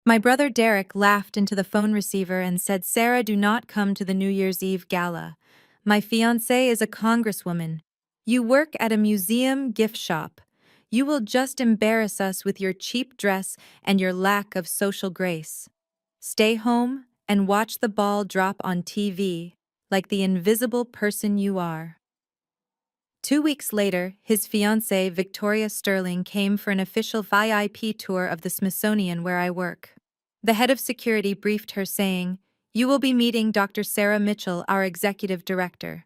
My brother Derek laughed into the phone receiver and said, "Sarah, do not come to the New Year's Eve gala. My fiancée is a congresswoman. You work at a museum gift shop. You will just embarrass us with your cheap dress and your lack of social grace. Stay home and watch the ball drop on TV, like the invisible person you are." 2 weeks later, his fiancée, Victoria Sterling, came for an official VIP tour of the Smithsonian where I work. The head of security briefed her saying, "You will be meeting Dr. Sarah Mitchell, our executive director."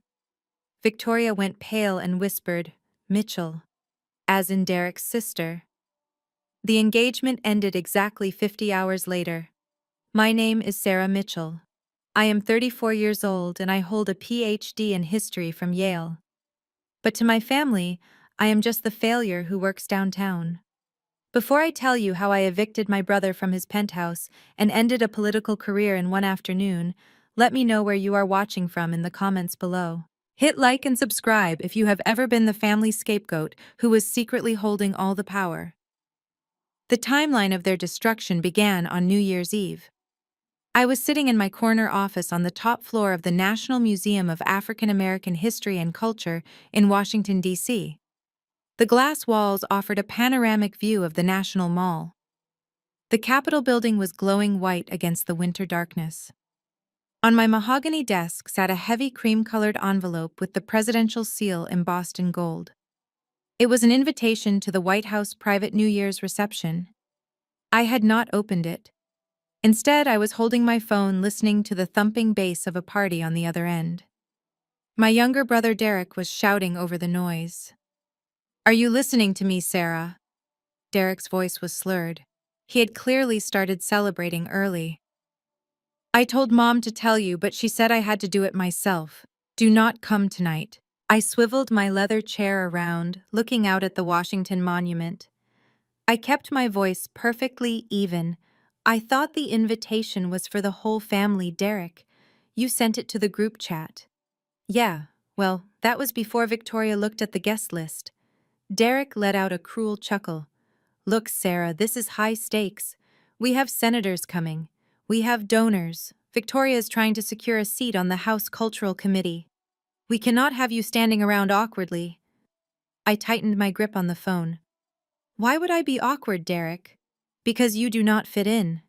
Victoria went pale and whispered, "Mitchell," as in Derek's sister. The engagement ended exactly 50 hours later. My name is Sarah Mitchell. I am 34 years old and I hold a PhD in history from Yale. But to my family, I am just the failure who works downtown. Before I tell you how I evicted my brother from his penthouse and ended a political career in one afternoon, let me know where you are watching from in the comments below. Hit like and subscribe if you have ever been the family scapegoat who was secretly holding all the power. The timeline of their destruction began on New Year's Eve. I was sitting in my corner office on the top floor of the National Museum of African American History and Culture in Washington, D.C. The glass walls offered a panoramic view of the National Mall. The Capitol building was glowing white against the winter darkness. On my mahogany desk sat a heavy cream-colored envelope with the presidential seal embossed in gold. It was an invitation to the White House private New Year's reception. I had not opened it. Instead, I was holding my phone listening to the thumping bass of a party on the other end. My younger brother Derek was shouting over the noise. "Are you listening to me, Sarah?" Derek's voice was slurred. He had clearly started celebrating early. "I told Mom to tell you, but she said I had to do it myself. Do not come tonight." I swiveled my leather chair around, looking out at the Washington Monument. I kept my voice perfectly even. "I thought the invitation was for the whole family, Derek. You sent it to the group chat." "Yeah, well, that was before Victoria looked at the guest list." Derek let out a cruel chuckle. "Look, Sarah, this is high stakes. We have senators coming. We have donors. Victoria is trying to secure a seat on the House Cultural Committee. We cannot have you standing around awkwardly." I tightened my grip on the phone. "Why would I be awkward, Derek?" "Because you do not fit in."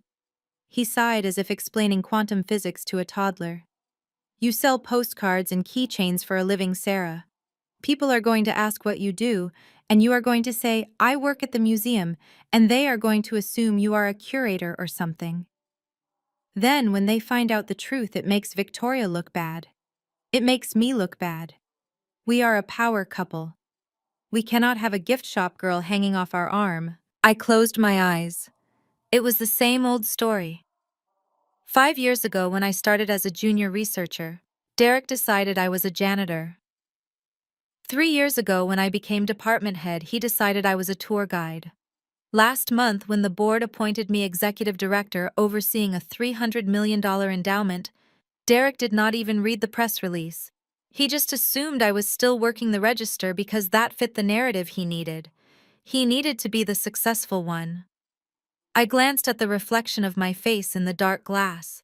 He sighed as if explaining quantum physics to a toddler. "You sell postcards and keychains for a living, Sarah. People are going to ask what you do, and you are going to say, 'I work at the museum,' and they are going to assume you are a curator or something. Then, when they find out the truth, it makes Victoria look bad. It makes me look bad. We are a power couple. We cannot have a gift shop girl hanging off our arm." I closed my eyes. It was the same old story. 5 years ago, when I started as a junior researcher, Derek decided I was a janitor. 3 years ago, when I became department head, he decided I was a tour guide. Last month, when the board appointed me executive director overseeing a $300 million endowment, Derek did not even read the press release. He just assumed I was still working the register because that fit the narrative he needed. He needed to be the successful one. I glanced at the reflection of my face in the dark glass.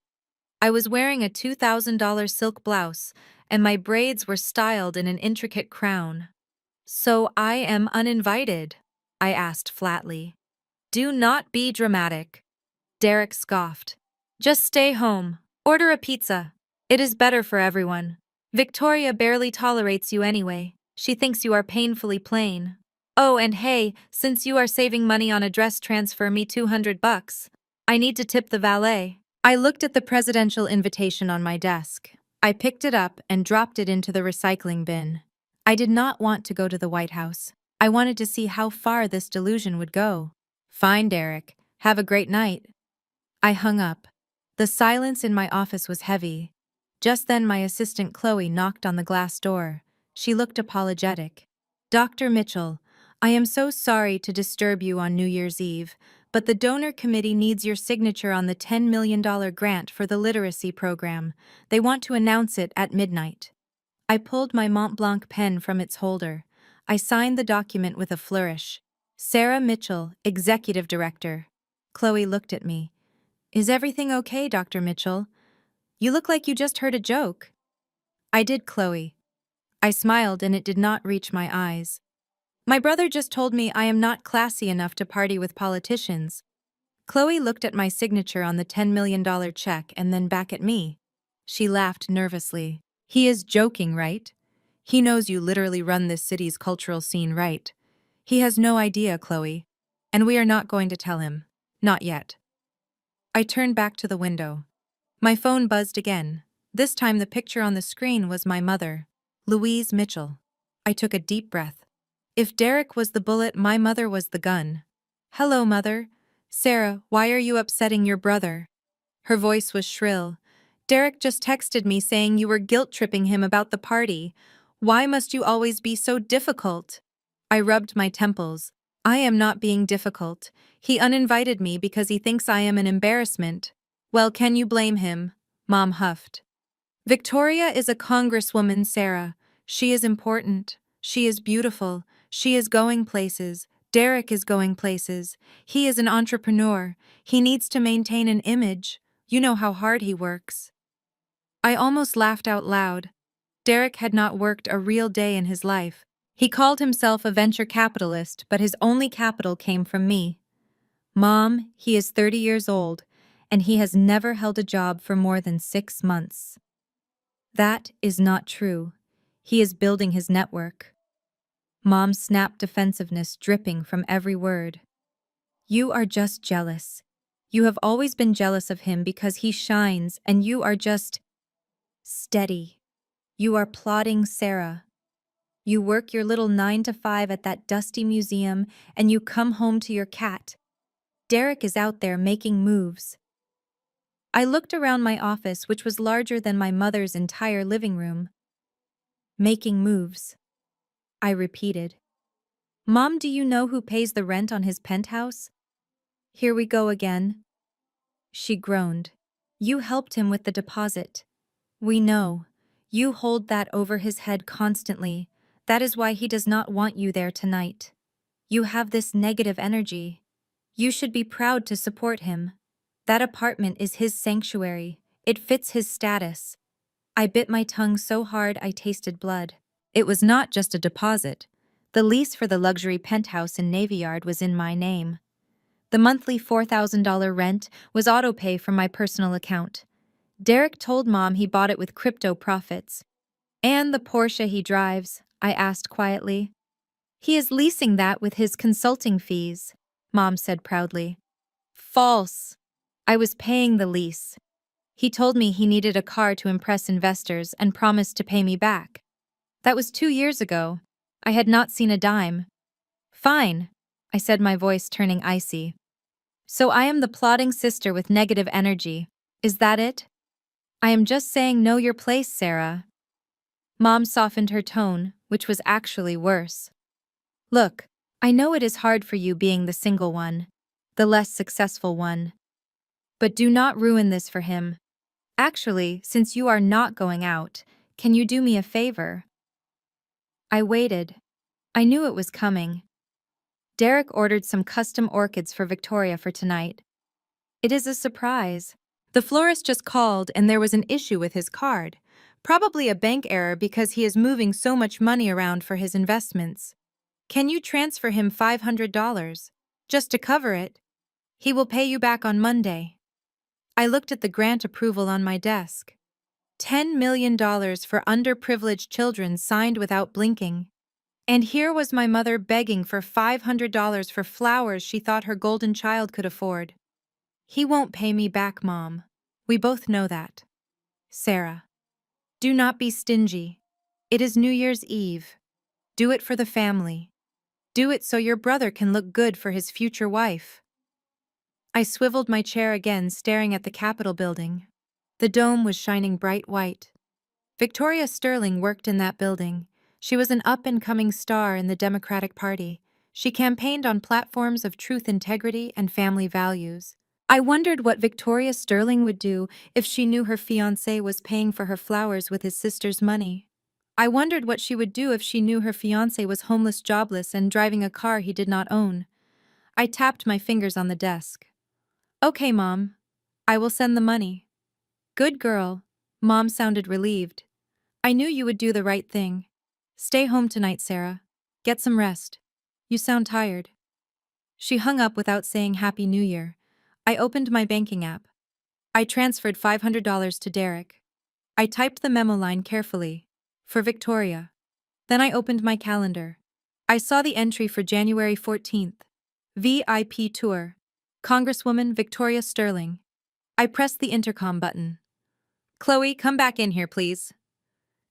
I was wearing a $2,000 silk blouse, and my braids were styled in an intricate crown. "So I am uninvited?" I asked flatly. "Do not be dramatic." Derek scoffed. "Just stay home. Order a pizza. It is better for everyone. Victoria barely tolerates you anyway. She thinks you are painfully plain. Oh, and hey, since you are saving money on a dress, transfer me $200. I need to tip the valet." I looked at the presidential invitation on my desk. I picked it up and dropped it into the recycling bin. I did not want to go to the White House. I wanted to see how far this delusion would go. "Fine, Derek. Have a great night." I hung up. The silence in my office was heavy. Just then, my assistant Chloe knocked on the glass door. She looked apologetic. "Dr. Mitchell, I am so sorry to disturb you on New Year's Eve, but the donor committee needs your signature on the $10 million grant for the literacy program. They want to announce it at midnight." I pulled my Mont Blanc pen from its holder. I signed the document with a flourish. "Sarah Mitchell, Executive Director." Chloe looked at me. Is everything okay, Dr. Mitchell? You look like you just heard a joke. I did, Chloe. I smiled and it did not reach my eyes. My brother just told me I am not classy enough to party with politicians. Chloe looked at my signature on the $10 million check and then back at me. She laughed nervously. He is joking, right? He knows you literally run this city's cultural scene, right? He has no idea, Chloe. And we are not going to tell him. Not yet. I turned back to the window. My phone buzzed again. This time the picture on the screen was my mother, Louise Mitchell. I took a deep breath. If Derek was the bullet, my mother was the gun. Hello, Mother. Sarah, why are you upsetting your brother? Her voice was shrill. Derek just texted me saying you were guilt-tripping him about the party. Why must you always be so difficult? I rubbed my temples. I am not being difficult. He uninvited me because he thinks I am an embarrassment. Well, can you blame him? Mom huffed. Victoria is a congresswoman, Sarah. She is important. She is beautiful. She is going places. Derek is going places. He is an entrepreneur. He needs to maintain an image. You know how hard he works. I almost laughed out loud. Derek had not worked a real day in his life. He called himself a venture capitalist, but his only capital came from me. Mom, he is 30 years old, and he has never held a job for more than 6 months. That is not true. He is building his network. Mom snapped, defensiveness dripping from every word. You are just jealous. You have always been jealous of him because he shines, and you are just steady. You are plotting, Sarah. You work your little 9 to 5 at that dusty museum, and you come home to your cat. Derek is out there making moves. I looked around my office, which was larger than my mother's entire living room. Making moves. I repeated. Mom, do you know who pays the rent on his penthouse? Here we go again. She groaned. You helped him with the deposit. We know. You hold that over his head constantly. That is why he does not want you there tonight. You have this negative energy. You should be proud to support him. That apartment is his sanctuary. It fits his status. I bit my tongue so hard I tasted blood. It was not just a deposit. The lease for the luxury penthouse in Navy Yard was in my name. The monthly $4,000 rent was auto-pay from my personal account. Derek told Mom he bought it with crypto profits. And the Porsche he drives, I asked quietly. He is leasing that with his consulting fees, Mom said proudly. False. I was paying the lease. He told me he needed a car to impress investors and promised to pay me back. That was 2 years ago. I had not seen a dime. Fine, I said, my voice turning icy. So I am the plotting sister with negative energy. Is that it? I am just saying know your place, Sarah. Mom softened her tone, which was actually worse. Look, I know it is hard for you being the single one, the less successful one. But do not ruin this for him. Actually, since you are not going out, can you do me a favor? I waited. I knew it was coming. Derek ordered some custom orchids for Victoria for tonight. It is a surprise. The florist just called and there was an issue with his card. Probably a bank error because he is moving so much money around for his investments. Can you transfer him $500? Just to cover it. He will pay you back on Monday. I looked at the grant approval on my desk. $10 million for underprivileged children signed without blinking. And here was my mother begging for $500 for flowers she thought her golden child could afford. He won't pay me back, Mom. We both know that. Sarah. Do not be stingy. It is New Year's Eve. Do it for the family. Do it so your brother can look good for his future wife. I swiveled my chair again, staring at the Capitol building. The dome was shining bright white. Victoria Sterling worked in that building. She was an up-and-coming star in the Democratic Party. She campaigned on platforms of truth, integrity, and family values. I wondered what Victoria Sterling would do if she knew her fiancé was paying for her flowers with his sister's money. I wondered what she would do if she knew her fiancé was homeless, jobless, and driving a car he did not own. I tapped my fingers on the desk. Okay, Mom. I will send the money. Good girl. Mom sounded relieved. I knew you would do the right thing. Stay home tonight, Sarah. Get some rest. You sound tired. She hung up without saying Happy New Year. I opened my banking app. I transferred $500 to Derek. I typed the memo line carefully. For Victoria. Then I opened my calendar. I saw the entry for January 14th. VIP tour. Congresswoman Victoria Sterling. I pressed the intercom button. Chloe, come back in here, please.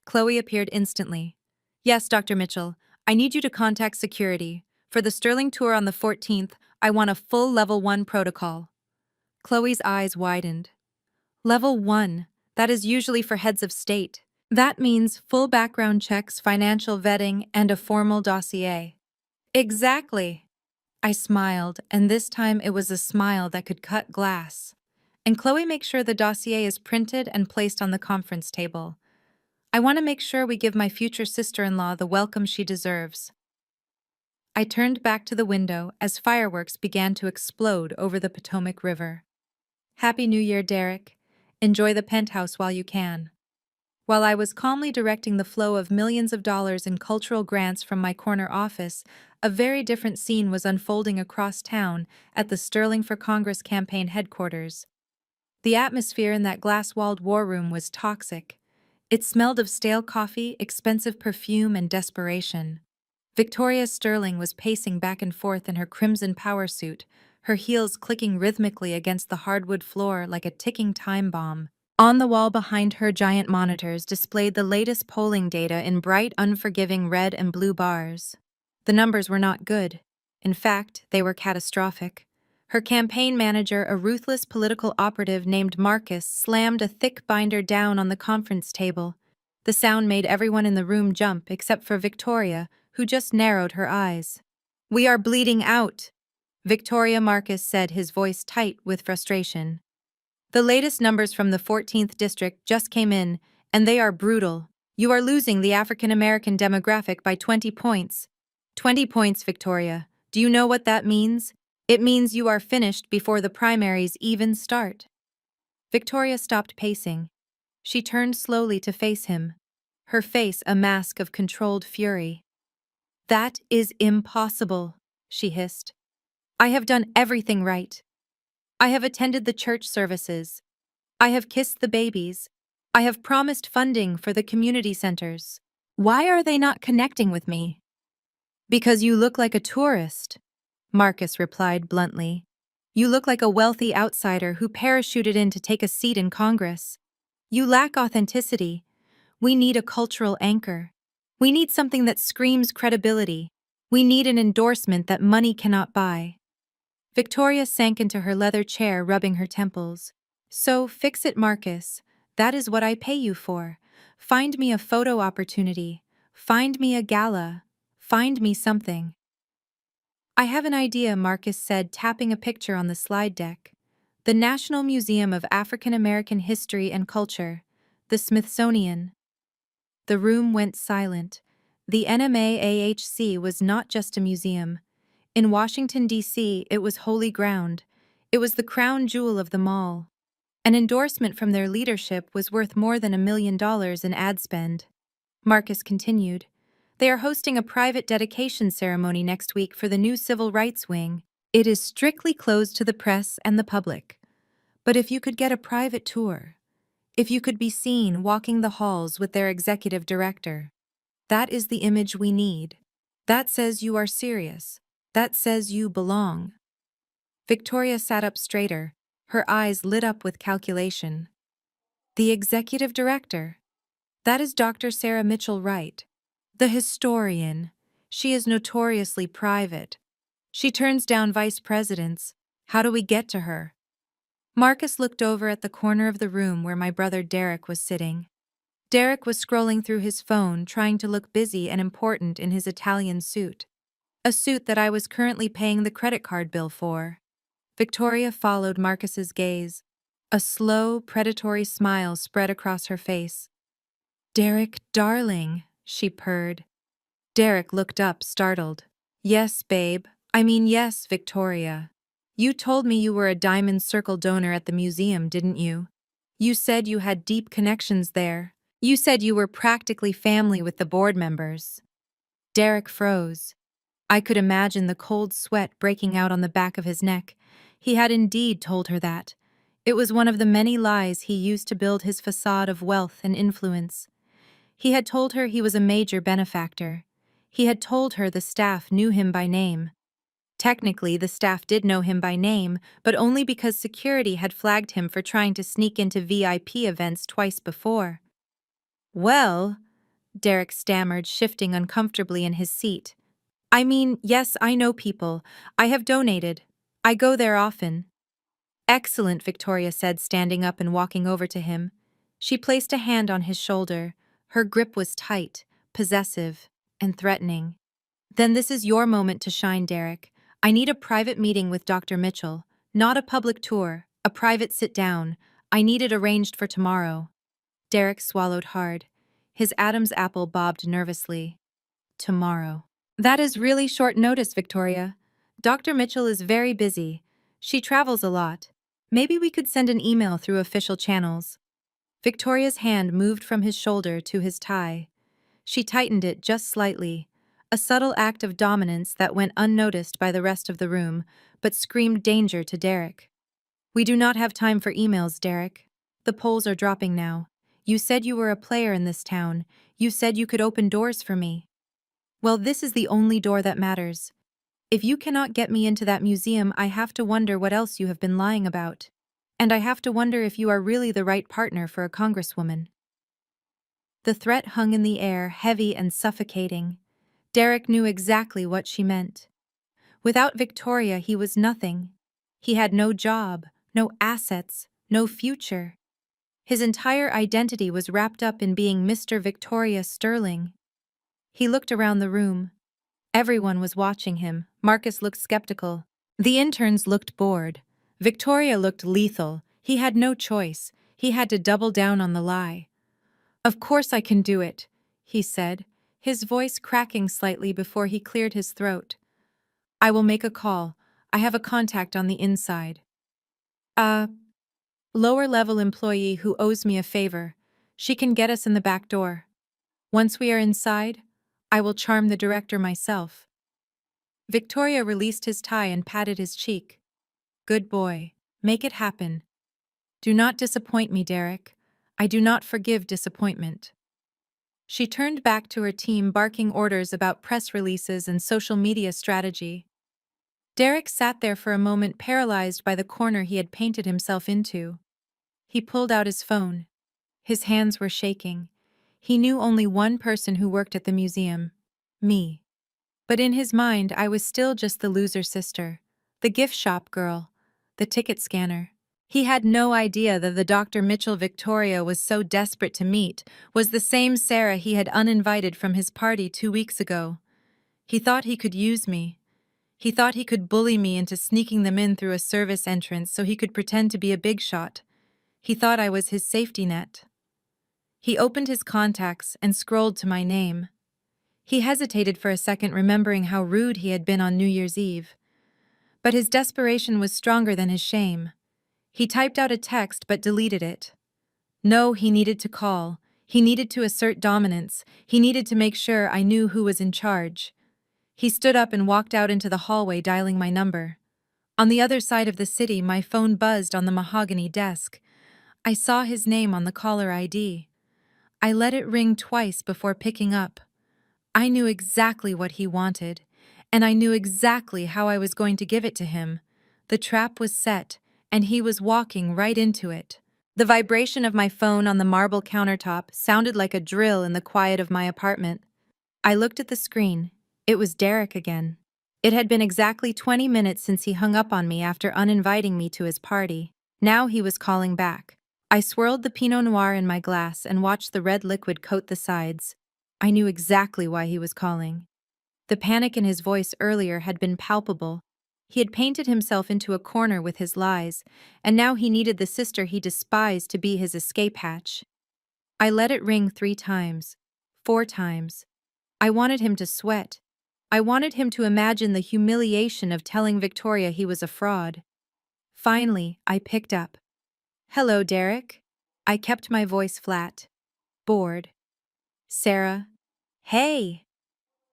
Chloe appeared instantly. Yes, Dr. Mitchell, I need you to contact security. For the Sterling tour on the 14th, I want a full Level 1 protocol. Chloe's eyes widened. Level 1, that is usually for heads of state. That means full background checks, financial vetting, and a formal dossier. Exactly. I smiled, and this time it was a smile that could cut glass. And Chloe, make sure the dossier is printed and placed on the conference table. I want to make sure we give my future sister-in-law the welcome she deserves. I turned back to the window as fireworks began to explode over the Potomac River. Happy New Year, Derek. Enjoy the penthouse while you can. While I was calmly directing the flow of millions of dollars in cultural grants from my corner office, a very different scene was unfolding across town at the Sterling for Congress campaign headquarters. The atmosphere in that glass-walled war room was toxic. It smelled of stale coffee, expensive perfume, and desperation. Victoria Sterling was pacing back and forth in her crimson power suit, her heels clicking rhythmically against the hardwood floor like a ticking time bomb. On the wall behind her, giant monitors displayed the latest polling data in bright, unforgiving red and blue bars. The numbers were not good. In fact, they were catastrophic. Her campaign manager, a ruthless political operative named Marcus, slammed a thick binder down on the conference table. The sound made everyone in the room jump except for Victoria, who just narrowed her eyes. "We are bleeding out," Victoria Marcus said, his voice tight with frustration. "The latest numbers from the 14th district just came in, and they are brutal. You are losing the African American demographic by 20 points. 20 points, Victoria. Do you know what that means? It means you are finished before the primaries even start." Victoria stopped pacing. She turned slowly to face him, her face a mask of controlled fury. "That is impossible," she hissed. "I have done everything right. I have attended the church services. I have kissed the babies. I have promised funding for the community centers. Why are they not connecting with me?" "Because you look like a tourist," Marcus replied bluntly. "You look like a wealthy outsider who parachuted in to take a seat in Congress. You lack authenticity. We need a cultural anchor. We need something that screams credibility. We need an endorsement that money cannot buy." Victoria sank into her leather chair, rubbing her temples. "So, fix it, Marcus. That is what I pay you for. Find me a photo opportunity. Find me a gala. Find me something." "I have an idea," Marcus said, tapping a picture on the slide deck. "The National Museum of African American History and Culture. The Smithsonian." The room went silent. The NMAAHC was not just a museum. In Washington, D.C., it was holy ground. It was the crown jewel of them all. An endorsement from their leadership was worth more than $1 million in ad spend. Marcus continued. "They are hosting a private dedication ceremony next week for the new Civil Rights Wing. It is strictly closed to the press and the public. But if you could get a private tour, if you could be seen walking the halls with their executive director, that is the image we need. That says you are serious. That says you belong." Victoria sat up straighter, her eyes lit up with calculation. "The executive director? That is Dr. Sarah Mitchell Wright, the historian. She is notoriously private. She turns down vice presidents. How do we get to her?" Marcus looked over at the corner of the room where my brother Derek was sitting. Derek was scrolling through his phone, trying to look busy and important in his Italian suit. A suit that I was currently paying the credit card bill for. Victoria followed Marcus's gaze. A slow, predatory smile spread across her face. "Derek, darling," she purred. Derek looked up, startled. "Yes, babe. I mean yes, Victoria. You told me you were a Diamond Circle donor at the museum, didn't you? You said you had deep connections there. You said you were practically family with the board members. Derek froze. I could imagine the cold sweat breaking out on the back of his neck. He had indeed told her that. It was one of the many lies he used to build his facade of wealth and influence. He had told her he was a major benefactor. He had told her the staff knew him by name. Technically, the staff did know him by name, but only because security had flagged him for trying to sneak into VIP events twice before. Well, Derek stammered, shifting uncomfortably in his seat. I mean, yes, I know people. I have donated. I go there often. Excellent, Victoria said, standing up and walking over to him. She placed a hand on his shoulder. Her grip was tight, possessive, and threatening. Then this is your moment to shine, Derek. I need a private meeting with Dr. Mitchell. Not a public tour, a private sit-down. I need it arranged for tomorrow. Derek swallowed hard. His Adam's apple bobbed nervously. Tomorrow. That is really short notice, Victoria. Dr. Mitchell is very busy. She travels a lot. Maybe we could send an email through official channels. Victoria's hand moved from his shoulder to his tie. She tightened it just slightly, a subtle act of dominance that went unnoticed by the rest of the room, but screamed danger to Derek. We do not have time for emails, Derek. The polls are dropping now. You said you were a player in this town. You said you could open doors for me. Well, this is the only door that matters. If you cannot get me into that museum, I have to wonder what else you have been lying about. And I have to wonder if you are really the right partner for a congresswoman. The threat hung in the air, heavy and suffocating. Derek knew exactly what she meant. Without Victoria, he was nothing. He had no job, no assets, no future. His entire identity was wrapped up in being Mr. Victoria Sterling. He looked around the room. Everyone was watching him. Marcus looked skeptical. The interns looked bored. Victoria looked lethal. He had no choice. He had to double down on the lie. Of course I can do it, he said, his voice cracking slightly before he cleared his throat. I will make a call. I have a contact on the inside. A lower-level employee who owes me a favor. She can get us in the back door. Once we are inside, I will charm the director myself. Victoria released his tie and patted his cheek. Good boy. Make it happen. Do not disappoint me, Derek. I do not forgive disappointment. She turned back to her team, barking orders about press releases and social media strategy. Derek sat there for a moment, paralyzed by the corner he had painted himself into. He pulled out his phone. His hands were shaking. He knew only one person who worked at the museum. Me. But in his mind, I was still just the loser sister, the gift shop girl, the ticket scanner. He had no idea that the Dr. Mitchell Victoria was so desperate to meet was the same Sarah he had uninvited from his party 2 weeks ago. He thought he could use me. He thought he could bully me into sneaking them in through a service entrance so he could pretend to be a big shot. He thought I was his safety net. He opened his contacts and scrolled to my name. He hesitated for a second, remembering how rude he had been on New Year's Eve. But his desperation was stronger than his shame. He typed out a text but deleted it. No, he needed to call. He needed to assert dominance. He needed to make sure I knew who was in charge. He stood up and walked out into the hallway, dialing my number. On the other side of the city, my phone buzzed on the mahogany desk. I saw his name on the caller ID. I let it ring twice before picking up. I knew exactly what he wanted, and I knew exactly how I was going to give it to him. The trap was set, and he was walking right into it. The vibration of my phone on the marble countertop sounded like a drill in the quiet of my apartment. I looked at the screen. It was Derek again. It had been exactly 20 minutes since he hung up on me after uninviting me to his party. Now he was calling back. I swirled the Pinot Noir in my glass and watched the red liquid coat the sides. I knew exactly why he was calling. The panic in his voice earlier had been palpable. He had painted himself into a corner with his lies, and now he needed the sister he despised to be his escape hatch. I let it ring 3 times, 4 times. I wanted him to sweat. I wanted him to imagine the humiliation of telling Victoria he was a fraud. Finally, I picked up. "Hello, Derek." I kept my voice flat. Bored. "Sarah." "Hey."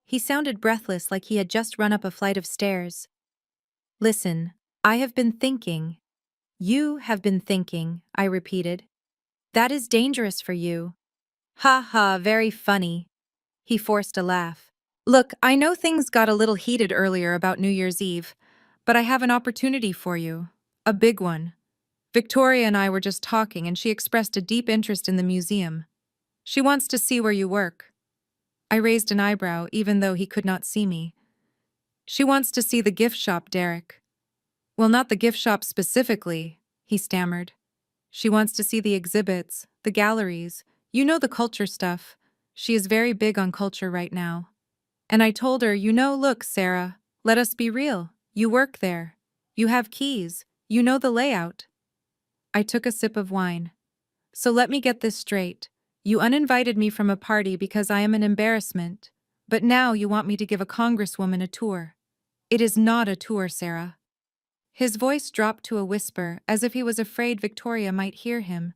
He sounded breathless, like he had just run up a flight of stairs. "Listen, I have been thinking." "You have been thinking," I repeated. "That is dangerous for you." "Ha ha, very funny." He forced a laugh. "Look, I know things got a little heated earlier about New Year's Eve, but I have an opportunity for you. A big one. Victoria and I were just talking, and she expressed a deep interest in the museum. She wants to see where you work." I raised an eyebrow, even though he could not see me. "She wants to see the gift shop, Derek." "Well, not the gift shop specifically," he stammered. "She wants to see the exhibits, the galleries, you know, the culture stuff. She is very big on culture right now." And I told her, "Look, Sarah, let us be real. You work there. You have keys. You know the layout." I took a sip of wine. "So let me get this straight. You uninvited me from a party because I am an embarrassment. But now you want me to give a congresswoman a tour. It is not a tour, Sarah." His voice dropped to a whisper, as if he was afraid Victoria might hear him.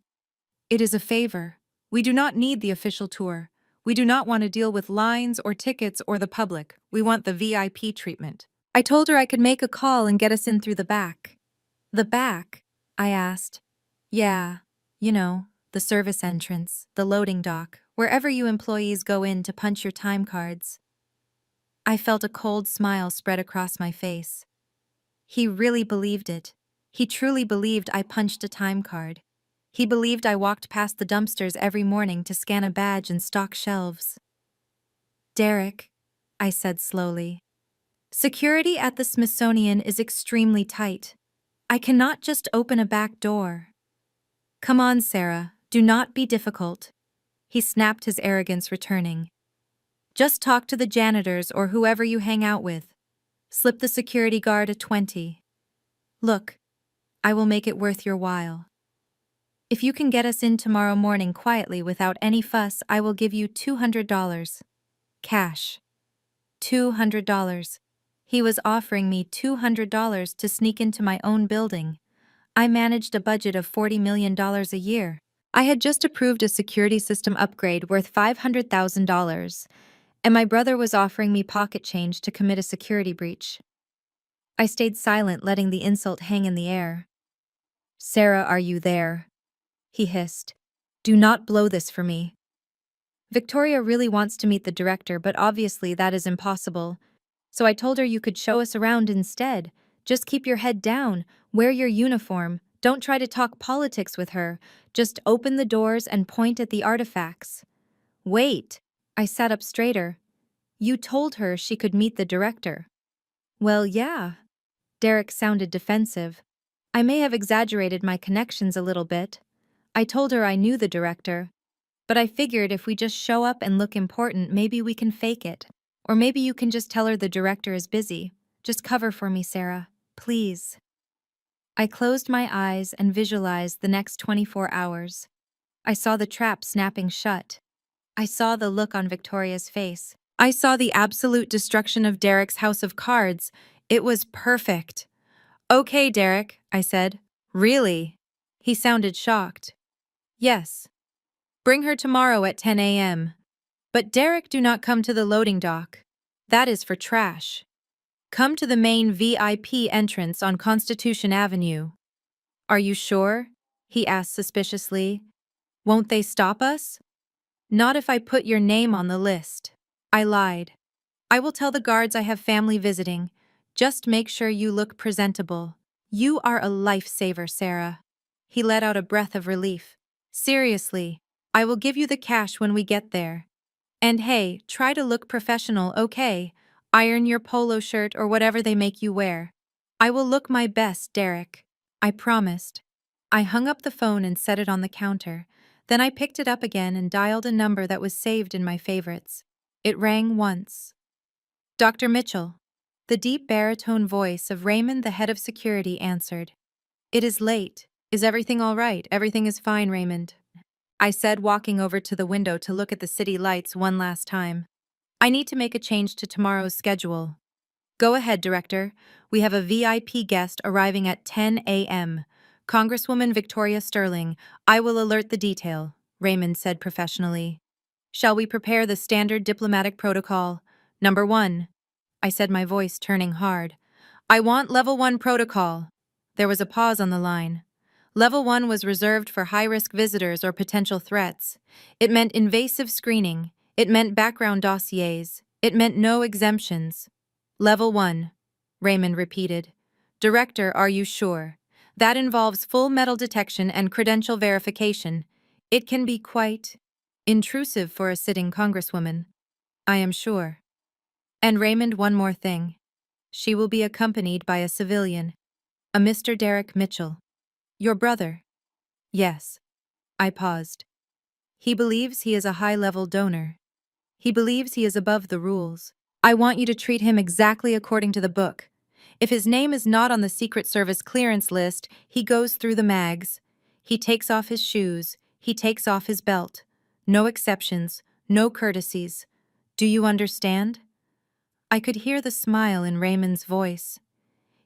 "It is a favor. We do not need the official tour. We do not want to deal with lines or tickets or the public. We want the VIP treatment." I told her I could make a call and get us in through the back. "The back?" I asked. "Yeah, the service entrance, the loading dock, wherever you employees go in to punch your time cards." I felt a cold smile spread across my face. He really believed it. He truly believed I punched a time card. He believed I walked past the dumpsters every morning to scan a badge and stock shelves. "Derek," I said slowly, "security at the Smithsonian is extremely tight. I cannot just open a back door." "Come on, Sarah, do not be difficult." He snapped, his arrogance returning. "Just talk to the janitors or whoever you hang out with. Slip the security guard a 20. Look, I will make it worth your while. If you can get us in tomorrow morning quietly without any fuss, I will give you $200. Cash. $200. He was offering me $200 to sneak into my own building. I managed a budget of $40 million a year. I had just approved a security system upgrade worth $500,000, and my brother was offering me pocket change to commit a security breach. I stayed silent, letting the insult hang in the air. "Sarah, are you there?" he hissed. "Do not blow this for me." "Victoria really wants to meet the director, but obviously that is impossible. So I told her you could show us around instead. Just keep your head down, wear your uniform, don't try to talk politics with her. Just open the doors and point at the artifacts." "Wait." I sat up straighter. "You told her she could meet the director." "Well, yeah." Derek sounded defensive. "I may have exaggerated my connections a little bit. I told her I knew the director. But I figured if we just show up and look important, maybe we can fake it. Or maybe you can just tell her the director is busy. Just cover for me, Sarah. Please." I closed my eyes and visualized the next 24 hours. I saw the trap snapping shut. I saw the look on Victoria's face. I saw the absolute destruction of Derek's house of cards. It was perfect. "Okay, Derek," I said. "Really?" He sounded shocked. "Yes. Bring her tomorrow at 10 a.m. But Derek, do not come to the loading dock. That is for trash. Come to the main VIP entrance on Constitution Avenue." "Are you sure?" he asked suspiciously. "Won't they stop us?" "Not if I put your name on the list." I lied. "I will tell the guards I have family visiting. Just make sure you look presentable." "You are a lifesaver, Sarah." He let out a breath of relief. "Seriously, I will give you the cash when we get there. And hey, try to look professional, okay? Iron your polo shirt or whatever they make you wear." "I will look my best, Derek." I promised. I hung up the phone and set it on the counter. Then I picked it up again and dialed a number that was saved in my favorites. It rang once. "Dr. Mitchell." The deep baritone voice of Raymond, the head of security, answered. "It is late. Is everything all right?" "Everything is fine, Raymond," I said, walking over to the window to look at the city lights one last time. "I need to make a change to tomorrow's schedule." Go ahead, Director. We have a VIP guest arriving at 10 a.m. Congresswoman Victoria Sterling. I will alert the detail, Raymond said professionally. Shall we prepare the standard diplomatic protocol? Number 1. I said, my voice turning hard. I want Level 1 protocol. There was a pause on the line. Level 1 was reserved for high-risk visitors or potential threats. It meant invasive screening. It meant background dossiers. It meant no exemptions. Level 1, Raymond repeated. Director, are you sure? That involves full metal detection and credential verification. It can be quite intrusive for a sitting congresswoman. I am sure. And Raymond, one more thing. She will be accompanied by a civilian, a Mr. Derek Mitchell. Your brother? Yes. I paused. He believes he is a high-level donor. He believes he is above the rules. I want you to treat him exactly according to the book. If his name is not on the Secret Service clearance list, he goes through the mags. He takes off his shoes. He takes off his belt. No exceptions, no courtesies. Do you understand? I could hear the smile in Raymond's voice.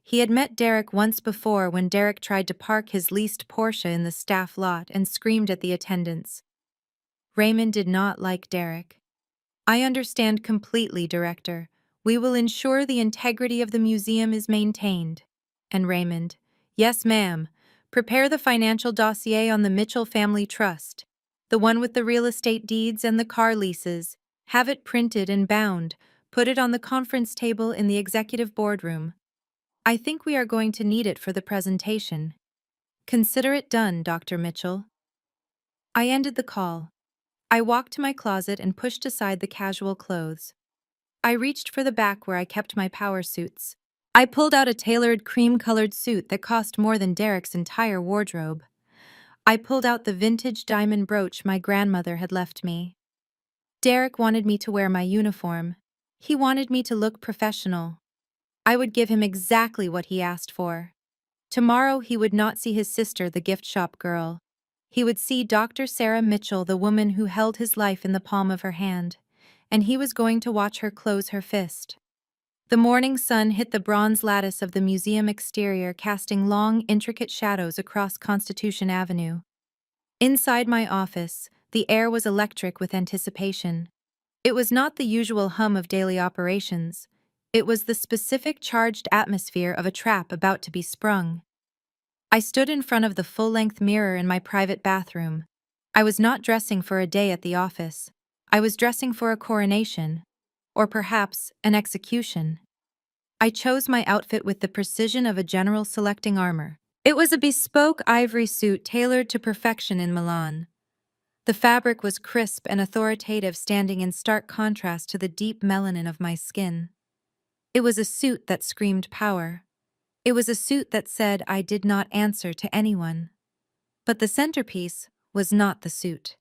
He had met Derek once before when Derek tried to park his leased Porsche in the staff lot and screamed at the attendants. Raymond did not like Derek. I understand completely, Director. We will ensure the integrity of the museum is maintained. And Raymond, yes, ma'am. Prepare the financial dossier on the Mitchell Family Trust. The one with the real estate deeds and the car leases. Have it printed and bound. Put it on the conference table in the executive boardroom. I think we are going to need it for the presentation. Consider it done, Dr. Mitchell. I ended the call. I walked to my closet and pushed aside the casual clothes. I reached for the back where I kept my power suits. I pulled out a tailored cream-colored suit that cost more than Derek's entire wardrobe. I pulled out the vintage diamond brooch my grandmother had left me. Derek wanted me to wear my uniform. He wanted me to look professional. I would give him exactly what he asked for. Tomorrow he would not see his sister, the gift shop girl. He would see Dr. Sarah Mitchell, the woman who held his life in the palm of her hand, and he was going to watch her close her fist. The morning sun hit the bronze lattice of the museum exterior, casting long, intricate shadows across Constitution Avenue. Inside my office, the air was electric with anticipation. It was not the usual hum of daily operations. It was the specific charged atmosphere of a trap about to be sprung. I stood in front of the full-length mirror in my private bathroom. I was not dressing for a day at the office. I was dressing for a coronation, or perhaps an execution. I chose my outfit with the precision of a general selecting armor. It was a bespoke ivory suit tailored to perfection in Milan. The fabric was crisp and authoritative, standing in stark contrast to the deep melanin of my skin. It was a suit that screamed power. It was a suit that said I did not answer to anyone. But the centerpiece was not the suit.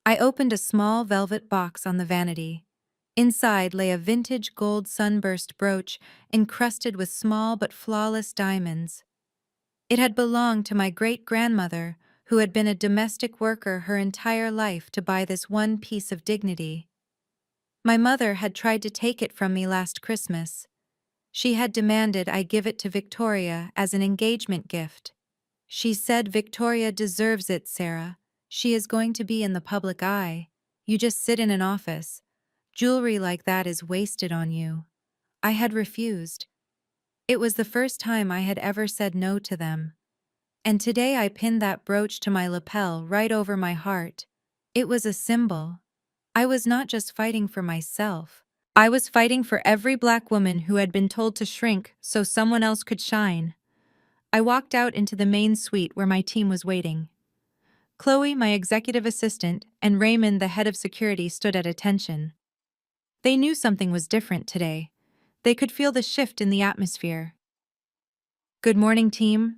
I opened a small velvet box on the vanity. Inside lay a vintage gold sunburst brooch encrusted with small but flawless diamonds. It had belonged to my great-grandmother, who had been a domestic worker her entire life to buy this one piece of dignity. My mother had tried to take it from me last Christmas. She had demanded I give it to Victoria as an engagement gift. She said, Victoria deserves it, Sarah. She is going to be in the public eye. You just sit in an office. Jewelry like that is wasted on you. I had refused. It was the first time I had ever said no to them. And today I pinned that brooch to my lapel right over my heart. It was a symbol. I was not just fighting for myself. I was fighting for every Black woman who had been told to shrink so someone else could shine. I walked out into the main suite where my team was waiting. Chloe, my executive assistant, and Raymond, the head of security, stood at attention. They knew something was different today. They could feel the shift in the atmosphere. Good morning, team.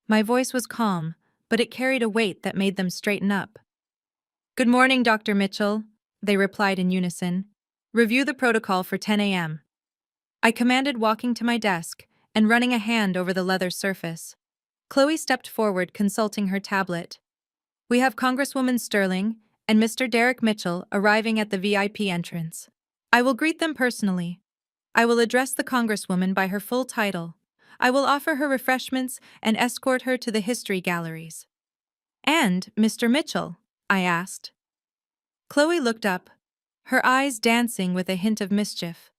My voice was calm, but it carried a weight that made them straighten up. Good morning, Dr. Mitchell, they replied in unison. Review the protocol for 10 a.m. I commanded, walking to my desk and running a hand over the leather surface. Chloe stepped forward, consulting her tablet. We have Congresswoman Sterling and Mr. Derek Mitchell arriving at the VIP entrance. I will greet them personally. I will address the Congresswoman by her full title. I will offer her refreshments and escort her to the history galleries. And, Mr. Mitchell? I asked. Chloe looked up, her eyes dancing with a hint of mischief.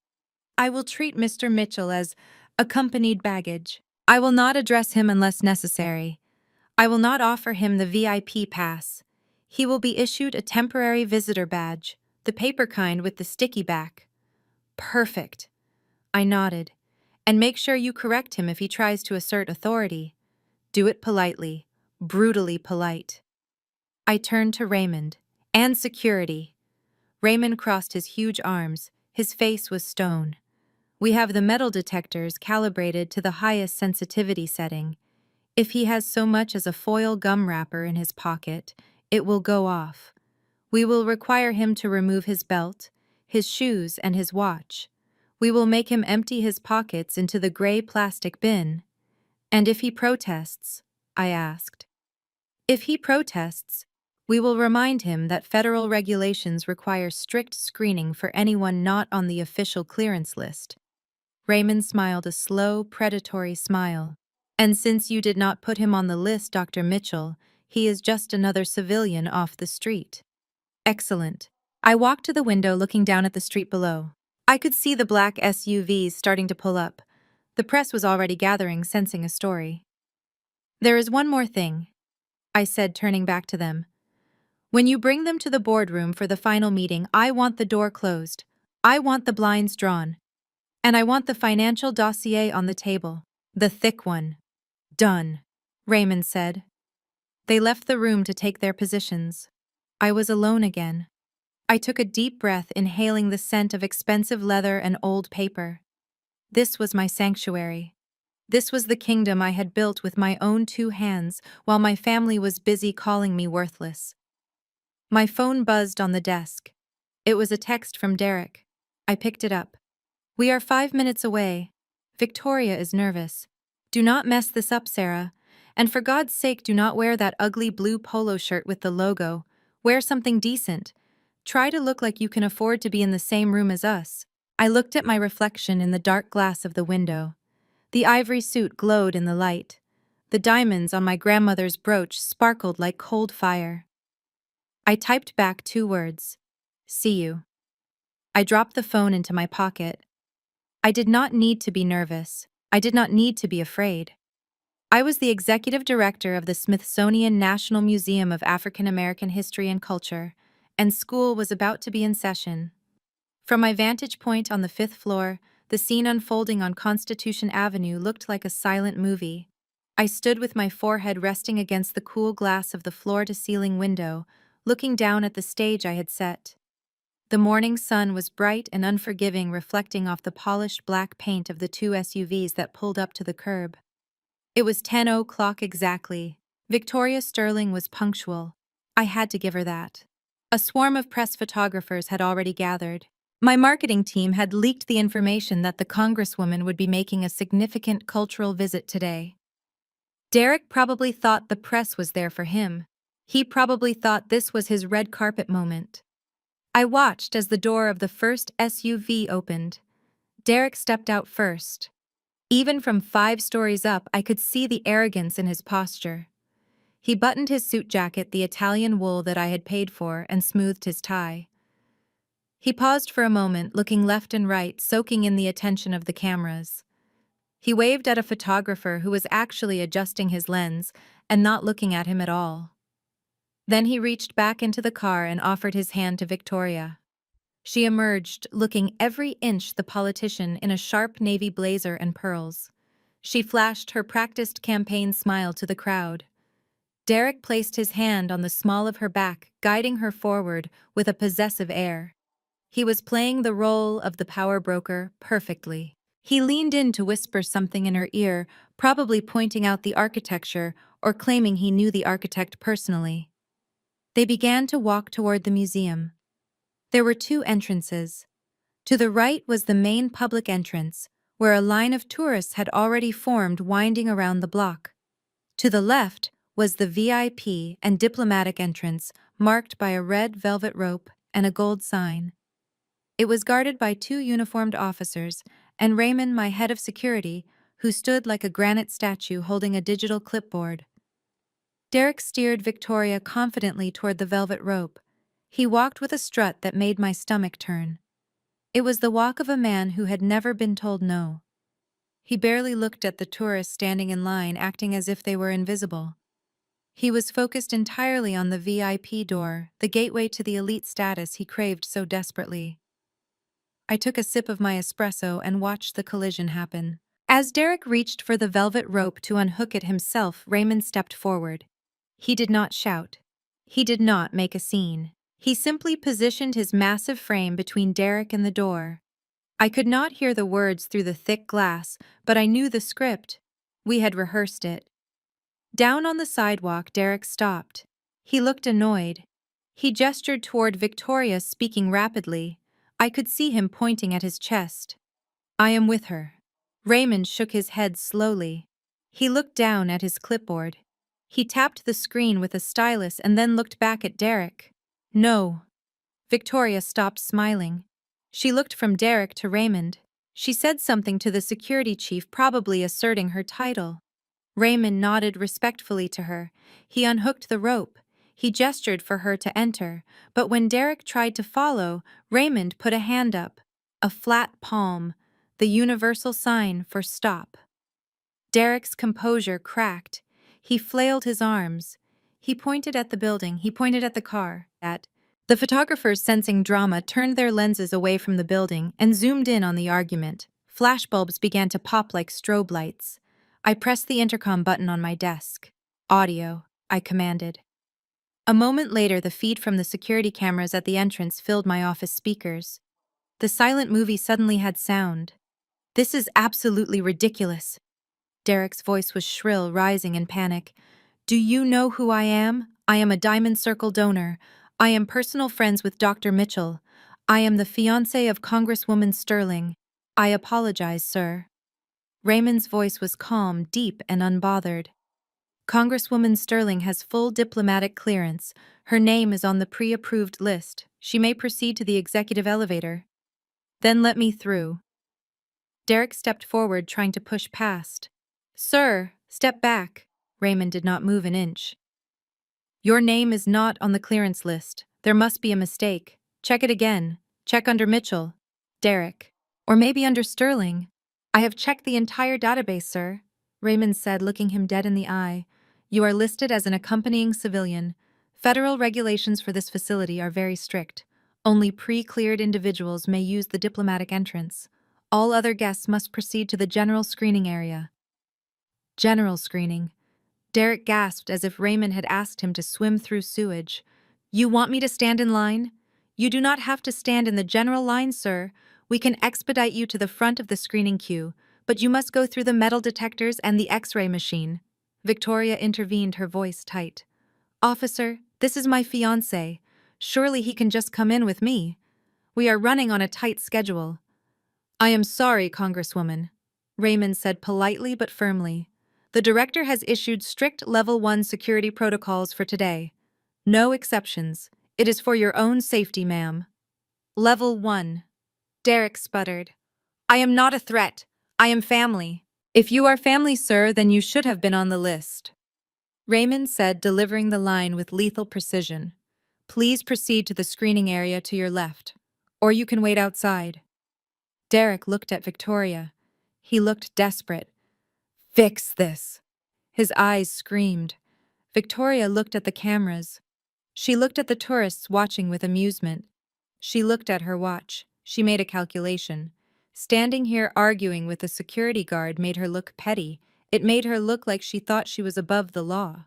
I will treat Mr. Mitchell as accompanied baggage. I will not address him unless necessary. I will not offer him the VIP pass. He will be issued a temporary visitor badge, the paper kind with the sticky back. Perfect. I nodded. And make sure you correct him if he tries to assert authority. Do it politely, brutally polite. I turned to Raymond. And security. Raymond crossed his huge arms. His face was stone. We have the metal detectors calibrated to the highest sensitivity setting. If he has so much as a foil gum wrapper in his pocket, it will go off. We will require him to remove his belt, his shoes, and his watch. We will make him empty his pockets into the gray plastic bin. And if he protests, I asked. If he protests, we will remind him that federal regulations require strict screening for anyone not on the official clearance list. Raymond smiled a slow, predatory smile. And since you did not put him on the list, Dr. Mitchell, he is just another civilian off the street. Excellent. I walked to the window looking down at the street below. I could see the black SUVs starting to pull up. The press was already gathering, sensing a story. There is one more thing, I said, turning back to them. When you bring them to the boardroom for the final meeting, I want the door closed. I want the blinds drawn. And I want the financial dossier on the table. The thick one. Done, Raymond said. They left the room to take their positions. I was alone again. I took a deep breath, inhaling the scent of expensive leather and old paper. This was my sanctuary. This was the kingdom I had built with my own 2 hands while my family was busy calling me worthless. My phone buzzed on the desk. It was a text from Derek. I picked it up. We are 5 minutes away. Victoria is nervous. Do not mess this up, Sarah. And for God's sake, do not wear that ugly blue polo shirt with the logo. Wear something decent. Try to look like you can afford to be in the same room as us. I looked at my reflection in the dark glass of the window. The ivory suit glowed in the light. The diamonds on my grandmother's brooch sparkled like cold fire. I typed back 2 words. See you. I dropped the phone into my pocket. I did not need to be nervous. I did not need to be afraid. I was the executive director of the Smithsonian National Museum of African American History and Culture, and school was about to be in session. From my vantage point on the 5th floor, the scene unfolding on Constitution Avenue looked like a silent movie. I stood with my forehead resting against the cool glass of the floor-to-ceiling window, looking down at the stage I had set. The morning sun was bright and unforgiving, reflecting off the polished black paint of the 2 SUVs that pulled up to the curb. It was 10:00 exactly. Victoria Sterling was punctual. I had to give her that. A swarm of press photographers had already gathered. My marketing team had leaked the information that the Congresswoman would be making a significant cultural visit today. Derek probably thought the press was there for him. He probably thought this was his red carpet moment. I watched as the door of the first SUV opened. Derek stepped out first. Even from 5 stories up, I could see the arrogance in his posture. He buttoned his suit jacket, the Italian wool that I had paid for, and smoothed his tie. He paused for a moment, looking left and right, soaking in the attention of the cameras. He waved at a photographer who was actually adjusting his lens and not looking at him at all. Then he reached back into the car and offered his hand to Victoria. She emerged, looking every inch the politician in a sharp navy blazer and pearls. She flashed her practiced campaign smile to the crowd. Derek placed his hand on the small of her back, guiding her forward with a possessive air. He was playing the role of the power broker perfectly. He leaned in to whisper something in her ear, probably pointing out the architecture or claiming he knew the architect personally. They began to walk toward the museum. There were 2 entrances. To the right was the main public entrance, where a line of tourists had already formed, winding around the block. To the left was the VIP and diplomatic entrance, marked by a red velvet rope and a gold sign. It was guarded by 2 uniformed officers, and Raymond, my head of security, who stood like a granite statue holding a digital clipboard. Derek steered Victoria confidently toward the velvet rope. He walked with a strut that made my stomach turn. It was the walk of a man who had never been told no. He barely looked at the tourists standing in line, acting as if they were invisible. He was focused entirely on the VIP door, the gateway to the elite status he craved so desperately. I took a sip of my espresso and watched the collision happen. As Derek reached for the velvet rope to unhook it himself, Raymond stepped forward. He did not shout. He did not make a scene. He simply positioned his massive frame between Derek and the door. I could not hear the words through the thick glass, but I knew the script. We had rehearsed it. Down on the sidewalk, Derek stopped. He looked annoyed. He gestured toward Victoria, speaking rapidly. I could see him pointing at his chest. I am with her. Raymond shook his head slowly. He looked down at his clipboard. He tapped the screen with a stylus and then looked back at Derek. No. Victoria stopped smiling. She looked from Derek to Raymond. She said something to the security chief, probably asserting her title. Raymond nodded respectfully to her. He unhooked the rope. He gestured for her to enter, but when Derek tried to follow, Raymond put a hand up. A flat palm, the universal sign for stop. Derek's composure cracked. He flailed his arms. He pointed at the building. He pointed at the car. The photographers, sensing drama, turned their lenses away from the building and zoomed in on the argument. Flashbulbs began to pop like strobe lights. I pressed the intercom button on my desk. Audio, I commanded. A moment later, the feed from the security cameras at the entrance filled my office speakers. The silent movie suddenly had sound. This is absolutely ridiculous. Derek's voice was shrill, rising in panic. Do you know who I am? I am a Diamond Circle donor. I am personal friends with Dr. Mitchell. I am the fiancée of Congresswoman Sterling. I apologize, sir. Raymond's voice was calm, deep, and unbothered. Congresswoman Sterling has full diplomatic clearance. Her name is on the pre-approved list. She may proceed to the executive elevator. Then let me through. Derek stepped forward, trying to push past. Sir, step back. Raymond did not move an inch. Your name is not on the clearance list. There must be a mistake. Check it again. Check under Mitchell. Derek. Or maybe under Sterling. I have checked the entire database, sir, Raymond said, looking him dead in the eye. You are listed as an accompanying civilian. Federal regulations for this facility are very strict. Only pre-cleared individuals may use the diplomatic entrance. All other guests must proceed to the general screening area. General screening. Derek gasped as if Raymond had asked him to swim through sewage. You want me to stand in line? You do not have to stand in the general line, sir. We can expedite you to the front of the screening queue, but you must go through the metal detectors and the X-ray machine. Victoria intervened, her voice tight. Officer, this is my fiancé. Surely he can just come in with me. We are running on a tight schedule. I am sorry, Congresswoman, Raymond said politely but firmly. The director has issued strict Level 1 security protocols for today. No exceptions. It is for your own safety, ma'am. Level 1. Derek sputtered. I am not a threat. I am family. If you are family, sir, then you should have been on the list. Raymond said, delivering the line with lethal precision. Please proceed to the screening area to your left, or you can wait outside. Derek looked at Victoria. He looked desperate. Fix this. His eyes screamed. Victoria looked at the cameras. She looked at the tourists watching with amusement. She looked at her watch. She made a calculation. Standing here arguing with a security guard made her look petty. It made her look like she thought she was above the law.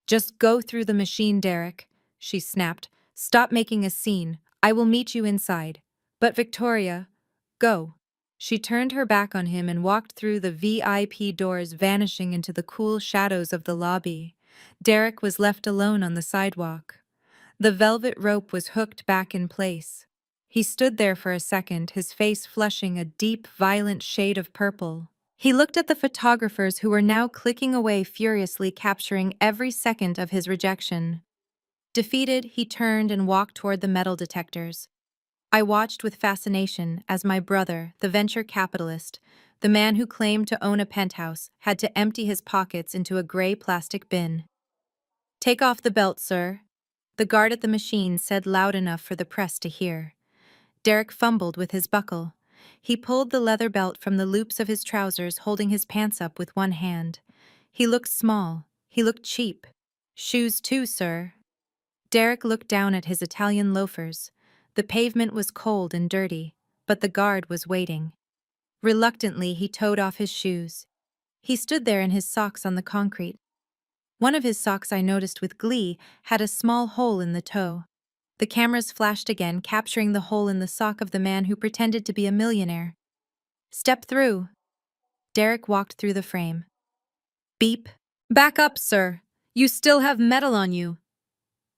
Just go through the machine, Derek, she snapped. Stop making a scene. I will meet you inside. But Victoria, go. She turned her back on him and walked through the VIP doors, vanishing into the cool shadows of the lobby. Derek was left alone on the sidewalk. The velvet rope was hooked back in place. He stood there for a second, his face flushing a deep, violent shade of purple. He looked at the photographers who were now clicking away furiously, capturing every second of his rejection. Defeated, he turned and walked toward the metal detectors. I watched with fascination as my brother, the venture capitalist, the man who claimed to own a penthouse, had to empty his pockets into a gray plastic bin. "Take off the belt, sir," the guard at the machine said loud enough for the press to hear. Derek fumbled with his buckle. He pulled the leather belt from the loops of his trousers, holding his pants up with one hand. He looked small. He looked cheap. "Shoes too, sir." Derek looked down at his Italian loafers. The pavement was cold and dirty, but the guard was waiting. Reluctantly, he toed off his shoes. He stood there in his socks on the concrete. One of his socks, I noticed with glee, had a small hole in the toe. The cameras flashed again, capturing the hole in the sock of the man who pretended to be a millionaire. "Step through." Derek walked through the frame. Beep. "Back up, sir. You still have metal on you."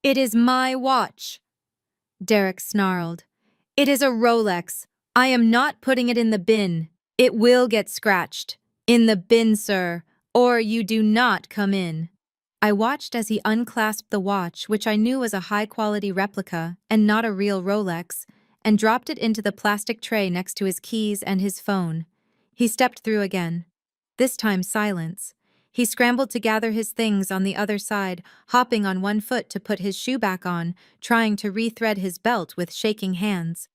"It is my watch," Derek snarled. "It is a Rolex. I am not putting it in the bin. It will get scratched. In the bin, sir, or you do not come in." I watched as he unclasped the watch, which I knew was a high-quality replica and not a real Rolex, and dropped it into the plastic tray next to his keys and his phone. He stepped through again. This time silence. He scrambled to gather his things on the other side, hopping on one foot to put his shoe back on, trying to rethread his belt with shaking hands.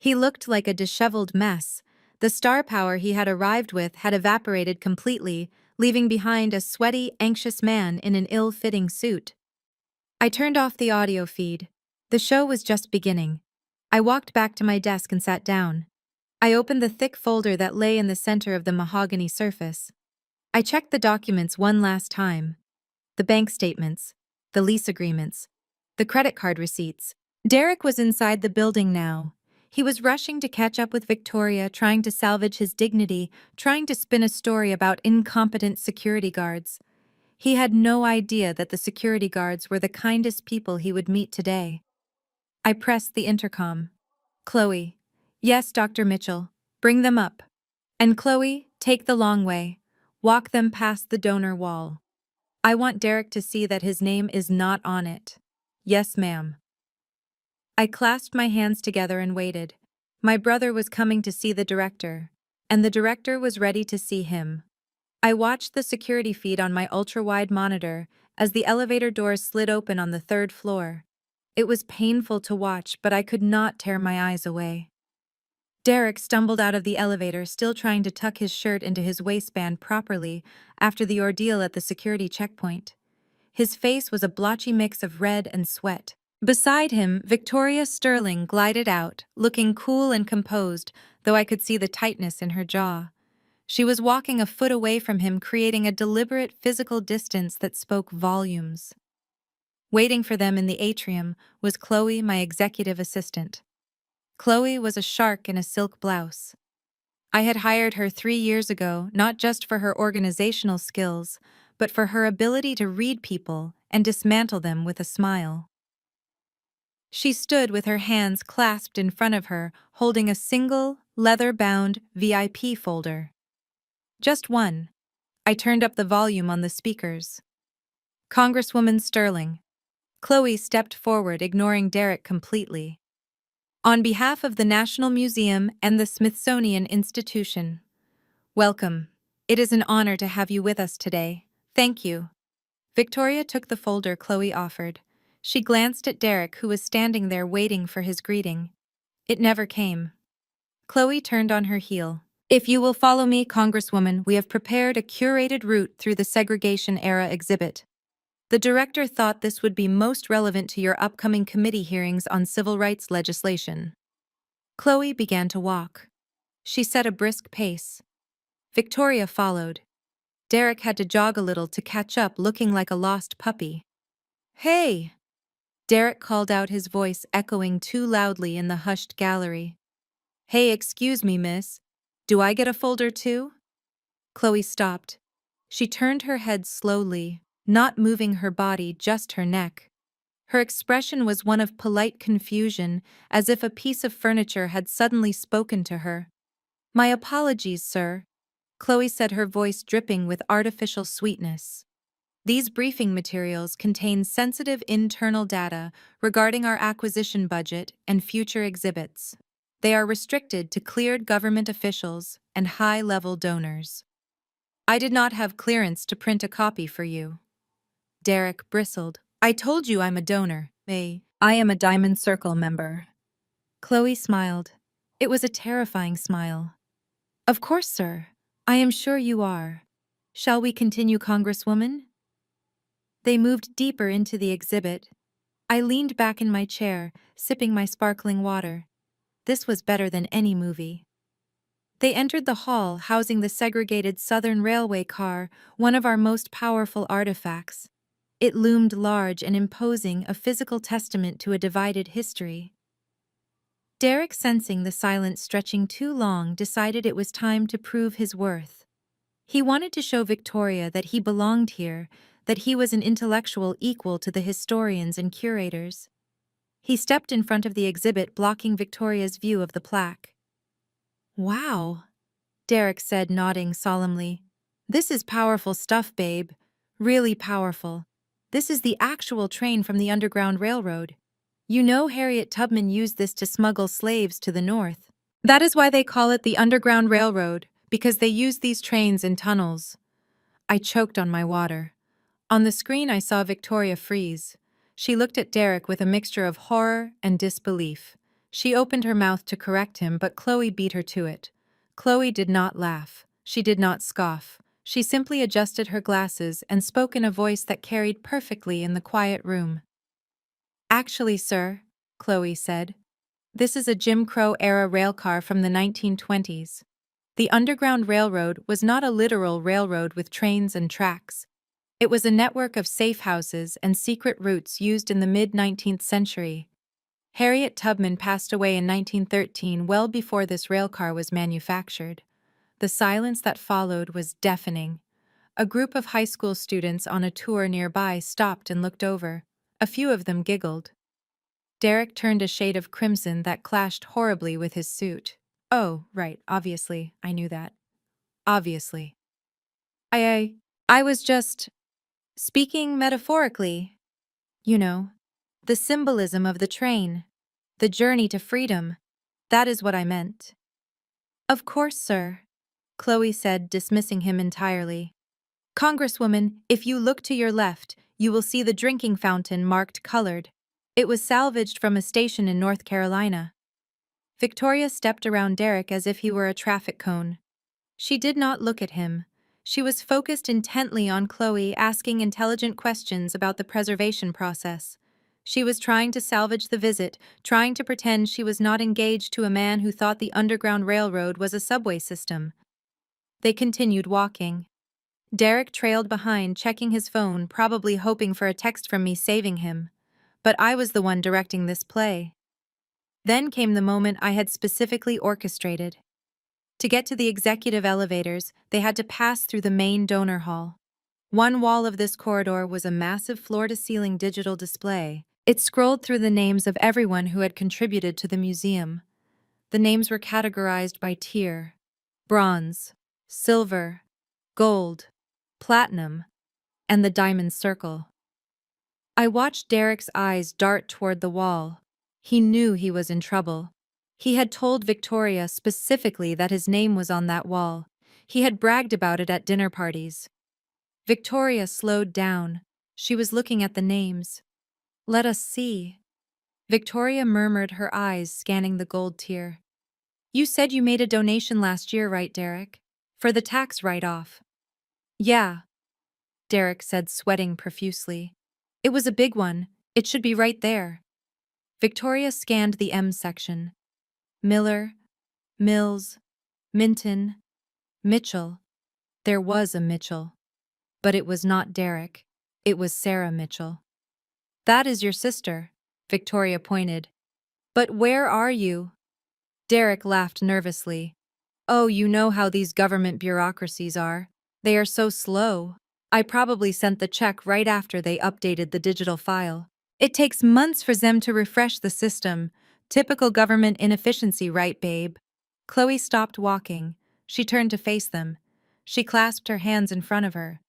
He looked like a disheveled mess. The star power he had arrived with had evaporated completely, leaving behind a sweaty, anxious man in an ill-fitting suit. I turned off the audio feed. The show was just beginning. I walked back to my desk and sat down. I opened the thick folder that lay in the center of the mahogany surface. I checked the documents one last time. The bank statements, the lease agreements, the credit card receipts. Derek was inside the building now. He was rushing to catch up with Victoria, trying to salvage his dignity, trying to spin a story about incompetent security guards. He had no idea that the security guards were the kindest people he would meet today. I pressed the intercom. "Chloe." "Yes, Dr. Mitchell. Bring them up." "And Chloe, take the long way. Walk them past the donor wall. I want Derek to see that his name is not on it." "Yes, ma'am." I clasped my hands together and waited. My brother was coming to see the director, and the director was ready to see him. I watched the security feed on my ultra-wide monitor as the elevator doors slid open on the third floor. It was painful to watch, but I could not tear my eyes away. Derek stumbled out of the elevator, still trying to tuck his shirt into his waistband properly after the ordeal at the security checkpoint. His face was a blotchy mix of red and sweat. Beside him, Victoria Sterling glided out, looking cool and composed, though I could see the tightness in her jaw. She was walking a foot away from him, creating a deliberate physical distance that spoke volumes. Waiting for them in the atrium was Chloe, my executive assistant. Chloe was a shark in a silk blouse. I had hired her 3 years ago, not just for her organizational skills, but for her ability to read people and dismantle them with a smile. She stood with her hands clasped in front of her, holding a single, leather-bound VIP folder. Just one. I turned up the volume on the speakers. "Congresswoman Sterling." Chloe stepped forward, ignoring Derek completely. "On behalf of the National Museum and the Smithsonian Institution, welcome. It is an honor to have you with us today. Thank you." Victoria took the folder Chloe offered. She glanced at Derek, who was standing there waiting for his greeting. It never came. Chloe turned on her heel. "If you will follow me, Congresswoman, we have prepared a curated route through the segregation-era exhibit. The director thought this would be most relevant to your upcoming committee hearings on civil rights legislation." Chloe began to walk. She set a brisk pace. Victoria followed. Derek had to jog a little to catch up, looking like a lost puppy. "Hey!" Derek called out, his voice echoing too loudly in the hushed gallery. "Hey, excuse me, miss. Do I get a folder too?" Chloe stopped. She turned her head slowly, not moving her body, just her neck. Her expression was one of polite confusion, as if a piece of furniture had suddenly spoken to her. "My apologies, sir," Chloe said, her voice dripping with artificial sweetness. These briefing materials contain sensitive internal data regarding our acquisition budget and future exhibits. They are restricted to cleared government officials and high-level donors. I did not have clearance to print a copy for you. Derek bristled. I told you I'm a donor. I am a Diamond Circle member. Chloe smiled. It was a terrifying smile. Of course, sir. I am sure you are. Shall we continue, Congresswoman? They moved deeper into the exhibit. I leaned back in my chair, sipping my sparkling water. This was better than any movie. They entered the hall housing the segregated Southern Railway car, one of our most powerful artifacts. It loomed large and imposing, a physical testament to a divided history. Derek, sensing the silence stretching too long, decided it was time to prove his worth. He wanted to show Victoria that he belonged here, that he was an intellectual equal to the historians and curators. He stepped in front of the exhibit, blocking Victoria's view of the plaque. Wow, Derek said, nodding solemnly. This is powerful stuff, babe. Really powerful. This is the actual train from the Underground Railroad. You know Harriet Tubman used this to smuggle slaves to the north. That is why they call it the Underground Railroad, because they used these trains in tunnels. I choked on my water. On the screen I saw Victoria freeze. She looked at Derek with a mixture of horror and disbelief. She opened her mouth to correct him, but Chloe beat her to it. Chloe did not laugh. She did not scoff. She simply adjusted her glasses and spoke in a voice that carried perfectly in the quiet room. Actually, sir, Chloe said, this is a Jim Crow-era railcar from the 1920s. The Underground Railroad was not a literal railroad with trains and tracks. It was a network of safe houses and secret routes used in the mid-19th century. Harriet Tubman passed away in 1913, well before this railcar was manufactured. The silence that followed was deafening. A group of high school students on a tour nearby stopped and looked over. A few of them giggled. Derek turned a shade of crimson that clashed horribly with his suit. Oh, right, obviously, I knew that. Obviously. I was just speaking metaphorically. You know, the symbolism of the train, the journey to freedom, that is what I meant. Of course, sir, Chloe said, dismissing him entirely. Congresswoman, if you look to your left, you will see the drinking fountain marked colored. It was salvaged from a station in North Carolina. Victoria stepped around Derek as if he were a traffic cone. She did not look at him. She was focused intently on Chloe, asking intelligent questions about the preservation process. She was trying to salvage the visit, trying to pretend she was not engaged to a man who thought the Underground Railroad was a subway system. They continued walking. Derek trailed behind, checking his phone, probably hoping for a text from me saving him. But I was the one directing this play. Then came the moment I had specifically orchestrated. To get to the executive elevators, they had to pass through the main donor hall. One wall of this corridor was a massive floor-to-ceiling digital display. It scrolled through the names of everyone who had contributed to the museum. The names were categorized by tier: bronze, silver, gold, platinum, and the diamond circle. I watched Derek's eyes dart toward the wall. He knew he was in trouble. He had told Victoria specifically that his name was on that wall. He had bragged about it at dinner parties. Victoria slowed down. She was looking at the names. Let us see. Victoria murmured, her eyes scanning the gold tier. You said you made a donation last year, right, Derek? For the tax write-off. Yeah, Derek said, sweating profusely. It was a big one. It should be right there. Victoria scanned the M section. Miller, Mills, Minton, Mitchell. There was a Mitchell. But it was not Derek. It was Sarah Mitchell. That is your sister, Victoria pointed. But where are you? Derek laughed nervously. Oh, you know how these government bureaucracies are. They are so slow. I probably sent the check right after they updated the digital file. It takes months for them to refresh the system. Typical government inefficiency, right, babe? Chloe stopped walking. She turned to face them. She clasped her hands in front of her.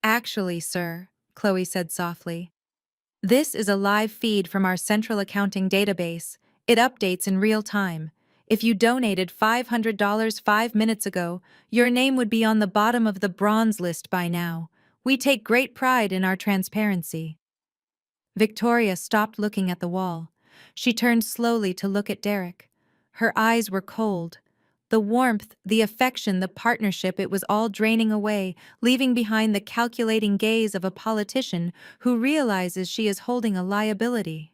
Actually, sir, Chloe said softly, this is a live feed from our central accounting database. It updates in real time. If you donated $500 5 minutes ago, your name would be on the bottom of the bronze list by now. We take great pride in our transparency. Victoria stopped looking at the wall. She turned slowly to look at Derek. Her eyes were cold. The warmth, the affection, the partnership, it was all draining away, leaving behind the calculating gaze of a politician who realizes she is holding a liability.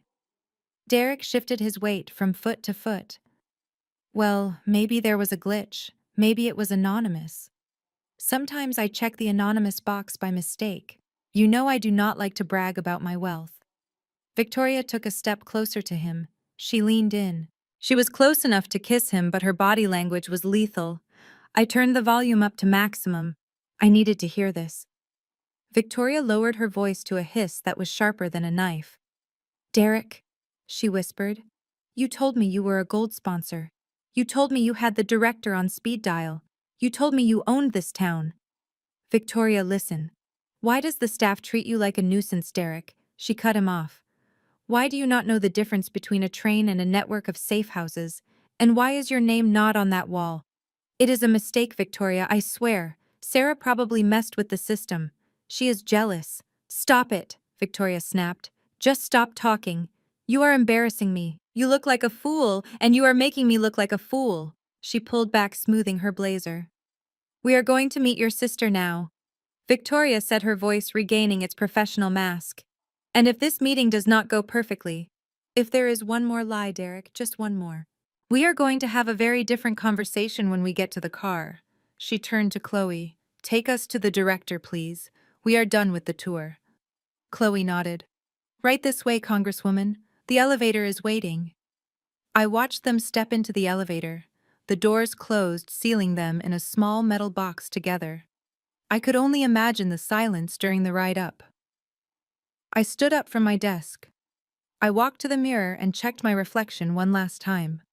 Derek shifted his weight from foot to foot. Well, maybe there was a glitch. Maybe it was anonymous. Sometimes I check the anonymous box by mistake. You know I do not like to brag about my wealth. Victoria took a step closer to him. She leaned in. She was close enough to kiss him, but her body language was lethal. I turned the volume up to maximum. I needed to hear this. Victoria lowered her voice to a hiss that was sharper than a knife. Derek, she whispered, you told me you were a gold sponsor. You told me you had the director on speed dial. You told me you owned this town. Victoria, listen. Why does the staff treat you like a nuisance, Derek? She cut him off. Why do you not know the difference between a train and a network of safe houses? And why is your name not on that wall? It is a mistake, Victoria, I swear. Sarah probably messed with the system. She is jealous. Stop it, Victoria snapped. Just stop talking. You are embarrassing me. You look like a fool, and you are making me look like a fool. She pulled back, smoothing her blazer. We are going to meet your sister now, Victoria said, her voice regaining its professional mask. And if this meeting does not go perfectly, if there is one more lie, Derek, just one more, we are going to have a very different conversation when we get to the car. She turned to Chloe. Take us to the director, please. We are done with the tour. Chloe nodded. Right this way, Congresswoman. The elevator is waiting. I watched them step into the elevator. The doors closed, sealing them in a small metal box together. I could only imagine the silence during the ride up. I stood up from my desk. I walked to the mirror and checked my reflection one last time.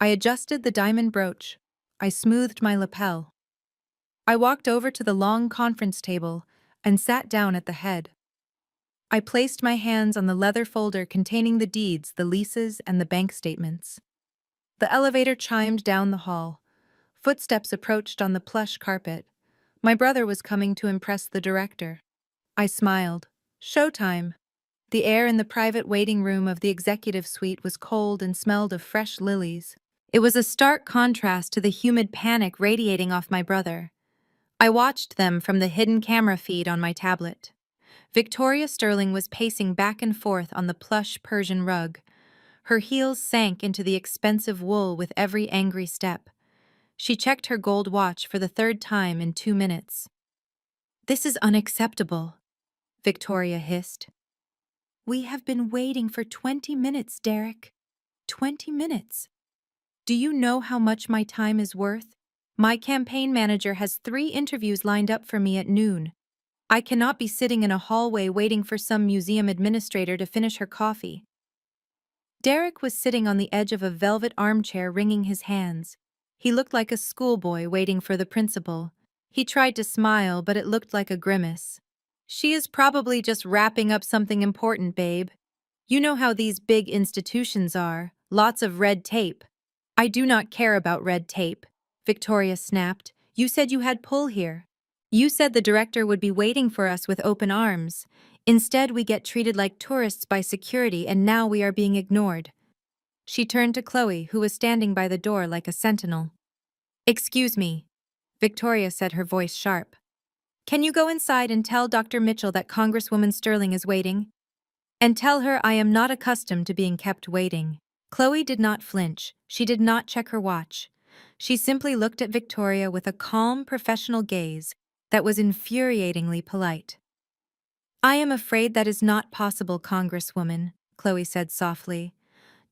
I adjusted the diamond brooch. I smoothed my lapel. I walked over to the long conference table and sat down at the head. I placed my hands on the leather folder containing the deeds, the leases, and the bank statements. The elevator chimed down the hall. Footsteps approached on the plush carpet. My brother was coming to impress the director. I smiled. Showtime. The air in the private waiting room of the executive suite was cold and smelled of fresh lilies. It was a stark contrast to the humid panic radiating off my brother. I watched them from the hidden camera feed on my tablet. Victoria Sterling was pacing back and forth on the plush Persian rug. Her heels sank into the expensive wool with every angry step. She checked her gold watch for the third time in 2 minutes. This is unacceptable, Victoria hissed. We have been waiting for 20 minutes, Derek. 20 minutes. Do you know how much my time is worth? My campaign manager has 3 interviews lined up for me at noon. I cannot be sitting in a hallway waiting for some museum administrator to finish her coffee. Derek was sitting on the edge of a velvet armchair, wringing his hands. He looked like a schoolboy waiting for the principal. He tried to smile, but it looked like a grimace. She is probably just wrapping up something important, babe. You know how these big institutions are, lots of red tape. I do not care about red tape, Victoria snapped. You said you had pull here. You said the director would be waiting for us with open arms. Instead, we get treated like tourists by security, and now we are being ignored. She turned to Chloe, who was standing by the door like a sentinel. Excuse me, Victoria said, her voice sharp. Can you go inside and tell Dr. Mitchell that Congresswoman Sterling is waiting? And tell her I am not accustomed to being kept waiting. Chloe did not flinch. She did not check her watch. She simply looked at Victoria with a calm, professional gaze that was infuriatingly polite. I am afraid that is not possible, Congresswoman, Chloe said softly.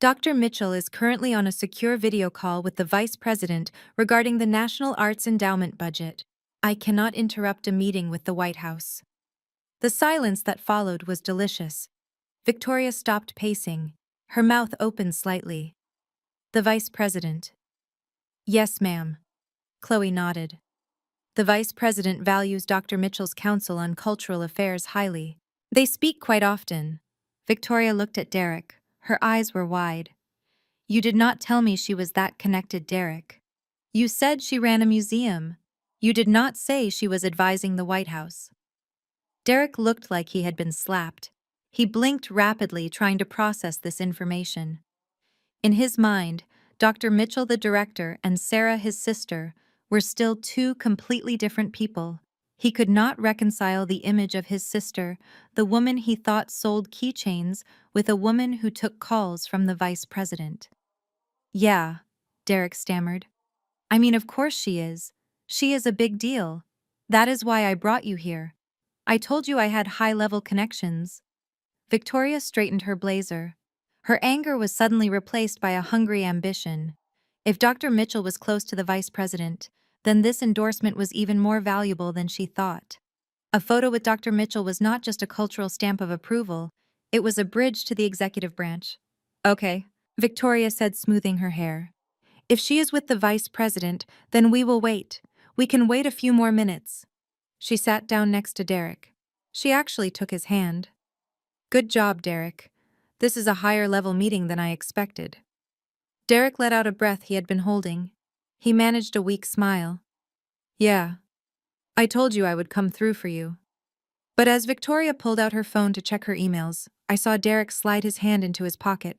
Dr. Mitchell is currently on a secure video call with the Vice President regarding the National Arts Endowment budget. I cannot interrupt a meeting with the White House. The silence that followed was delicious. Victoria stopped pacing. Her mouth opened slightly. The Vice President. Yes, ma'am. Chloe nodded. The Vice President values Dr. Mitchell's counsel on cultural affairs highly. They speak quite often. Victoria looked at Derek. Her eyes were wide. You did not tell me she was that connected, Derek. You said she ran a museum. You did not say she was advising the White House. Derek looked like he had been slapped. He blinked rapidly, trying to process this information. In his mind, Dr. Mitchell, the director, and Sarah, his sister, were still two completely different people. He could not reconcile the image of his sister, the woman he thought sold keychains, with a woman who took calls from the vice president. Yeah, Derek stammered. I mean, of course she is. She is a big deal. That is why I brought you here. I told you I had high-level connections. Victoria straightened her blazer. Her anger was suddenly replaced by a hungry ambition. If Dr. Mitchell was close to the vice president, then this endorsement was even more valuable than she thought. A photo with Dr. Mitchell was not just a cultural stamp of approval, it was a bridge to the executive branch. Okay, Victoria said, smoothing her hair. If she is with the vice president, then we will wait. We can wait a few more minutes. She sat down next to Derek. She actually took his hand. Good job, Derek. This is a higher-level meeting than I expected. Derek let out a breath he had been holding. He managed a weak smile. Yeah. I told you I would come through for you. But as Victoria pulled out her phone to check her emails, I saw Derek slide his hand into his pocket.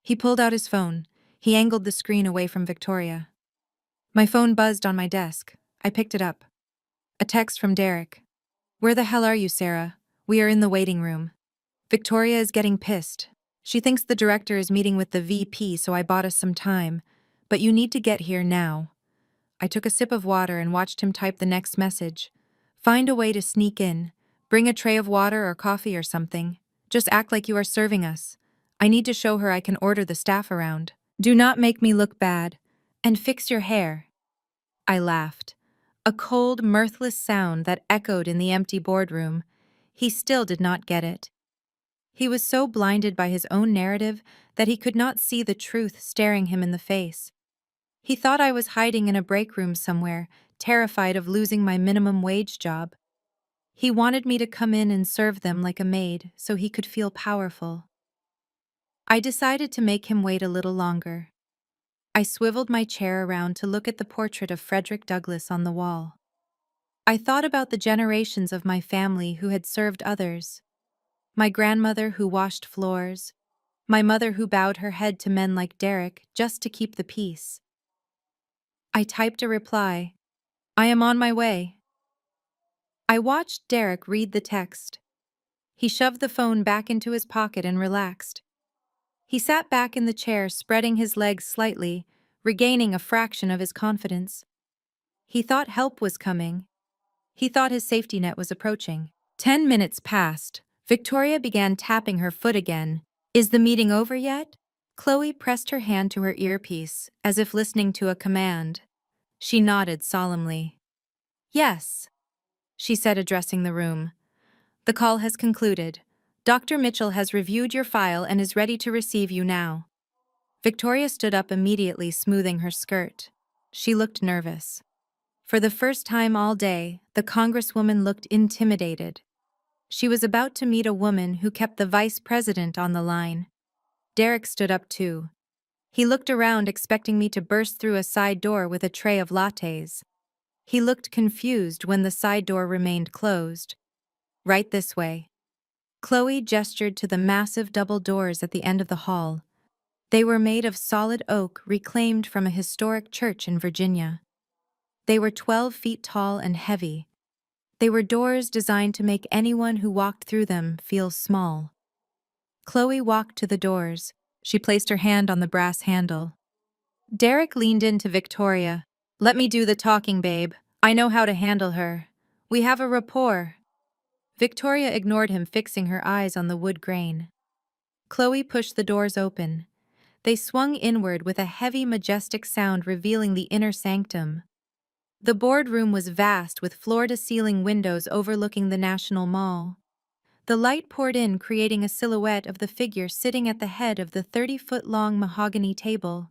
He pulled out his phone. He angled the screen away from Victoria. My phone buzzed on my desk. I picked it up. A text from Derek. Where the hell are you, Sarah? We are in the waiting room. Victoria is getting pissed. She thinks the director is meeting with the VP, so I bought us some time. But you need to get here now. I took a sip of water and watched him type the next message. Find a way to sneak in. Bring a tray of water or coffee or something. Just act like you are serving us. I need to show her I can order the staff around. Do not make me look bad. And fix your hair. I laughed. A cold, mirthless sound that echoed in the empty boardroom. He still did not get it. He was so blinded by his own narrative that he could not see the truth staring him in the face. He thought I was hiding in a break room somewhere, terrified of losing my minimum wage job. He wanted me to come in and serve them like a maid so he could feel powerful. I decided to make him wait a little longer. I swiveled my chair around to look at the portrait of Frederick Douglass on the wall. I thought about the generations of my family who had served others. My grandmother who washed floors. My mother who bowed her head to men like Derek just to keep the peace. I typed a reply. I am on my way. I watched Derek read the text. He shoved the phone back into his pocket and relaxed. He sat back in the chair, spreading his legs slightly, regaining a fraction of his confidence. He thought help was coming. He thought his safety net was approaching. 10 minutes passed. Victoria began tapping her foot again. Is the meeting over yet? Chloe pressed her hand to her earpiece, as if listening to a command. She nodded solemnly. Yes, she said, addressing the room. The call has concluded. Dr. Mitchell has reviewed your file and is ready to receive you now. Victoria stood up immediately, smoothing her skirt. She looked nervous. For the first time all day, the Congresswoman looked intimidated. She was about to meet a woman who kept the vice president on the line. Derek stood up too. He looked around, expecting me to burst through a side door with a tray of lattes. He looked confused when the side door remained closed. Right this way. Chloe gestured to the massive double doors at the end of the hall. They were made of solid oak reclaimed from a historic church in Virginia. They were 12 feet tall and heavy. They were doors designed to make anyone who walked through them feel small. Chloe walked to the doors. She placed her hand on the brass handle. Derek leaned into Victoria. Let me do the talking, babe. I know how to handle her. We have a rapport. Victoria ignored him, fixing her eyes on the wood grain. Chloe pushed the doors open. They swung inward with a heavy, majestic sound, revealing the inner sanctum. The boardroom was vast, with floor-to-ceiling windows overlooking the National Mall. The light poured in, creating a silhouette of the figure sitting at the head of the 30-foot-long mahogany table.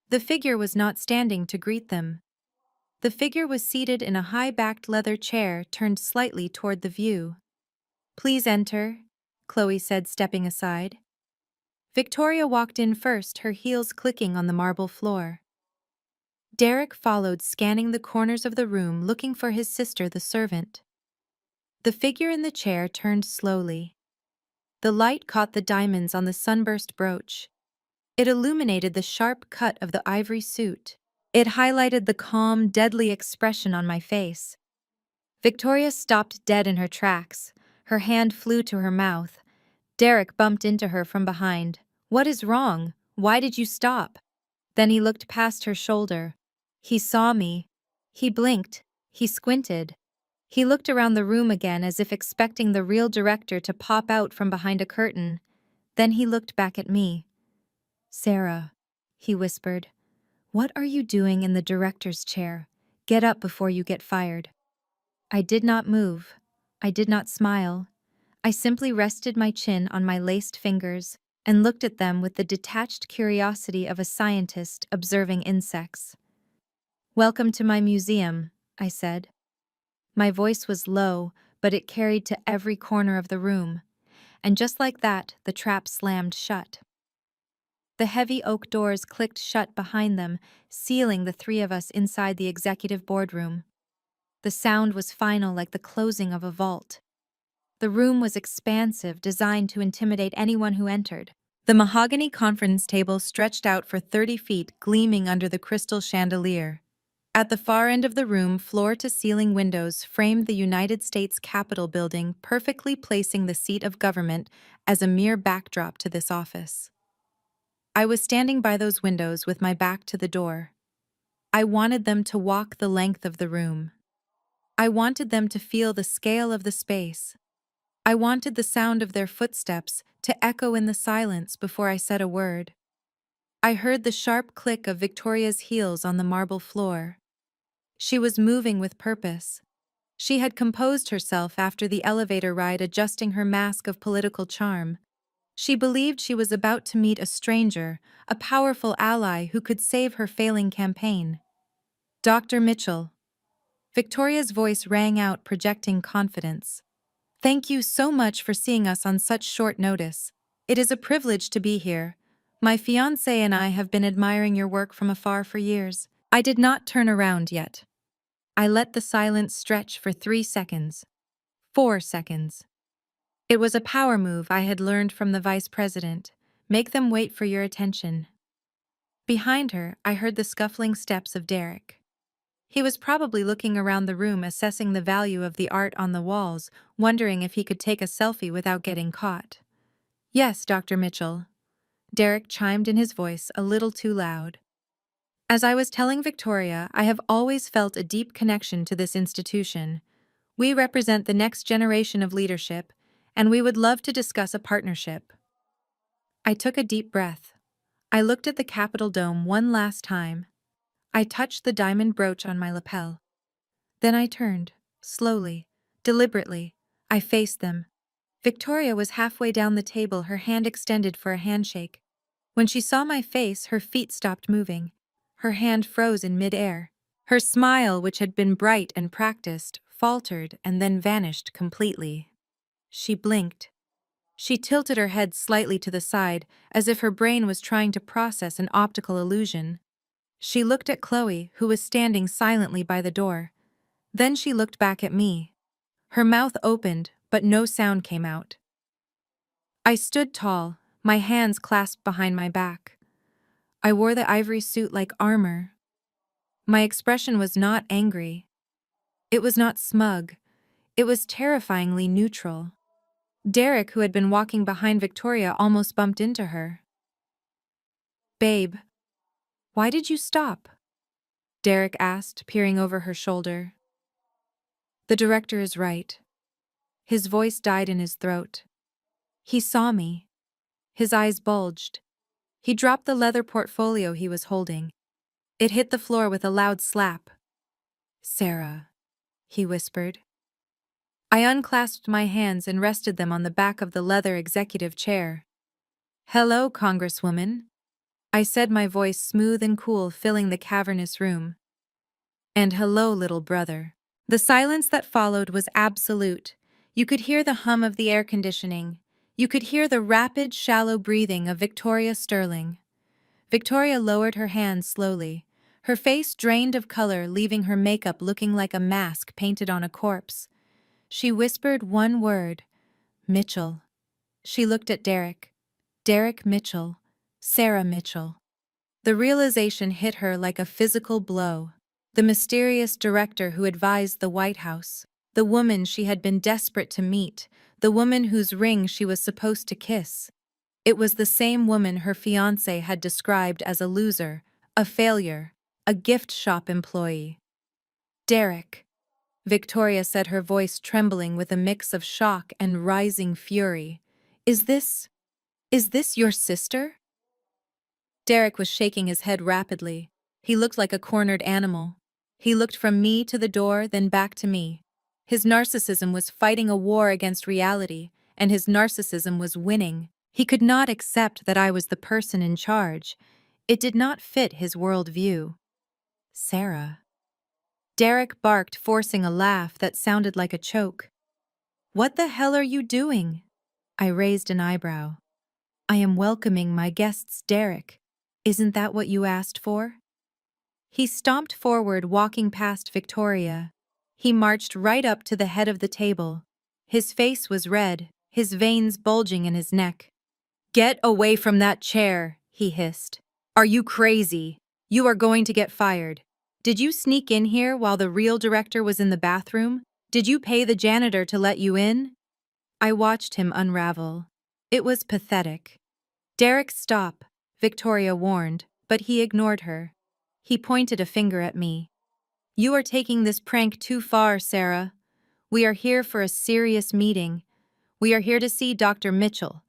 The figure was not standing to greet them. The figure was seated in a high-backed leather chair turned slightly toward the view. "Please enter," Chloe said, stepping aside. Victoria walked in first, her heels clicking on the marble floor. Derek followed, scanning the corners of the room, looking for his sister, the servant. The figure in the chair turned slowly. The light caught the diamonds on the sunburst brooch. It illuminated the sharp cut of the ivory suit. It highlighted the calm, deadly expression on my face. Victoria stopped dead in her tracks. Her hand flew to her mouth. Derek bumped into her from behind. "What is wrong? Why did you stop?" Then he looked past her shoulder. He saw me. He blinked. He squinted. He looked around the room again as if expecting the real director to pop out from behind a curtain. Then he looked back at me. "Sarah," he whispered, "what are you doing in the director's chair? Get up before you get fired." I did not move. I did not smile. I simply rested my chin on my laced fingers and looked at them with the detached curiosity of a scientist observing insects. "Welcome to my museum," I said. My voice was low, but it carried to every corner of the room. And just like that, the trap slammed shut. The heavy oak doors clicked shut behind them, sealing the three of us inside the executive boardroom. The sound was final, like the closing of a vault. The room was expansive, designed to intimidate anyone who entered. The mahogany conference table stretched out for 30 feet, gleaming under the crystal chandelier. At the far end of the room, floor-to-ceiling windows framed the United States Capitol building, perfectly placing the seat of government as a mere backdrop to this office. I was standing by those windows with my back to the door. I wanted them to walk the length of the room. I wanted them to feel the scale of the space. I wanted the sound of their footsteps to echo in the silence before I said a word. I heard the sharp click of Victoria's heels on the marble floor. She was moving with purpose. She had composed herself after the elevator ride, adjusting her mask of political charm. She believed she was about to meet a stranger, a powerful ally who could save her failing campaign. "Dr. Mitchell." Victoria's voice rang out, projecting confidence. "Thank you so much for seeing us on such short notice. It is a privilege to be here. My fiancé and I have been admiring your work from afar for years." I did not turn around yet. I let the silence stretch for 3 seconds. 4 seconds. It was a power move I had learned from the vice president. Make them wait for your attention. Behind her, I heard the scuffling steps of Derek. He was probably looking around the room, assessing the value of the art on the walls, wondering if he could take a selfie without getting caught. "Yes, Dr. Mitchell." Derek chimed in, his voice a little too loud. As I was telling Victoria, I have always felt a deep connection to this institution. We represent the next generation of leadership, and we would love to discuss a partnership. I took a deep breath. I looked at the Capitol dome one last time. I touched the diamond brooch on my lapel. Then I turned, slowly, deliberately. I faced them. Victoria was halfway down the table, her hand extended for a handshake. When she saw my face, her feet stopped moving. Her hand froze in midair. Her smile, which had been bright and practiced, faltered and then vanished completely. She blinked. She tilted her head slightly to the side, as if her brain was trying to process an optical illusion. She looked at Chloe, who was standing silently by the door. Then she looked back at me. Her mouth opened, but no sound came out. I stood tall, my hands clasped behind my back. I wore the ivory suit like armor. My expression was not angry. It was not smug. It was terrifyingly neutral. Derek, who had been walking behind Victoria, almost bumped into her. "Babe, why did you stop?" Derek asked, peering over her shoulder. "The director is right." His voice died in his throat. He saw me. His eyes bulged. He dropped the leather portfolio he was holding. It hit the floor with a loud slap. "Sarah," he whispered. I unclasped my hands and rested them on the back of the leather executive chair. "Hello, Congresswoman," I said, my voice smooth and cool, filling the cavernous room. And hello, little brother. The silence that followed was absolute. You could hear the hum of the air conditioning. You could hear the rapid, shallow breathing of Victoria Sterling. Victoria lowered her hand slowly. Her face drained of color, leaving her makeup looking like a mask painted on a corpse. She whispered one word, Mitchell. She looked at Derek. Derek Mitchell. Sarah Mitchell. The realization hit her like a physical blow. The mysterious director who advised the White House. The woman she had been desperate to meet. The woman whose ring she was supposed to kiss. It was the same woman her fiancé had described as a loser, a failure, a gift shop employee. Derek, Victoria said, her voice trembling with a mix of shock and rising fury. Is this your sister? Derek was shaking his head rapidly. He looked like a cornered animal. He looked from me to the door, then back to me. His narcissism was fighting a war against reality, and his narcissism was winning. He could not accept that I was the person in charge. It did not fit his worldview. Sarah. Derek barked, forcing a laugh that sounded like a choke. What the hell are you doing? I raised an eyebrow. I am welcoming my guests, Derek. Isn't that what you asked for? He stomped forward, walking past Victoria. He marched right up to the head of the table. His face was red, his veins bulging in his neck. Get away from that chair, he hissed. Are you crazy? You are going to get fired. Did you sneak in here while the real director was in the bathroom? Did you pay the janitor to let you in? I watched him unravel. It was pathetic. Derek, stop, Victoria warned, but he ignored her. He pointed a finger at me. You are taking this prank too far, Sarah. We are here for a serious meeting. We are here to see Dr. Mitchell.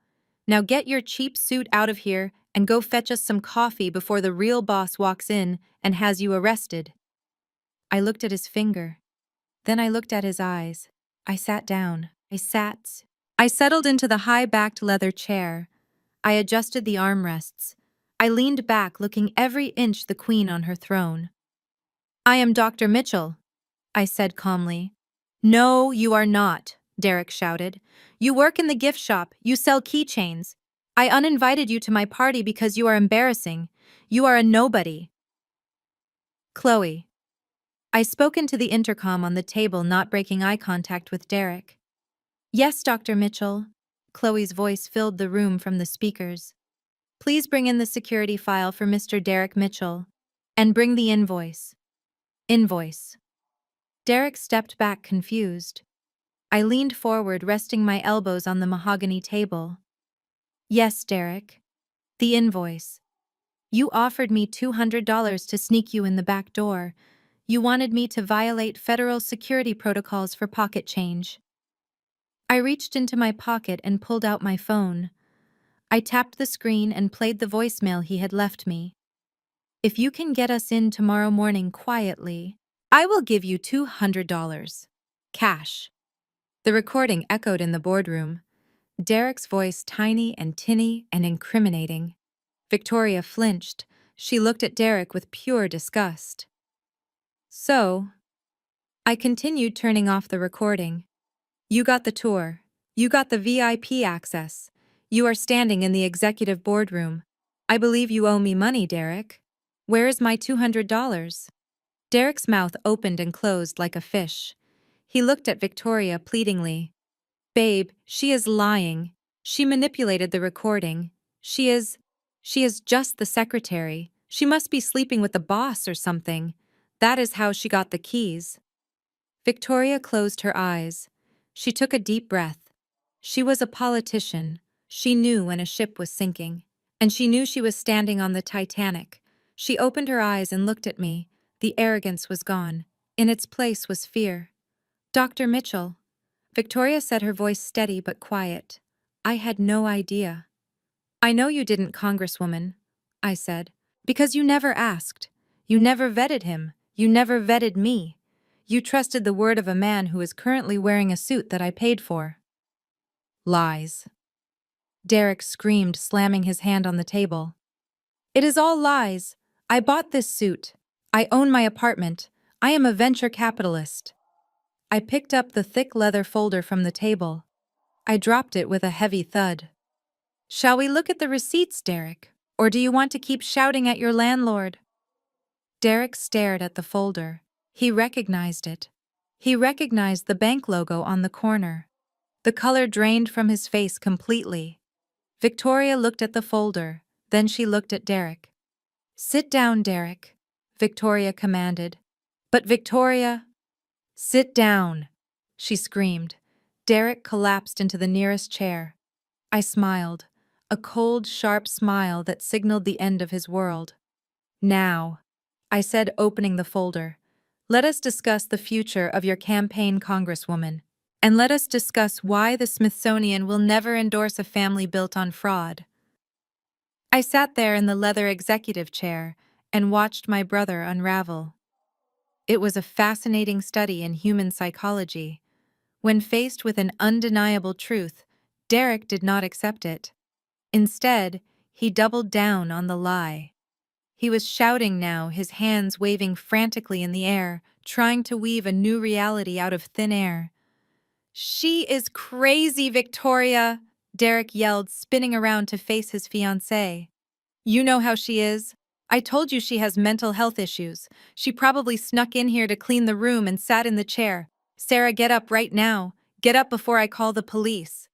Now get your cheap suit out of here and go fetch us some coffee before the real boss walks in and has you arrested. I looked at his finger. Then I looked at his eyes. I sat down. I settled into the high-backed leather chair. I adjusted the armrests. I leaned back, looking every inch the queen on her throne. I am Dr. Mitchell, I said calmly. No, you are not, Derek shouted. You work in the gift shop. You sell keychains. I uninvited you to my party because you are embarrassing. You are a nobody. Chloe. I spoke into the intercom on the table, not breaking eye contact with Derek. Yes, Dr. Mitchell. Chloe's voice filled the room from the speakers. Please bring in the security file for Mr. Derek Mitchell. And bring the invoice. Invoice. Derek stepped back, confused. I leaned forward, resting my elbows on the mahogany table. Yes, Derek. The invoice. You offered me $200 to sneak you in the back door. You wanted me to violate federal security protocols for pocket change. I reached into my pocket and pulled out my phone. I tapped the screen and played the voicemail he had left me. If you can get us in tomorrow morning quietly, I will give you $200. Cash. The recording echoed in the boardroom. Derek's voice tiny and tinny and incriminating. Victoria flinched. She looked at Derek with pure disgust. So, I continued, turning off the recording. You got the tour. You got the VIP access. You are standing in the executive boardroom. I believe you owe me money, Derek. Where is my $200? Derek's mouth opened and closed like a fish. He looked at Victoria pleadingly. Babe, she is lying. She manipulated the recording. She is just the secretary. She must be sleeping with the boss or something. That is how she got the keys. Victoria closed her eyes. She took a deep breath. She was a politician. She knew when a ship was sinking. And she knew she was standing on the Titanic. She opened her eyes and looked at me. The arrogance was gone. In its place was fear. Dr. Mitchell. Victoria said, her voice steady but quiet. I had no idea. I know you didn't, Congresswoman, I said, because you never asked. You never vetted him. You never vetted me. You trusted the word of a man who is currently wearing a suit that I paid for. Lies. Derek screamed, slamming his hand on the table. It is all lies. I bought this suit. I own my apartment. I am a venture capitalist. I picked up the thick leather folder from the table. I dropped it with a heavy thud. Shall we look at the receipts, Derek? Or do you want to keep shouting at your landlord? Derek stared at the folder. He recognized it. He recognized the bank logo on the corner. The color drained from his face completely. Victoria looked at the folder, then she looked at Derek. Sit down, Derek, Victoria commanded. But Victoria, sit down, she screamed. Derek collapsed into the nearest chair. I smiled, a cold, sharp smile that signaled the end of his world. Now, I said, opening the folder, let us discuss the future of your campaign, Congresswoman, and let us discuss why the Smithsonian will never endorse a family built on fraud. I sat there in the leather executive chair and watched my brother unravel. It was a fascinating study in human psychology. When faced with an undeniable truth, Derek did not accept it. Instead, he doubled down on the lie. He was shouting now, his hands waving frantically in the air, trying to weave a new reality out of thin air. She is crazy, Victoria, Derek yelled, spinning around to face his fiancée. You know how she is. I told you she has mental health issues. She probably snuck in here to clean the room and sat in the chair. Sarah, get up right now. Get up before I call the police.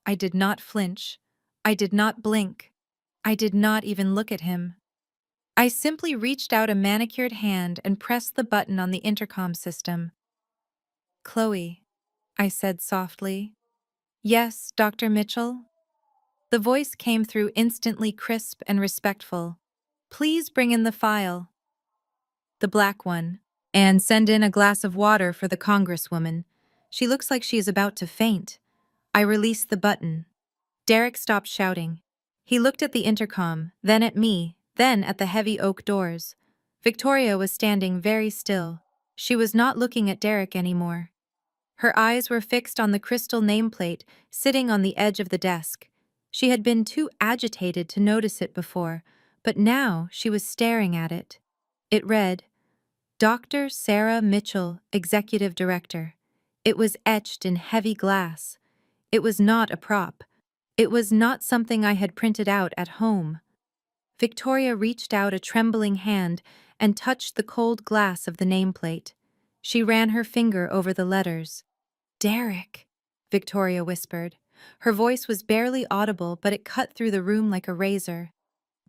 I did not flinch. I did not blink. I did not even look at him. I simply reached out a manicured hand and pressed the button on the intercom system. Chloe, I said softly. Yes, Dr. Mitchell? The voice came through instantly crisp and respectful. Please bring in the file. The black one. And send in a glass of water for the Congresswoman. She looks like she is about to faint. I released the button. Derek stopped shouting. He looked at the intercom, then at me, then at the heavy oak doors. Victoria was standing very still. She was not looking at Derek anymore. Her eyes were fixed on the crystal nameplate sitting on the edge of the desk. She had been too agitated to notice it before, but now she was staring at it. It read, Dr. Sarah Mitchell, Executive Director. It was etched in heavy glass. It was not a prop. It was not something I had printed out at home. Victoria reached out a trembling hand and touched the cold glass of the nameplate. She ran her finger over the letters. Derek, Victoria whispered. Her voice was barely audible, but it cut through the room like a razor.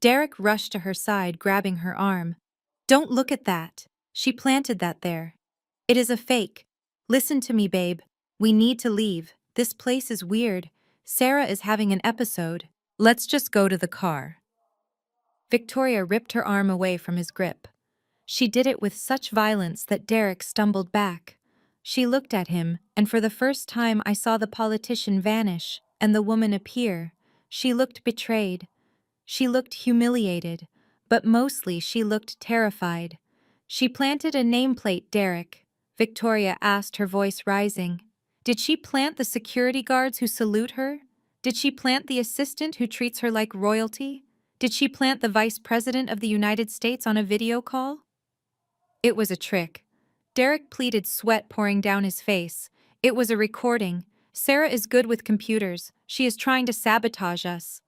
Derek rushed to her side, grabbing her arm. Don't look at that. She planted that there. It is a fake. Listen to me, babe. We need to leave. This place is weird. Sarah is having an episode. Let's just go to the car. Victoria ripped her arm away from his grip. She did it with such violence that Derek stumbled back. She looked at him, and for the first time I saw the politician vanish and the woman appear. She looked betrayed. She looked humiliated, but mostly she looked terrified. She planted a nameplate, Derek, Victoria asked, her voice rising. Did she plant the security guards who salute her? Did she plant the assistant who treats her like royalty? Did she plant the Vice President of the United States on a video call? It was a trick. Derek pleaded, sweat pouring down his face. It was a recording. Sarah is good with computers. She is trying to sabotage us.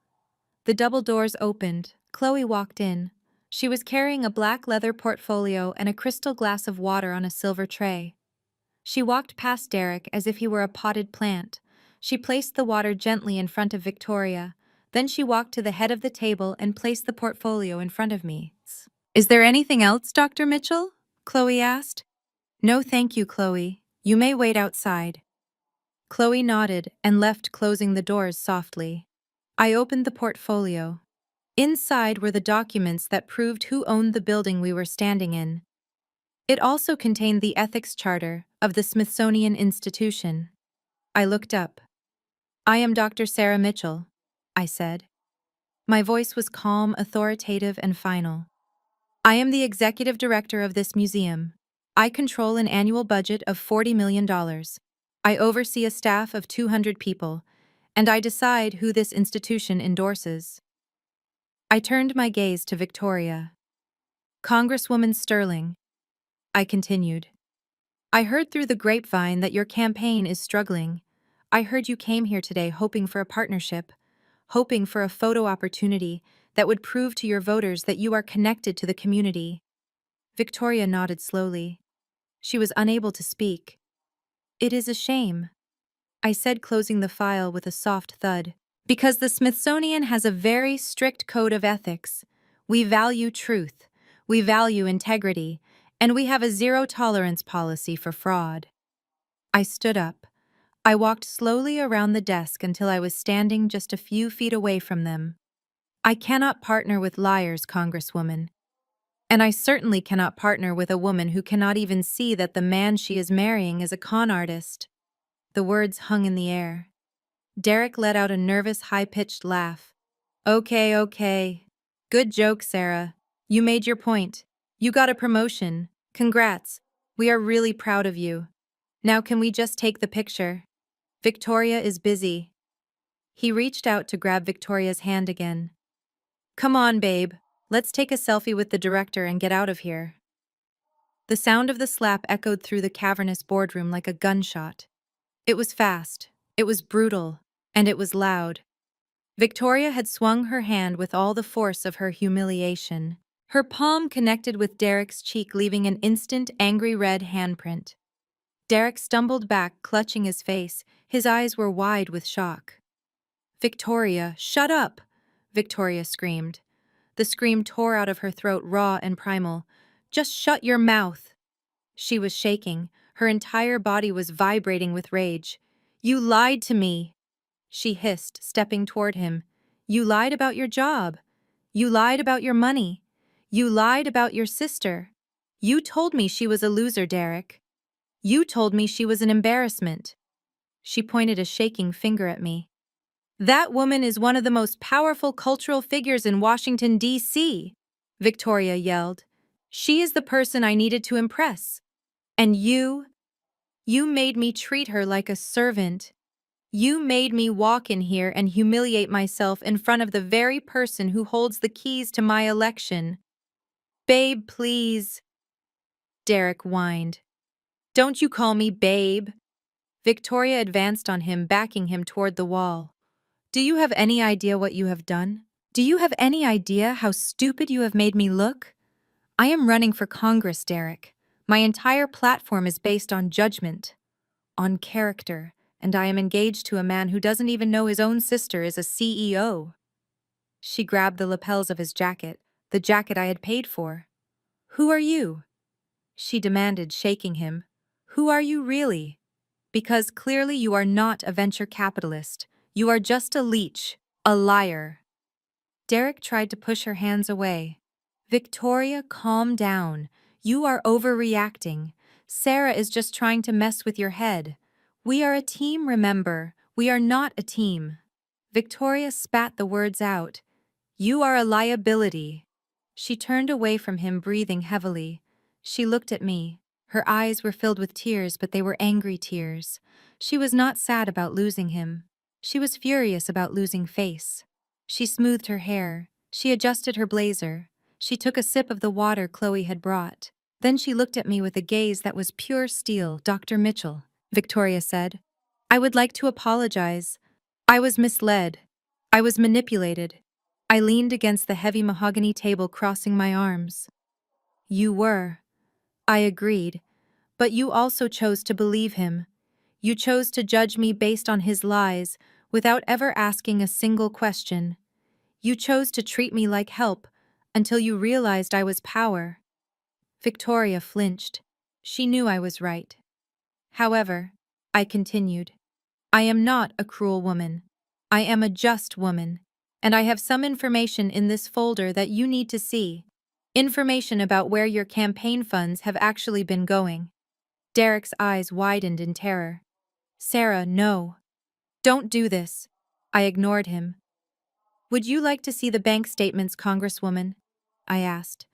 The double doors opened. Chloe walked in. She was carrying a black leather portfolio and a crystal glass of water on a silver tray. She walked past Derek as if he were a potted plant. She placed the water gently in front of Victoria. Then she walked to the head of the table and placed the portfolio in front of me. Is there anything else, Dr. Mitchell? Chloe asked. No, thank you, Chloe. You may wait outside. Chloe nodded and left, closing the doors softly. I opened the portfolio. Inside were the documents that proved who owned the building we were standing in. It also contained the ethics charter of the Smithsonian Institution. I looked up. I am Dr. Sarah Mitchell, I said. My voice was calm, authoritative, and final. I am the executive director of this museum. I control an annual budget of $40 million. I oversee a staff of 200 people, and I decide who this institution endorses. I turned my gaze to Victoria. Congresswoman Sterling, I continued. I heard through the grapevine that your campaign is struggling. I heard you came here today hoping for a partnership, hoping for a photo opportunity that would prove to your voters that you are connected to the community. Victoria nodded slowly. She was unable to speak. It is a shame, I said, closing the file with a soft thud. Because the Smithsonian has a very strict code of ethics. We value truth, we value integrity, and we have a zero-tolerance policy for fraud. I stood up. I walked slowly around the desk until I was standing just a few feet away from them. I cannot partner with liars, Congresswoman. And I certainly cannot partner with a woman who cannot even see that the man she is marrying is a con artist. The words hung in the air. Derek let out a nervous, high-pitched laugh. Okay. Good joke, Sarah. You made your point. You got a promotion. Congrats. We are really proud of you. Now can we just take the picture? Victoria is busy. He reached out to grab Victoria's hand again. Come on, babe. Let's take a selfie with the director and get out of here. The sound of the slap echoed through the cavernous boardroom like a gunshot. It was fast, it was brutal, and it was loud. Victoria had swung her hand with all the force of her humiliation. Her palm connected with Derek's cheek, leaving an instant, angry red handprint. Derek stumbled back, clutching his face. His eyes were wide with shock. Victoria, shut up! Victoria screamed. The scream tore out of her throat, raw and primal. Just shut your mouth! She was shaking. Her entire body was vibrating with rage. You lied to me! She hissed, stepping toward him. You lied about your job. You lied about your money. You lied about your sister. You told me she was a loser, Derek. You told me she was an embarrassment. She pointed a shaking finger at me. That woman is one of the most powerful cultural figures in Washington, D.C., Victoria yelled. She is the person I needed to impress. And you made me treat her like a servant. You made me walk in here and humiliate myself in front of the very person who holds the keys to my election. Babe, please, Derek whined. Don't you call me babe. Victoria advanced on him, backing him toward the wall. Do you have any idea what you have done? Do you have any idea how stupid you have made me look? I am running for Congress, Derek. My entire platform is based on judgment, on character, and I am engaged to a man who doesn't even know his own sister is a CEO. She grabbed the lapels of his jacket, the jacket I had paid for. Who are you? She demanded, shaking him. Who are you really? Because clearly you are not a venture capitalist. You are just a leech, a liar. Derek tried to push her hands away. Victoria, calm down. You are overreacting. Sarah is just trying to mess with your head. We are a team, remember. We are not a team. Victoria spat the words out. You are a liability. She turned away from him, breathing heavily. She looked at me. Her eyes were filled with tears, but they were angry tears. She was not sad about losing him. She was furious about losing face. She smoothed her hair. She adjusted her blazer. She took a sip of the water Chloe had brought. Then she looked at me with a gaze that was pure steel. Dr. Mitchell, Victoria said, I would like to apologize. I was misled. I was manipulated. I leaned against the heavy mahogany table, crossing my arms. You were. I agreed. But you also chose to believe him. You chose to judge me based on his lies, without ever asking a single question. You chose to treat me like help, until you realized I was power. Victoria flinched. She knew I was right. However, I continued, I am not a cruel woman. I am a just woman. And I have some information in this folder that you need to see. Information about where your campaign funds have actually been going. Derek's eyes widened in terror. Sarah, no. Don't do this. I ignored him. Would you like to see the bank statements, Congresswoman? I asked.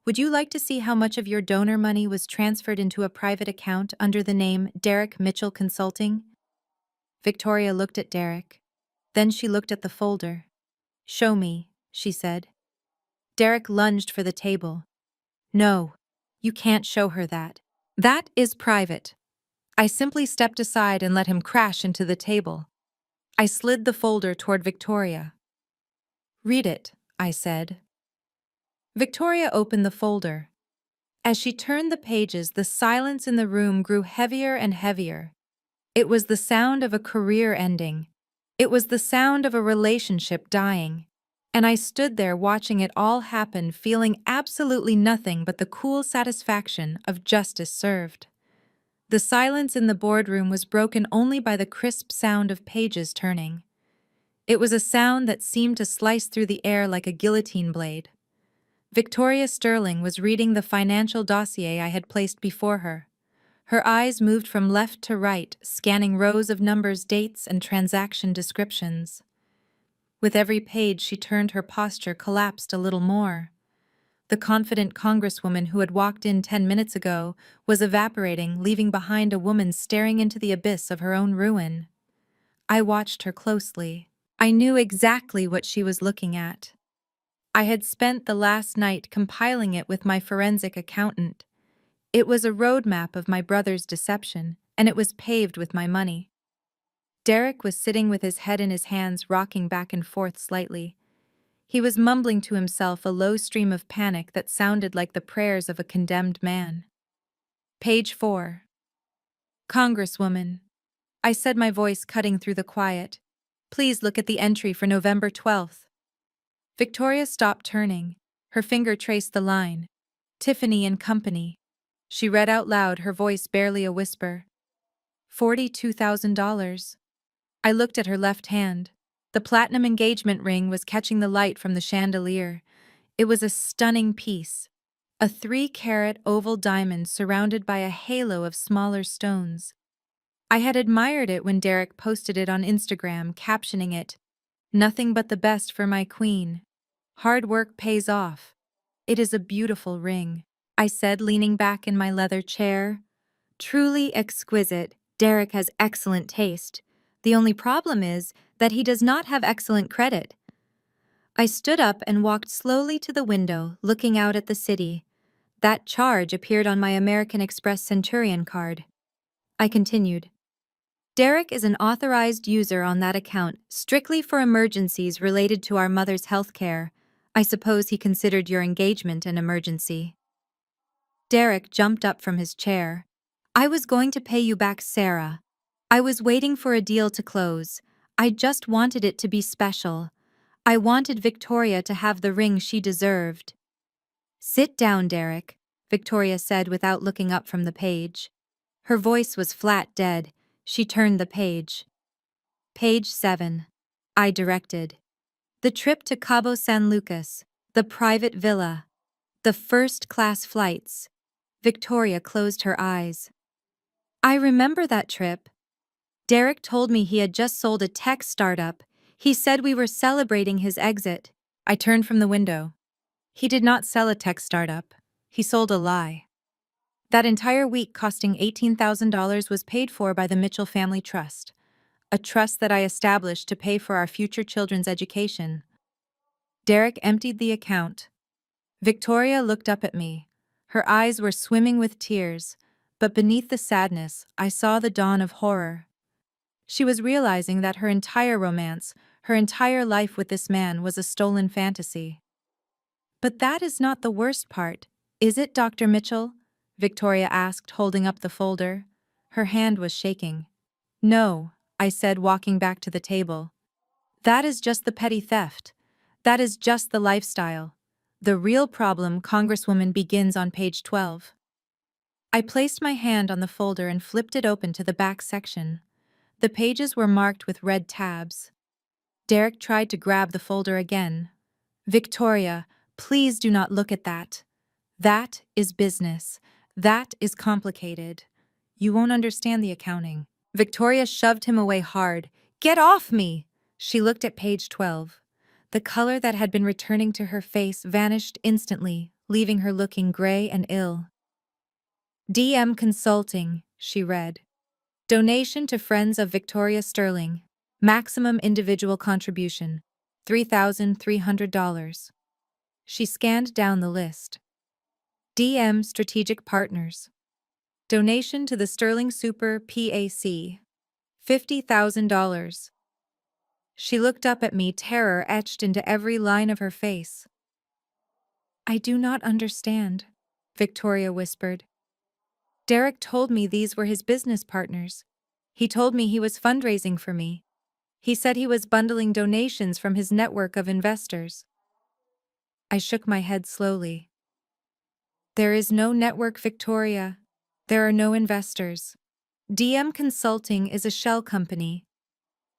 Would you like to see how much of your donor money was transferred into a private account under the name Derek Mitchell Consulting? Victoria looked at Derek. Then she looked at the folder. Show me, she said. Derek lunged for the table. No. You can't show her that. That is private. I simply stepped aside and let him crash into the table. I slid the folder toward Victoria. Read it, I said. Victoria opened the folder. As she turned the pages, the silence in the room grew heavier and heavier. It was the sound of a career ending. It was the sound of a relationship dying. And I stood there watching it all happen, feeling absolutely nothing but the cool satisfaction of justice served. The silence in the boardroom was broken only by the crisp sound of pages turning. It was a sound that seemed to slice through the air like a guillotine blade. Victoria Sterling was reading the financial dossier I had placed before her. Her eyes moved from left to right, scanning rows of numbers, dates, and transaction descriptions. With every page she turned, her posture collapsed a little more. The confident congresswoman who had walked in 10 minutes ago was evaporating, leaving behind a woman staring into the abyss of her own ruin. I watched her closely. I knew exactly what she was looking at. I had spent the last night compiling it with my forensic accountant. It was a roadmap of my brother's deception, and it was paved with my money. Derek was sitting with his head in his hands, rocking back and forth slightly. He was mumbling to himself, a low stream of panic that sounded like the prayers of a condemned man. Page 4. Congresswoman. I said, my voice cutting through the quiet. Please look at the entry for November 12th. Victoria stopped turning. Her finger traced the line. Tiffany and Company. She read out loud, her voice barely a whisper. $42,000. I looked at her left hand. The platinum engagement ring was catching the light from the chandelier. It was a stunning piece. A 3-carat oval diamond surrounded by a halo of smaller stones. I had admired it when Derek posted it on Instagram, captioning it, "Nothing but the best for my queen. Hard work pays off. It is a beautiful ring," I said, leaning back in my leather chair. Truly exquisite. Derek has excellent taste. The only problem is that he does not have excellent credit. I stood up and walked slowly to the window, looking out at the city. That charge appeared on my American Express Centurion card. I continued. Derek is an authorized user on that account, strictly for emergencies related to our mother's health care. I suppose he considered your engagement an emergency. Derek jumped up from his chair. I was going to pay you back, Sarah. I was waiting for a deal to close. I just wanted it to be special. I wanted Victoria to have the ring she deserved. Sit down, Derek, Victoria said without looking up from the page. Her voice was flat dead. She turned the page. Page 7. I directed. The trip to Cabo San Lucas, the private villa, the first-class flights. Victoria closed her eyes. I remember that trip. Derek told me he had just sold a tech startup. He said we were celebrating his exit. I turned from the window. He did not sell a tech startup. He sold a lie. That entire week, costing $18,000, was paid for by the Mitchell Family Trust, a trust that I established to pay for our future children's education. Derek emptied the account. Victoria looked up at me. Her eyes were swimming with tears, but beneath the sadness, I saw the dawn of horror. She was realizing that her entire romance, her entire life with this man, was a stolen fantasy. But that is not the worst part, is it, Dr. Mitchell? Victoria asked, holding up the folder. Her hand was shaking. No, I said, walking back to the table. That is just the petty theft. That is just the lifestyle. The real problem, Congresswoman, begins on page 12. I placed my hand on the folder and flipped it open to the back section. The pages were marked with red tabs. Derek tried to grab the folder again. Victoria, please do not look at that. That is business. That is complicated. You won't understand the accounting. Victoria shoved him away hard. Get off me! She looked at page 12. The color that had been returning to her face vanished instantly, leaving her looking gray and ill. DM Consulting, she read. Donation to Friends of Victoria Sterling. Maximum individual contribution, $3,300. She scanned down the list. DM Strategic Partners. Donation to the Sterling Super PAC. $50,000. She looked up at me, terror etched into every line of her face. I do not understand, Victoria whispered. Derek told me these were his business partners. He told me he was fundraising for me. He said he was bundling donations from his network of investors. I shook my head slowly. There is no network, Victoria. There are no investors. DM Consulting is a shell company.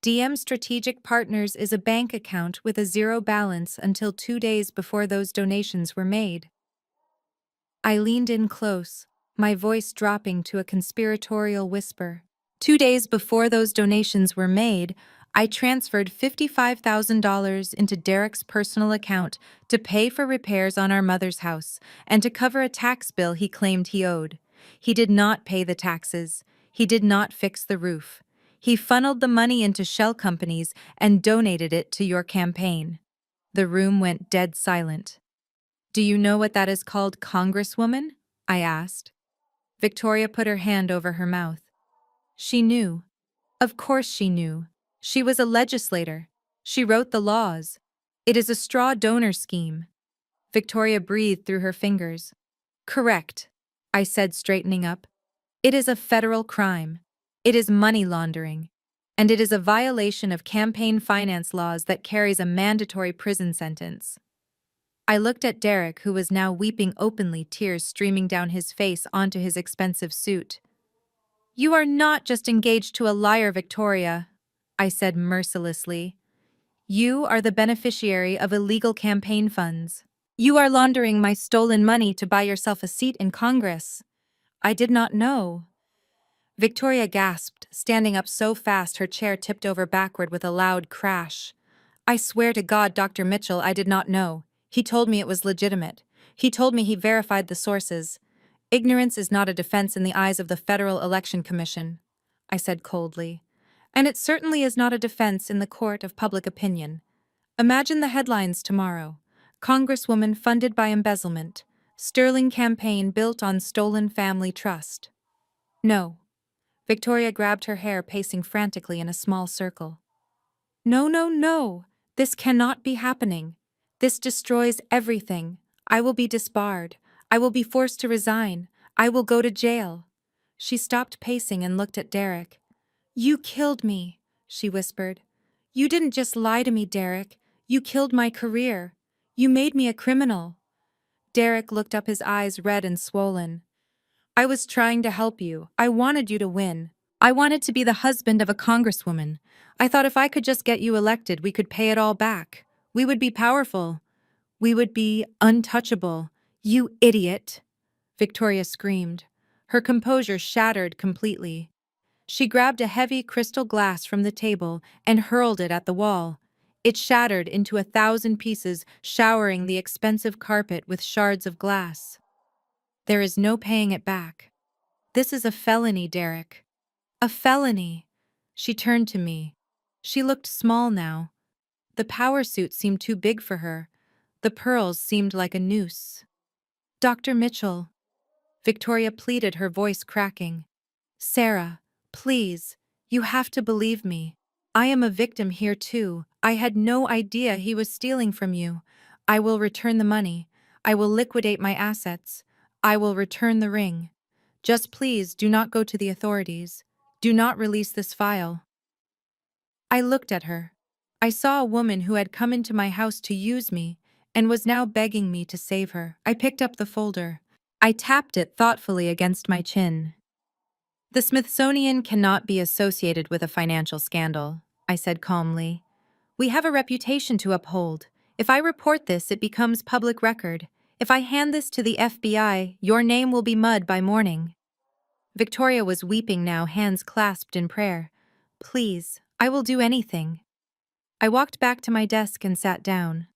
DM Strategic Partners is a bank account with a zero balance until 2 days before those donations were made. I leaned in close, my voice dropping to a conspiratorial whisper. 2 days before those donations were made, I transferred $55,000 into Derek's personal account to pay for repairs on our mother's house and to cover a tax bill he claimed he owed. He did not pay the taxes. He did not fix the roof. He funneled the money into shell companies and donated it to your campaign. The room went dead silent. Do you know what that is called, Congresswoman? I asked. Victoria put her hand over her mouth. She knew. Of course she knew. She was a legislator. She wrote the laws. It is a straw donor scheme. Victoria breathed through her fingers. Correct, I said, straightening up. It is a federal crime. It is money laundering. And it is a violation of campaign finance laws that carries a mandatory prison sentence. I looked at Derek, who was now weeping openly, tears streaming down his face onto his expensive suit. You are not just engaged to a liar, Victoria, I said mercilessly. You are the beneficiary of illegal campaign funds. You are laundering my stolen money to buy yourself a seat in Congress. I did not know. Victoria gasped, standing up so fast her chair tipped over backward with a loud crash. I swear to God, Dr. Mitchell, I did not know. He told me it was legitimate. He told me he verified the sources. Ignorance is not a defense in the eyes of the Federal Election Commission, I said coldly. And it certainly is not a defense in the court of public opinion. Imagine the headlines tomorrow. Congresswoman funded by embezzlement. Sterling campaign built on stolen family trust. No. Victoria grabbed her hair, pacing frantically in a small circle. No, no, no. This cannot be happening. This destroys everything. I will be disbarred. I will be forced to resign. I will go to jail. She stopped pacing and looked at Derek. You killed me, she whispered. You didn't just lie to me, Derek. You killed my career. You made me a criminal. Derek looked up, his eyes red and swollen. I was trying to help you. I wanted you to win. I wanted to be the husband of a congresswoman. I thought if I could just get you elected, we could pay it all back. We would be powerful. We would be untouchable. You idiot! Victoria screamed. Her composure shattered completely. She grabbed a heavy crystal glass from the table and hurled it at the wall. It shattered into 1,000 pieces, showering the expensive carpet with shards of glass. There is no paying it back. This is a felony, Derek. A felony. She turned to me. She looked small now. The power suit seemed too big for her. The pearls seemed like a noose. Dr. Mitchell. Victoria pleaded, her voice cracking. Sarah, please, you have to believe me. I am a victim here too. I had no idea he was stealing from you. I will return the money. I will liquidate my assets. I will return the ring. Just please do not go to the authorities. Do not release this file. I looked at her. I saw a woman who had come into my house to use me and was now begging me to save her. I picked up the folder. I tapped it thoughtfully against my chin. The Smithsonian cannot be associated with a financial scandal, I said calmly. We have a reputation to uphold. If I report this, it becomes public record. If I hand this to the FBI, your name will be mud by morning. Victoria was weeping now, hands clasped in prayer. Please, I will do anything. I walked back to my desk and sat down.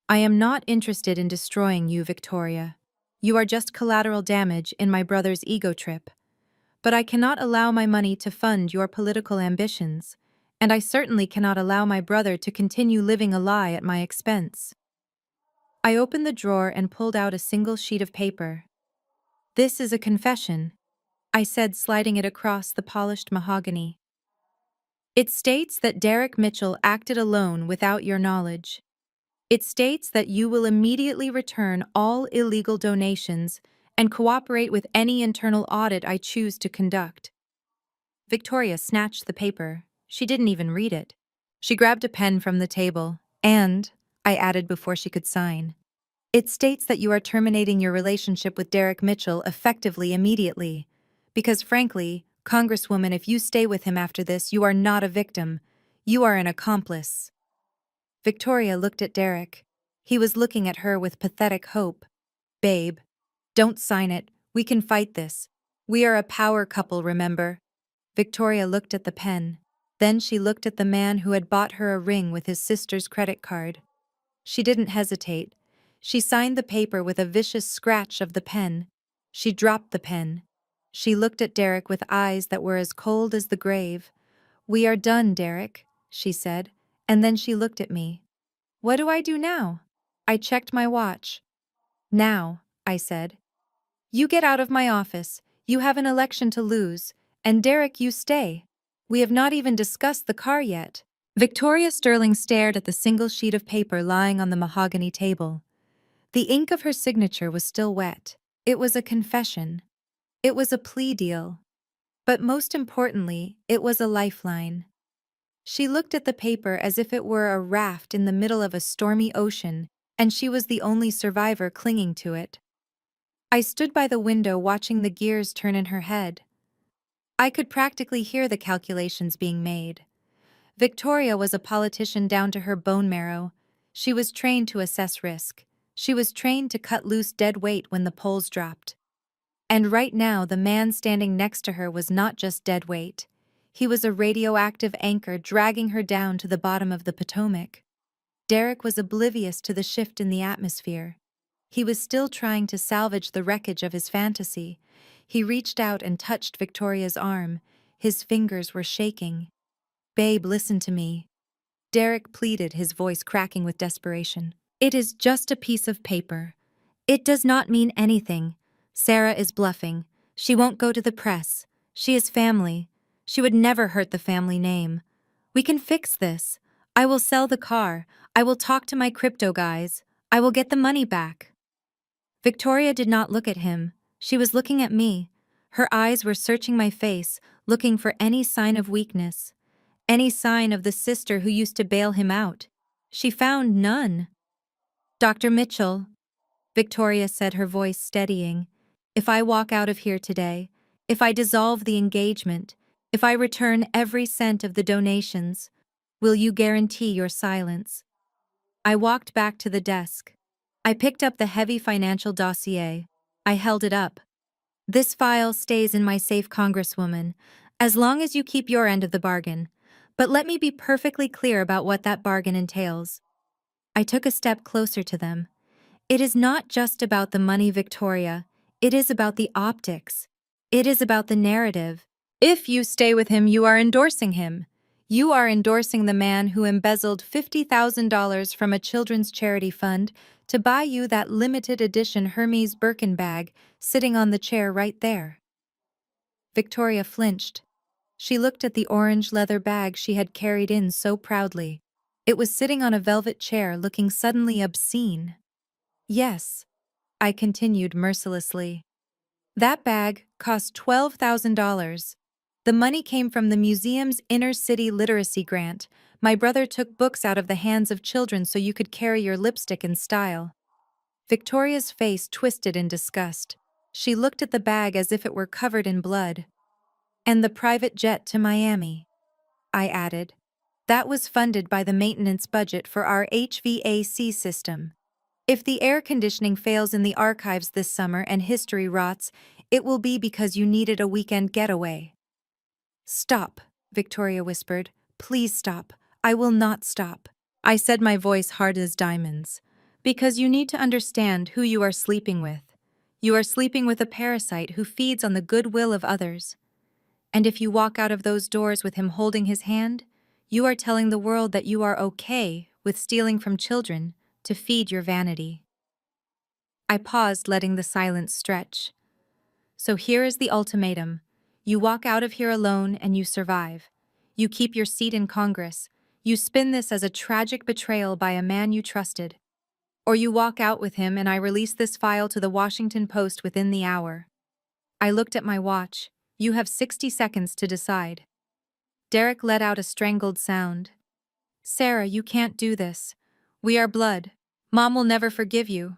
I am not interested in destroying you, Victoria. You are just collateral damage in my brother's ego trip. But I cannot allow my money to fund your political ambitions, and I certainly cannot allow my brother to continue living a lie at my expense. I opened the drawer and pulled out a single sheet of paper. "This is a confession," I said, sliding it across the polished mahogany. "It states that Derek Mitchell acted alone without your knowledge. It states that you will immediately return all illegal donations and cooperate with any internal audit I choose to conduct." Victoria snatched the paper. She didn't even read it. She grabbed a pen from the table, and, I added before she could sign, "It states that you are terminating your relationship with Derek Mitchell effectively immediately. Because frankly, Congresswoman, if you stay with him after this, you are not a victim. You are an accomplice." Victoria looked at Derek. He was looking at her with pathetic hope. "Babe, don't sign it. We can fight this. We are a power couple, remember?" Victoria looked at the pen. Then she looked at the man who had bought her a ring with his sister's credit card. She didn't hesitate. She signed the paper with a vicious scratch of the pen. She dropped the pen. She looked at Derek with eyes that were as cold as the grave. "We are done, Derek," she said, and then she looked at me. "What do I do now?" I checked my watch. "Now," I said. "You get out of my office. You have an election to lose. And Derek, you stay. We have not even discussed the car yet." Victoria Sterling stared at the single sheet of paper lying on the mahogany table. The ink of her signature was still wet. It was a confession. It was a plea deal. But most importantly, it was a lifeline. She looked at the paper as if it were a raft in the middle of a stormy ocean, and she was the only survivor clinging to it. I stood by the window watching the gears turn in her head. I could practically hear the calculations being made. Victoria was a politician down to her bone marrow. She was trained to assess risk. She was trained to cut loose dead weight when the polls dropped. And right now, the man standing next to her was not just dead weight. He was a radioactive anchor dragging her down to the bottom of the Potomac. Derek was oblivious to the shift in the atmosphere. He was still trying to salvage the wreckage of his fantasy. He reached out and touched Victoria's arm. His fingers were shaking. "Babe, listen to me," Derek pleaded, his voice cracking with desperation. "It is just a piece of paper. It does not mean anything. Sarah is bluffing. She won't go to the press. She is family. She would never hurt the family name. We can fix this. I will sell the car. I will talk to my crypto guys. I will get the money back." Victoria did not look at him. She was looking at me. Her eyes were searching my face, looking for any sign of weakness. Any sign of the sister who used to bail him out. She found none. "Dr. Mitchell," Victoria said, her voice steadying, "if I walk out of here today, if I dissolve the engagement, if I return every cent of the donations, will you guarantee your silence?" I walked back to the desk. I picked up the heavy financial dossier. I held it up. "This file stays in my safe, Congresswoman, as long as you keep your end of the bargain. But let me be perfectly clear about what that bargain entails." I took a step closer to them. "It is not just about the money, Victoria. It is about the optics. It is about the narrative. If you stay with him, you are endorsing him. You are endorsing the man who embezzled $50,000 from a children's charity fund to buy you that limited edition Hermes Birkin bag sitting on the chair right there." Victoria flinched. She looked at the orange leather bag she had carried in so proudly. It was sitting on a velvet chair, looking suddenly obscene. "Yes," I continued mercilessly. "That bag cost $12,000. The money came from the museum's inner-city literacy grant. My brother took books out of the hands of children so you could carry your lipstick in style." Victoria's face twisted in disgust. She looked at the bag as if it were covered in blood. "And the private jet to Miami," I added. "That was funded by the maintenance budget for our HVAC system. If the air conditioning fails in the archives this summer and history rots, it will be because you needed a weekend getaway." "Stop," Victoria whispered. "Please stop. I will not stop." I said, my voice hard as diamonds. "Because you need to understand who you are sleeping with. You are sleeping with a parasite who feeds on the goodwill of others. And if you walk out of those doors with him holding his hand, you are telling the world that you are okay with stealing from children to feed your vanity." I paused, letting the silence stretch. So here is the ultimatum. You walk out of here alone and you survive. You keep your seat in Congress. You spin this as a tragic betrayal by a man you trusted. Or you walk out with him and I release this file to the Washington Post within the hour. I looked at my watch. You have 60 seconds to decide. Derek let out a strangled sound. Sarah, you can't do this. We are blood. Mom will never forgive you.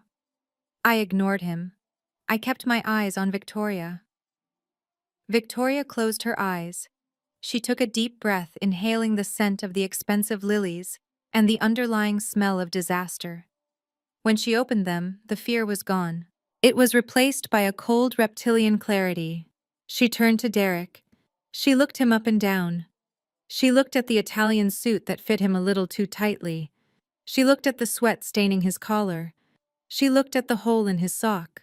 I ignored him. I kept my eyes on Victoria. Victoria closed her eyes. She took a deep breath, inhaling the scent of the expensive lilies and the underlying smell of disaster. When she opened them, the fear was gone. It was replaced by a cold reptilian clarity. She turned to Derek. She looked him up and down. She looked at the Italian suit that fit him a little too tightly. She looked at the sweat staining his collar. She looked at the hole in his sock.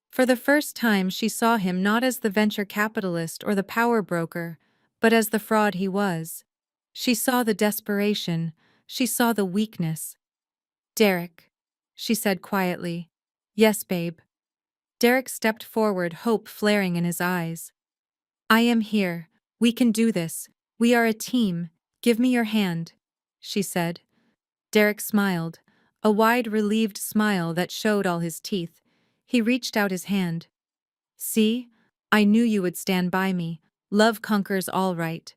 For the first time, she saw him not as the venture capitalist or the power broker, but as the fraud he was. She saw the desperation. She saw the weakness. Derek, she said quietly. Yes, babe. Derek stepped forward, hope flaring in his eyes. I am here. We can do this. We are a team. Give me your hand, she said. Derek smiled, a wide, relieved smile that showed all his teeth. He reached out his hand. See? I knew you would stand by me. Love conquers all right.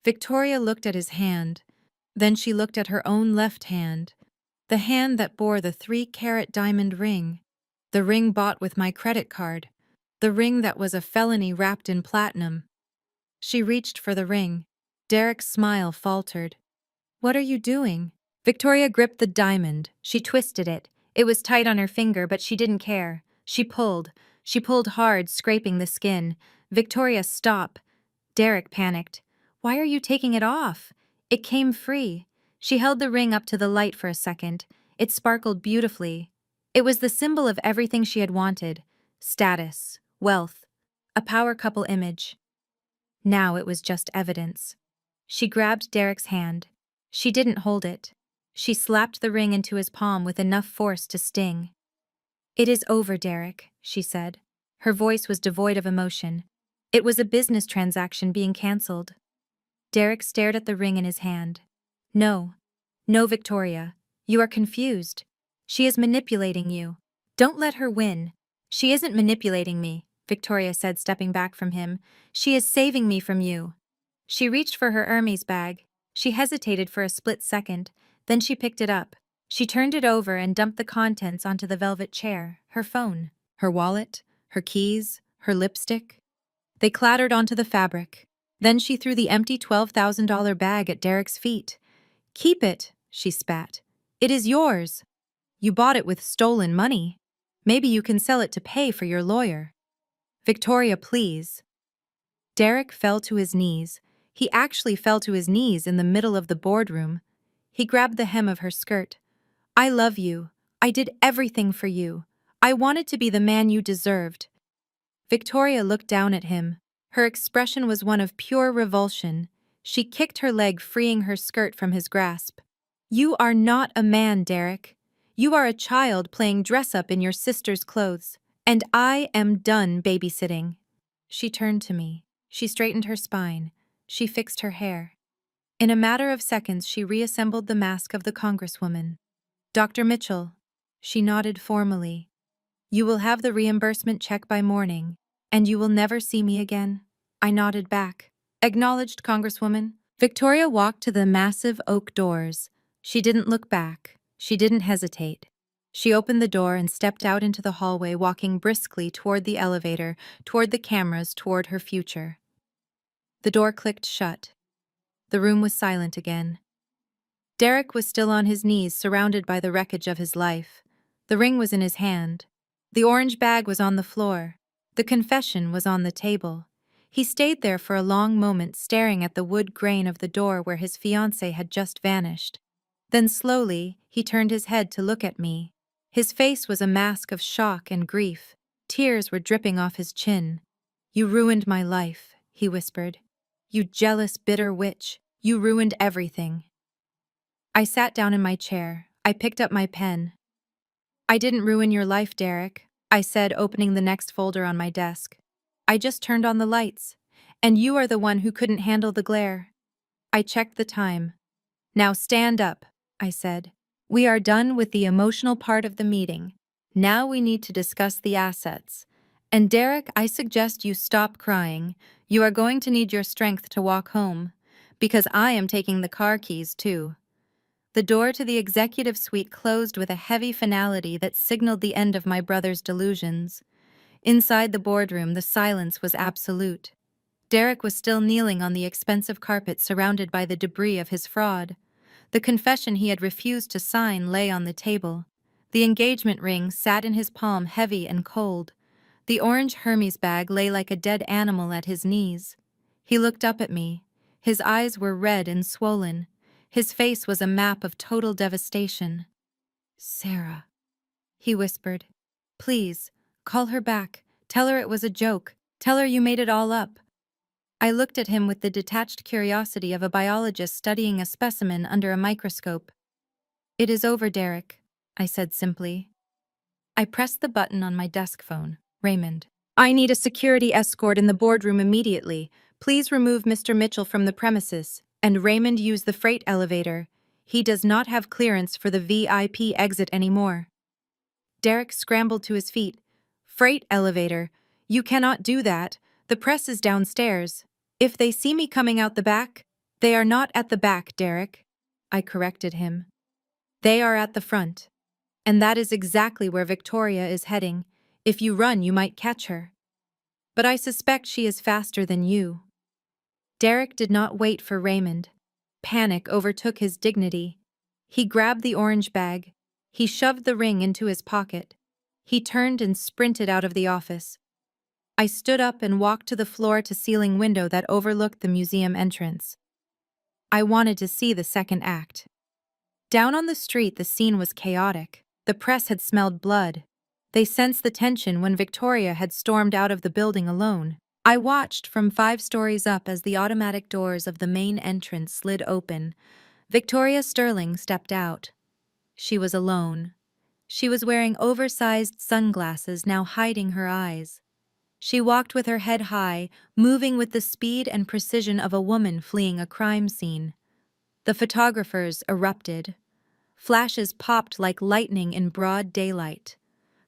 Victoria looked at his hand. Then she looked at her own left hand. The hand that bore the 3-carat diamond ring. The ring bought with my credit card. The ring that was a felony wrapped in platinum. She reached for the ring. Derek's smile faltered. What are you doing? Victoria gripped the diamond. She twisted it. It was tight on her finger, but she didn't care. She pulled. She pulled hard, scraping the skin. Victoria, stop. Derek panicked. Why are you taking it off? It came free. She held the ring up to the light for a second. It sparkled beautifully. It was the symbol of everything she had wanted. Status, wealth, a power couple image. Now it was just evidence. She grabbed Derek's hand. She didn't hold it. She slapped the ring into his palm with enough force to sting. It is over, Derek, she said. Her voice was devoid of emotion. It was a business transaction being cancelled. Derek stared at the ring in his hand. No. No, Victoria. You are confused. She is manipulating you. Don't let her win. She isn't manipulating me, Victoria said, stepping back from him. She is saving me from you. She reached for her Hermes bag. She hesitated for a split second. Then she picked it up. She turned it over and dumped the contents onto the velvet chair. Her phone, her wallet, her keys, her lipstick. They clattered onto the fabric. Then she threw the empty $12,000 bag at Derek's feet. Keep it, she spat. It is yours. You bought it with stolen money. Maybe you can sell it to pay for your lawyer. Victoria, please. Derek fell to his knees. He actually fell to his knees in the middle of the boardroom. He grabbed the hem of her skirt. I love you. I did everything for you. I wanted to be the man you deserved. Victoria looked down at him. Her expression was one of pure revulsion. She kicked her leg, freeing her skirt from his grasp. You are not a man, Derek. You are a child playing dress-up in your sister's clothes. And I am done babysitting. She turned to me. She straightened her spine. She fixed her hair. In a matter of seconds, she reassembled the mask of the Congresswoman. Dr. Mitchell. She nodded formally. You will have the reimbursement check by morning, and you will never see me again. I nodded back. Acknowledged, Congresswoman. Victoria walked to the massive oak doors. She didn't look back. She didn't hesitate. She opened the door and stepped out into the hallway, walking briskly toward the elevator, toward the cameras, toward her future. The door clicked shut. The room was silent again. Derek was still on his knees, surrounded by the wreckage of his life. The ring was in his hand. The orange bag was on the floor. The confession was on the table. He stayed there for a long moment, staring at the wood grain of the door where his fiancée had just vanished. Then slowly, he turned his head to look at me. His face was a mask of shock and grief. Tears were dripping off his chin. You ruined my life, he whispered. You jealous, bitter witch. You ruined everything. I sat down in my chair. I picked up my pen. I didn't ruin your life, Derek, I said, opening the next folder on my desk. I just turned on the lights. And you are the one who couldn't handle the glare. I checked the time. Now stand up, I said. We are done with the emotional part of the meeting. Now we need to discuss the assets. And Derek, I suggest you stop crying. You are going to need your strength to walk home. Because I am taking the car keys too. The door to the executive suite closed with a heavy finality that signaled the end of my brother's delusions. Inside the boardroom, the silence was absolute. Derek was still kneeling on the expensive carpet surrounded by the debris of his fraud. The confession he had refused to sign lay on the table. The engagement ring sat in his palm, heavy and cold. The orange Hermes bag lay like a dead animal at his knees. He looked up at me. His eyes were red and swollen. His face was a map of total devastation. "Sarah," he whispered. "Please, call her back. Tell her it was a joke. Tell her you made it all up." I looked at him with the detached curiosity of a biologist studying a specimen under a microscope. "It is over, Derek," I said simply. I pressed the button on my desk phone. "Raymond, I need a security escort in the boardroom immediately. Please remove Mr. Mitchell from the premises, and Raymond use the freight elevator. He does not have clearance for the VIP exit anymore." Derek scrambled to his feet. "Freight elevator? You cannot do that. The press is downstairs. If they see me coming out the back—" "They are not at the back, Derek," I corrected him. "They are at the front. And that is exactly where Victoria is heading. If you run, you might catch her. But I suspect she is faster than you." Derek did not wait for Raymond. Panic overtook his dignity. He grabbed the orange bag. He shoved the ring into his pocket. He turned and sprinted out of the office. I stood up and walked to the floor-to-ceiling window that overlooked the museum entrance. I wanted to see the second act. Down on the street, the scene was chaotic. The press had smelled blood. They sensed the tension when Victoria had stormed out of the building alone. I watched from 5 stories up as the automatic doors of the main entrance slid open. Victoria Sterling stepped out. She was alone. She was wearing oversized sunglasses, now hiding her eyes. She walked with her head high, moving with the speed and precision of a woman fleeing a crime scene. The photographers erupted. Flashes popped like lightning in broad daylight.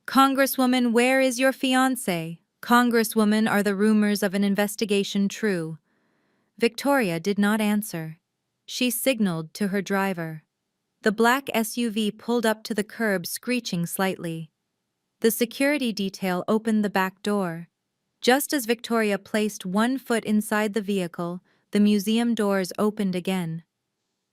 "Congresswoman, where is your fiancé? Congresswoman, are the rumors of an investigation true?" Victoria did not answer. She signaled to her driver. The black SUV pulled up to the curb, screeching slightly. The security detail opened the back door. Just as Victoria placed one foot inside the vehicle, the museum doors opened again.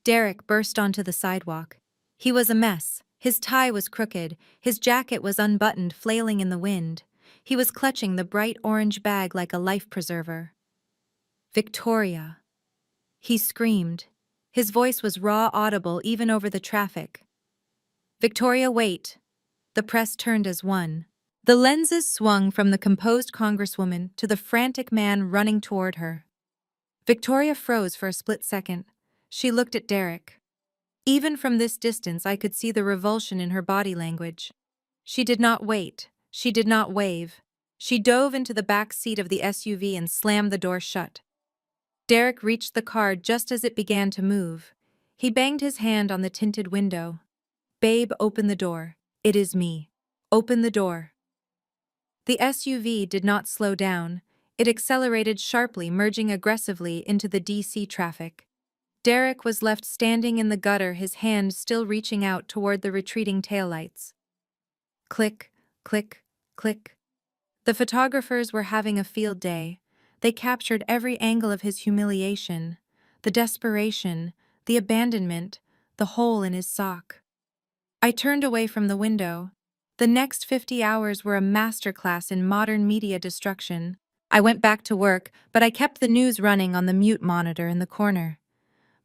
Derek burst onto the sidewalk. He was a mess. His tie was crooked. His jacket was unbuttoned, flailing in the wind. He was clutching the bright orange bag like a life preserver. "Victoria!" He screamed. His voice was raw, audible even over the traffic. "Victoria, wait!" The press turned as one. The lenses swung from the composed congresswoman to the frantic man running toward her. Victoria froze for a split second. She looked at Derek. Even from this distance, I could see the revulsion in her body language. She did not wait. She did not wave. She dove into the back seat of the SUV and slammed the door shut. Derek reached the car just as it began to move. He banged his hand on the tinted window. "Babe, open the door. It is me. Open the door." The SUV did not slow down. It accelerated sharply, merging aggressively into the DC traffic. Derek was left standing in the gutter, his hand still reaching out toward the retreating taillights. Click, click, click. The photographers were having a field day. They captured every angle of his humiliation, the desperation, the abandonment, the hole in his sock. I turned away from the window. The next 50 hours were a masterclass in modern media destruction. I went back to work, but I kept the news running on the mute monitor in the corner.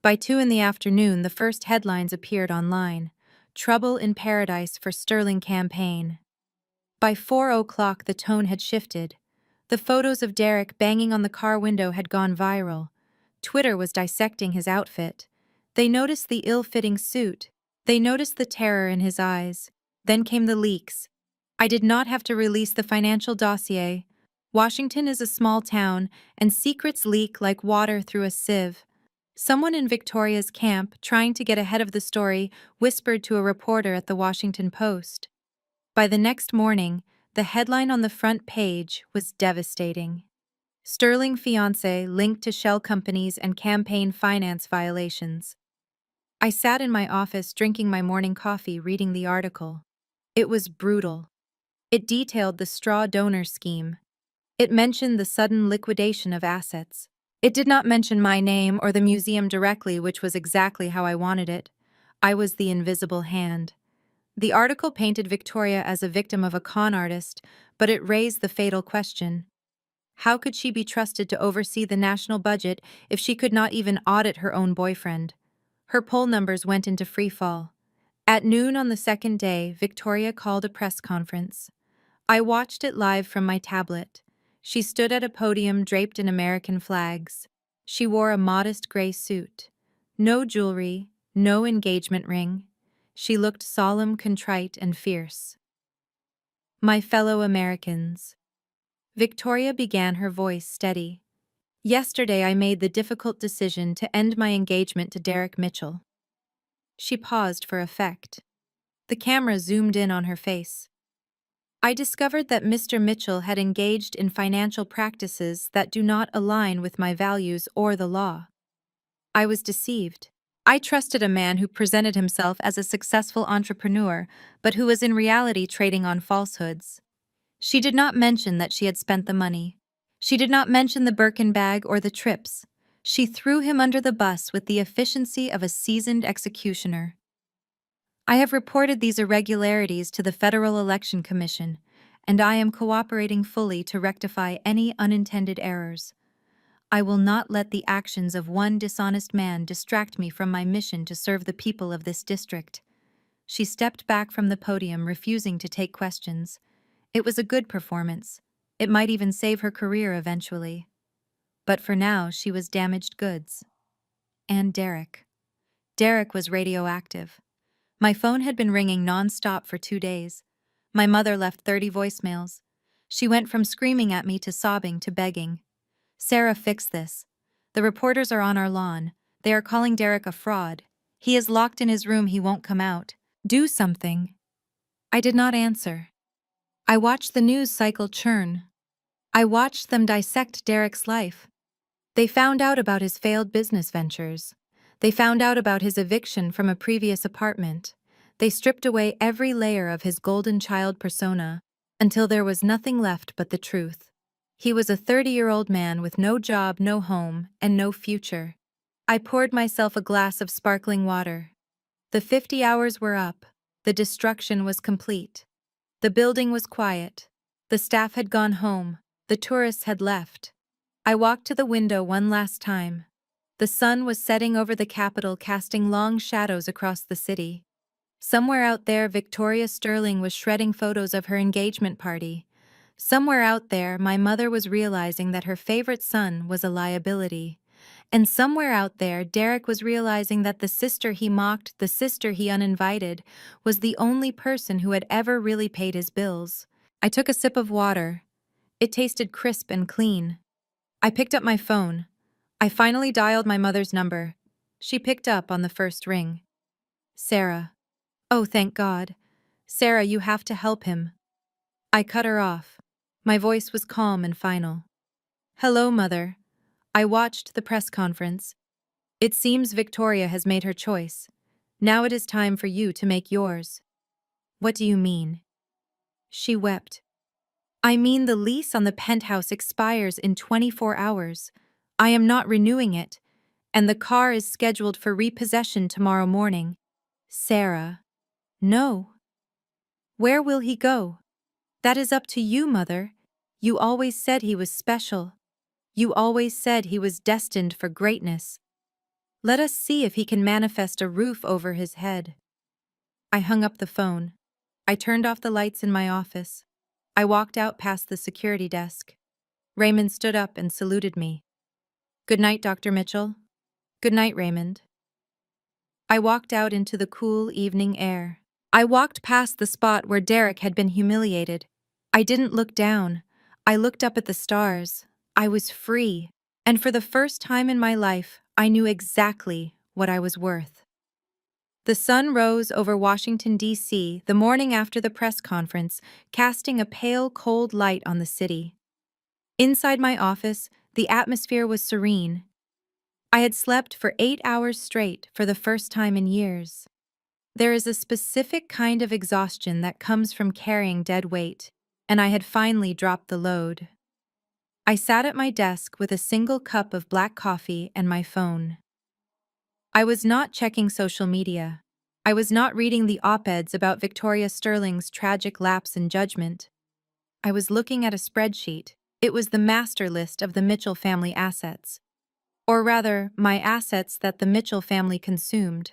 By 2 in the afternoon, the first headlines appeared online. "Trouble in Paradise for Sterling Campaign." By 4 o'clock, the tone had shifted. The photos of Derek banging on the car window had gone viral. Twitter was dissecting his outfit. They noticed the ill-fitting suit. They noticed the terror in his eyes. Then came the leaks. I did not have to release the financial dossier. Washington is a small town, and secrets leak like water through a sieve. Someone in Victoria's camp, trying to get ahead of the story, whispered to a reporter at the Washington Post. By the next morning, the headline on the front page was devastating. Sterling Fiancée linked to shell companies and campaign finance violations. I sat in my office drinking my morning coffee reading the article. It was brutal. It detailed the straw donor scheme. It mentioned the sudden liquidation of assets. It did not mention my name or the museum directly, which was exactly how I wanted it. I was the invisible hand. The article painted Victoria as a victim of a con artist, but it raised the fatal question. How could she be trusted to oversee the national budget if she could not even audit her own boyfriend? Her poll numbers went into free fall. At noon on the second day, Victoria called a press conference. I watched it live from my tablet. She stood at a podium draped in American flags. She wore a modest gray suit. No jewelry, no engagement ring. She looked solemn, contrite, and fierce. My fellow Americans. Victoria began, her voice steady. Yesterday I made the difficult decision to end my engagement to Derek Mitchell. She paused for effect. The camera zoomed in on her face. I discovered that Mr. Mitchell had engaged in financial practices that do not align with my values or the law. I was deceived. I trusted a man who presented himself as a successful entrepreneur, but who was in reality trading on falsehoods. She did not mention that she had spent the money. She did not mention the Birkin bag or the trips. She threw him under the bus with the efficiency of a seasoned executioner. I have reported these irregularities to the Federal Election Commission, and I am cooperating fully to rectify any unintended errors. I will not let the actions of one dishonest man distract me from my mission to serve the people of this district. She stepped back from the podium, refusing to take questions. It was a good performance. It might even save her career eventually. But for now, she was damaged goods. And Derek. Derek was radioactive. My phone had been ringing non-stop for 2 days. My mother left 30 voicemails. She went from screaming at me to sobbing to begging. Sarah, fix this. The reporters are on our lawn. They are calling Derek a fraud. He is locked in his room, he won't come out. Do something. I did not answer. I watched the news cycle churn. I watched them dissect Derek's life. They found out about his failed business ventures. They found out about his eviction from a previous apartment. They stripped away every layer of his golden child persona until there was nothing left but the truth. He was a 30-year-old man with no job, no home, and no future. I poured myself a glass of sparkling water. The 50 hours were up. The destruction was complete. The building was quiet. The staff had gone home. The tourists had left. I walked to the window one last time. The sun was setting over the Capitol, casting long shadows across the city. Somewhere out there, Victoria Sterling was shredding photos of her engagement party. Somewhere out there, my mother was realizing that her favorite son was a liability. And somewhere out there, Derek was realizing that the sister he mocked, the sister he uninvited, was the only person who had ever really paid his bills. I took a sip of water. It tasted crisp and clean. I picked up my phone. I finally dialed my mother's number. She picked up on the first ring. Sarah. Oh, thank God. Sarah, you have to help him. I cut her off. My voice was calm and final. Hello, Mother. I watched the press conference. It seems Victoria has made her choice. Now it is time for you to make yours. What do you mean? She wept. I mean, the lease on the penthouse expires in 24 hours. I am not renewing it, and the car is scheduled for repossession tomorrow morning. Sarah. No. Where will he go? That is up to you, Mother. You always said he was special. You always said he was destined for greatness. Let us see if he can manifest a roof over his head. I hung up the phone. I turned off the lights in my office. I walked out past the security desk. Raymond stood up and saluted me. Good night, Dr. Mitchell. Good night, Raymond. I walked out into the cool evening air. I walked past the spot where Derek had been humiliated. I didn't look down. I looked up at the stars. I was free. And for the first time in my life, I knew exactly what I was worth. The sun rose over Washington, D.C. the morning after the press conference, casting a pale, cold light on the city. Inside my office, the atmosphere was serene. I had slept for 8 hours straight for the first time in years. There is a specific kind of exhaustion that comes from carrying dead weight, and I had finally dropped the load. I sat at my desk with a single cup of black coffee and my phone. I was not checking social media. I was not reading the op-eds about Victoria Sterling's tragic lapse in judgment. I was looking at a spreadsheet. It was the master list of the Mitchell family assets. Or rather, my assets that the Mitchell family consumed.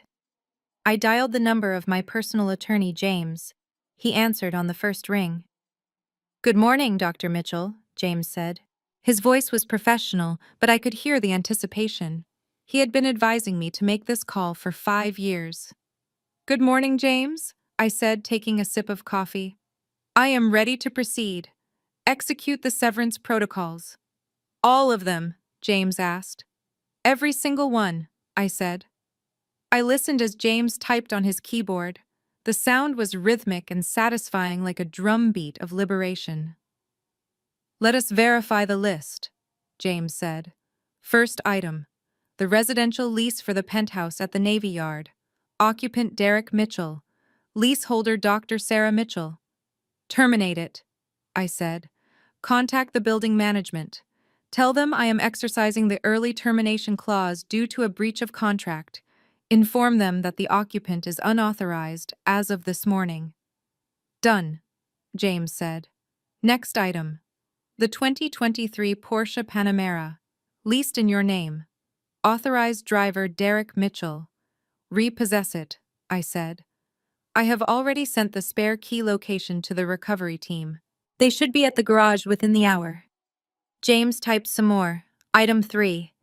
I dialed the number of my personal attorney, James. He answered on the first ring. "Good morning, Dr. Mitchell," James said. His voice was professional, but I could hear the anticipation. He had been advising me to make this call for 5 years. "Good morning, James," I said, taking a sip of coffee. "I am ready to proceed. Execute the severance protocols." "All of them?" James asked. "Every single one," I said. I listened as James typed on his keyboard. The sound was rhythmic and satisfying like a drumbeat of liberation. "Let us verify the list," James said. "First item. The residential lease for the penthouse at the Navy Yard. Occupant Derek Mitchell. Leaseholder Dr. Sarah Mitchell. Terminate it," I said. "Contact the building management. Tell them I am exercising the early termination clause due to a breach of contract. Inform them that the occupant is unauthorized as of this morning." "Done," James said. "Next item. The 2023 Porsche Panamera. Leased in your name. Authorized driver Derek Mitchell. Repossess it," I said. "I have already sent the spare key location to the recovery team. They should be at the garage within the hour." James typed some more. Item 3.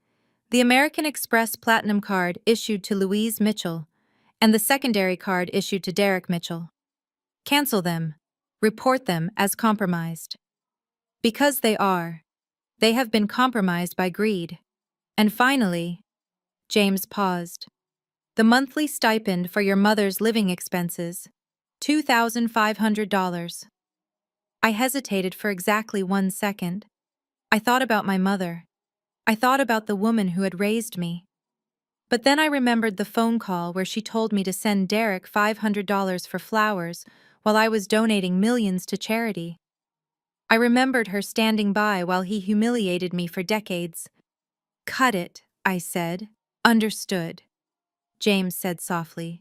The American Express Platinum card issued to Louise Mitchell, and the secondary card issued to Derek Mitchell. Cancel them. Report them as compromised. Because they are. They have been compromised by greed. And finally, James paused. The monthly stipend for your mother's living expenses, $2,500. I hesitated for exactly 1 second. I thought about my mother. I thought about the woman who had raised me. But then I remembered the phone call where she told me to send Derek $500 for flowers while I was donating millions to charity. I remembered her standing by while he humiliated me for decades. "Cut it," I said. "Understood," James said softly.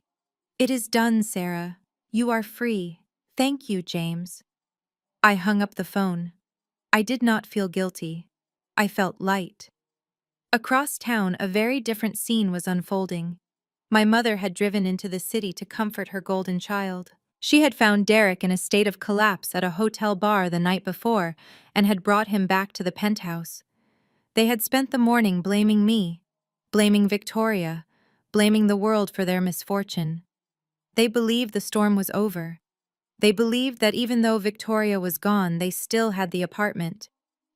"It is done, Sarah. You are free. Thank you, James." I hung up the phone. I did not feel guilty. I felt light. Across town, a very different scene was unfolding. My mother had driven into the city to comfort her golden child. She had found Derek in a state of collapse at a hotel bar the night before and had brought him back to the penthouse. They had spent the morning blaming me, blaming Victoria, blaming the world for their misfortune. They believed the storm was over. They believed that even though Victoria was gone, they still had the apartment.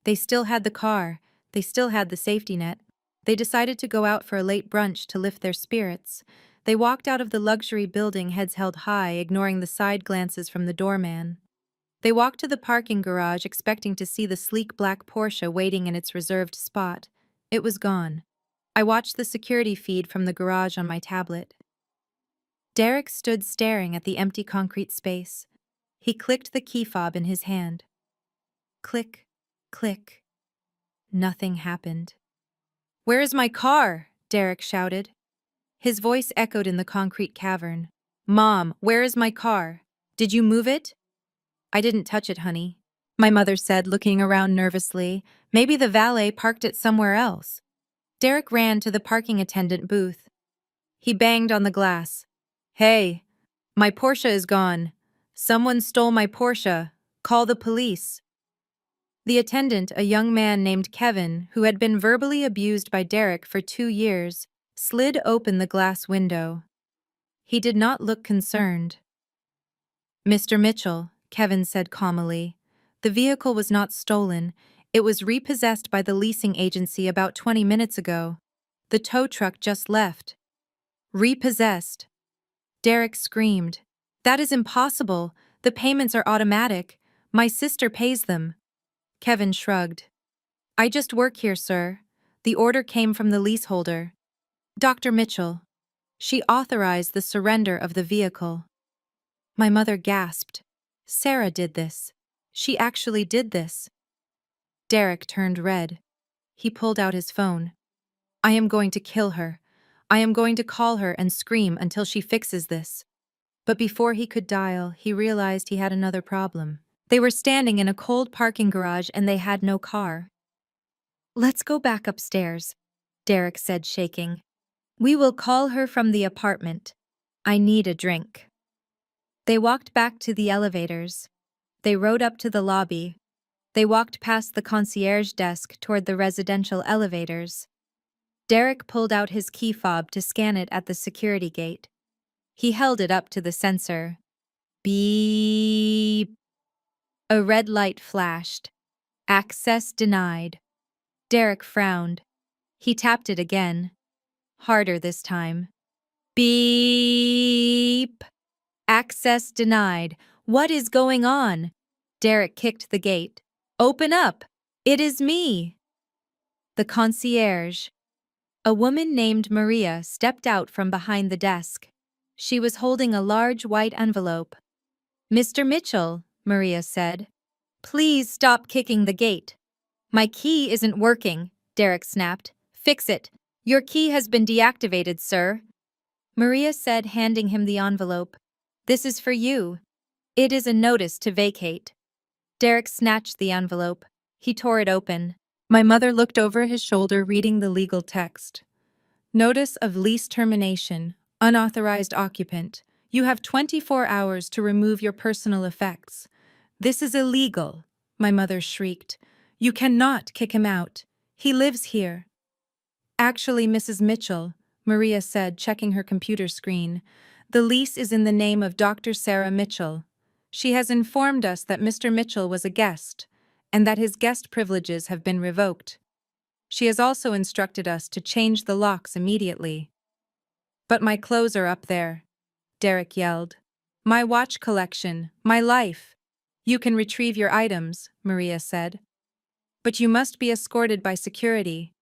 They still had the car. They still had the safety net. They decided to go out for a late brunch to lift their spirits. They walked out of the luxury building, heads held high, ignoring the side glances from the doorman. They walked to the parking garage, expecting to see the sleek black Porsche waiting in its reserved spot. It was gone. I watched the security feed from the garage on my tablet. Derek stood staring at the empty concrete space. He clicked the key fob in his hand. Click, click. Nothing happened. "Where is my car?" Derek shouted. His voice echoed in the concrete cavern. "Mom, where is my car? Did you move it?" "I didn't touch it, honey," my mother said, looking around nervously. "Maybe the valet parked it somewhere else." Derek ran to the parking attendant booth. He banged on the glass. "Hey, my Porsche is gone. Someone stole my Porsche. Call the police." The attendant, a young man named Kevin, who had been verbally abused by Derek for 2 years, slid open the glass window. He did not look concerned. Mr. Mitchell, Kevin said calmly. The vehicle was not stolen. It was repossessed by the leasing agency about 20 minutes ago. The tow truck just left. Repossessed. Derek screamed. That is impossible. The payments are automatic. My sister pays them. Kevin shrugged. I just work here, sir. The order came from the leaseholder. Dr. Mitchell. She authorized the surrender of the vehicle. My mother gasped. Sarah did this. She actually did this. Derek turned red. He pulled out his phone. I am going to kill her. I am going to call her and scream until she fixes this. But before he could dial, he realized he had another problem. They were standing in a cold parking garage and they had no car. Let's go back upstairs, Derek said, shaking. We will call her from the apartment. I need a drink. They walked back to the elevators. They rode up to the lobby. They walked past the concierge desk toward the residential elevators. Derek pulled out his key fob to scan it at the security gate. He held it up to the sensor. Beep. A red light flashed. Access denied. Derek frowned. He tapped it again. Harder this time. Beep. Access denied. What is going on? Derek kicked the gate. Open up. It is me. The concierge. A woman named Maria stepped out from behind the desk. She was holding a large white envelope. Mr. Mitchell, Maria said. Please stop kicking the gate. My key isn't working, Derek snapped. Fix it. Your key has been deactivated, sir. Maria said, handing him the envelope. This is for you. It is a notice to vacate. Derek snatched the envelope. He tore it open. My mother looked over his shoulder, reading the legal text. Notice of lease termination. Unauthorized occupant. You have 24 hours to remove your personal effects. This is illegal, my mother shrieked. You cannot kick him out. He lives here. Actually, Mrs. Mitchell, Maria said, checking her computer screen, the lease is in the name of Dr. Sarah Mitchell. She has informed us that Mr. Mitchell was a guest, and that his guest privileges have been revoked. She has also instructed us to change the locks immediately. But my clothes are up there, Derek yelled. My watch collection, my life. You can retrieve your items, Maria said. But you must be escorted by security.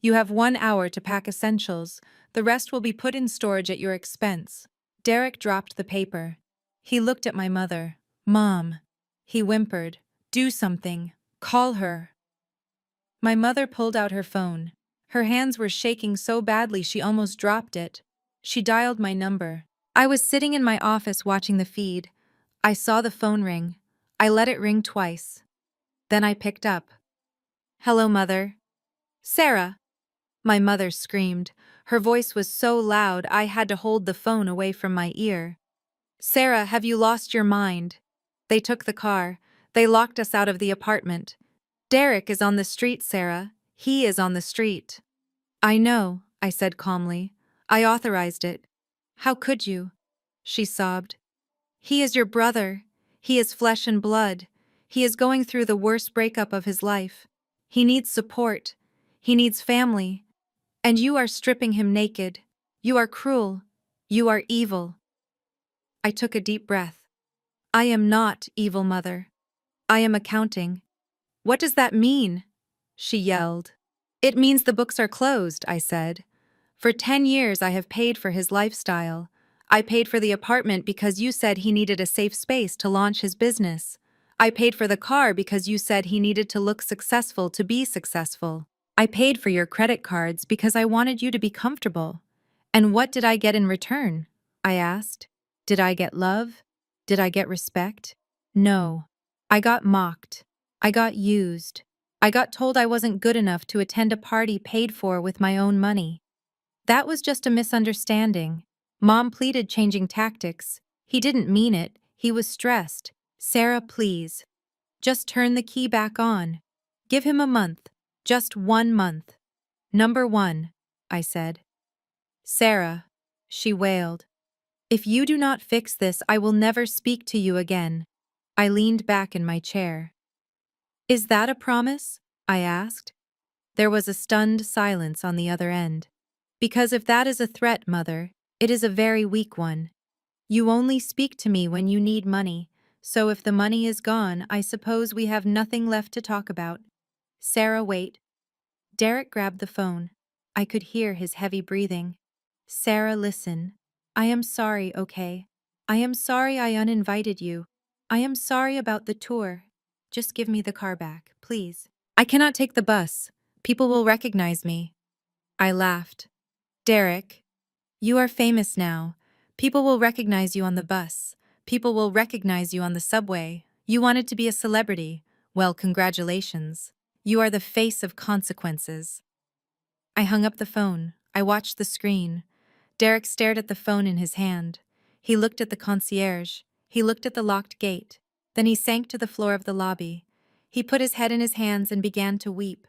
You have 1 hour to pack essentials. The rest will be put in storage at your expense. Derek dropped the paper. He looked at my mother. Mom. He whimpered. Do something. Call her. My mother pulled out her phone. Her hands were shaking so badly she almost dropped it. She dialed my number. I was sitting in my office watching the feed. I saw the phone ring. I let it ring twice. Then I picked up. Hello, Mother. Sarah. My mother screamed. Her voice was so loud I had to hold the phone away from my ear. Sarah, have you lost your mind? They took the car. They locked us out of the apartment. Derek is on the street, Sarah. He is on the street. I know, I said calmly. I authorized it. How could you? She sobbed. He is your brother. He is flesh and blood. He is going through the worst breakup of his life. He needs support. He needs family. And you are stripping him naked. You are cruel. You are evil. I took a deep breath. I am not evil, Mother. I am accounting. What does that mean? She yelled. It means the books are closed, I said. For 10 years I have paid for his lifestyle. I paid for the apartment because you said he needed a safe space to launch his business. I paid for the car because you said he needed to look successful to be successful. I paid for your credit cards because I wanted you to be comfortable. And what did I get in return? I asked. Did I get love? Did I get respect? No. I got mocked. I got used. I got told I wasn't good enough to attend a party paid for with my own money. That was just a misunderstanding. Mom pleaded changing tactics. He didn't mean it. He was stressed. Sarah, please. Just turn the key back on. Give him a month. Just 1 month. Number 1, I said. Sarah, she wailed. If you do not fix this, I will never speak to you again. I leaned back in my chair. Is that a promise? I asked. There was a stunned silence on the other end. Because if that is a threat, Mother, it is a very weak one. You only speak to me when you need money, so if the money is gone, I suppose we have nothing left to talk about. Sarah, wait. Derek grabbed the phone. I could hear his heavy breathing. Sarah, listen. I am sorry, okay? I am sorry I uninvited you. I am sorry about the tour. Just give me the car back, please. I cannot take the bus. People will recognize me. I laughed. Derek, you are famous now. People will recognize you on the bus. People will recognize you on the subway. You wanted to be a celebrity. Well, congratulations. You are the face of consequences. I hung up the phone. I watched the screen. Derek stared at the phone in his hand. He looked at the concierge. He looked at the locked gate. Then he sank to the floor of the lobby. He put his head in his hands and began to weep.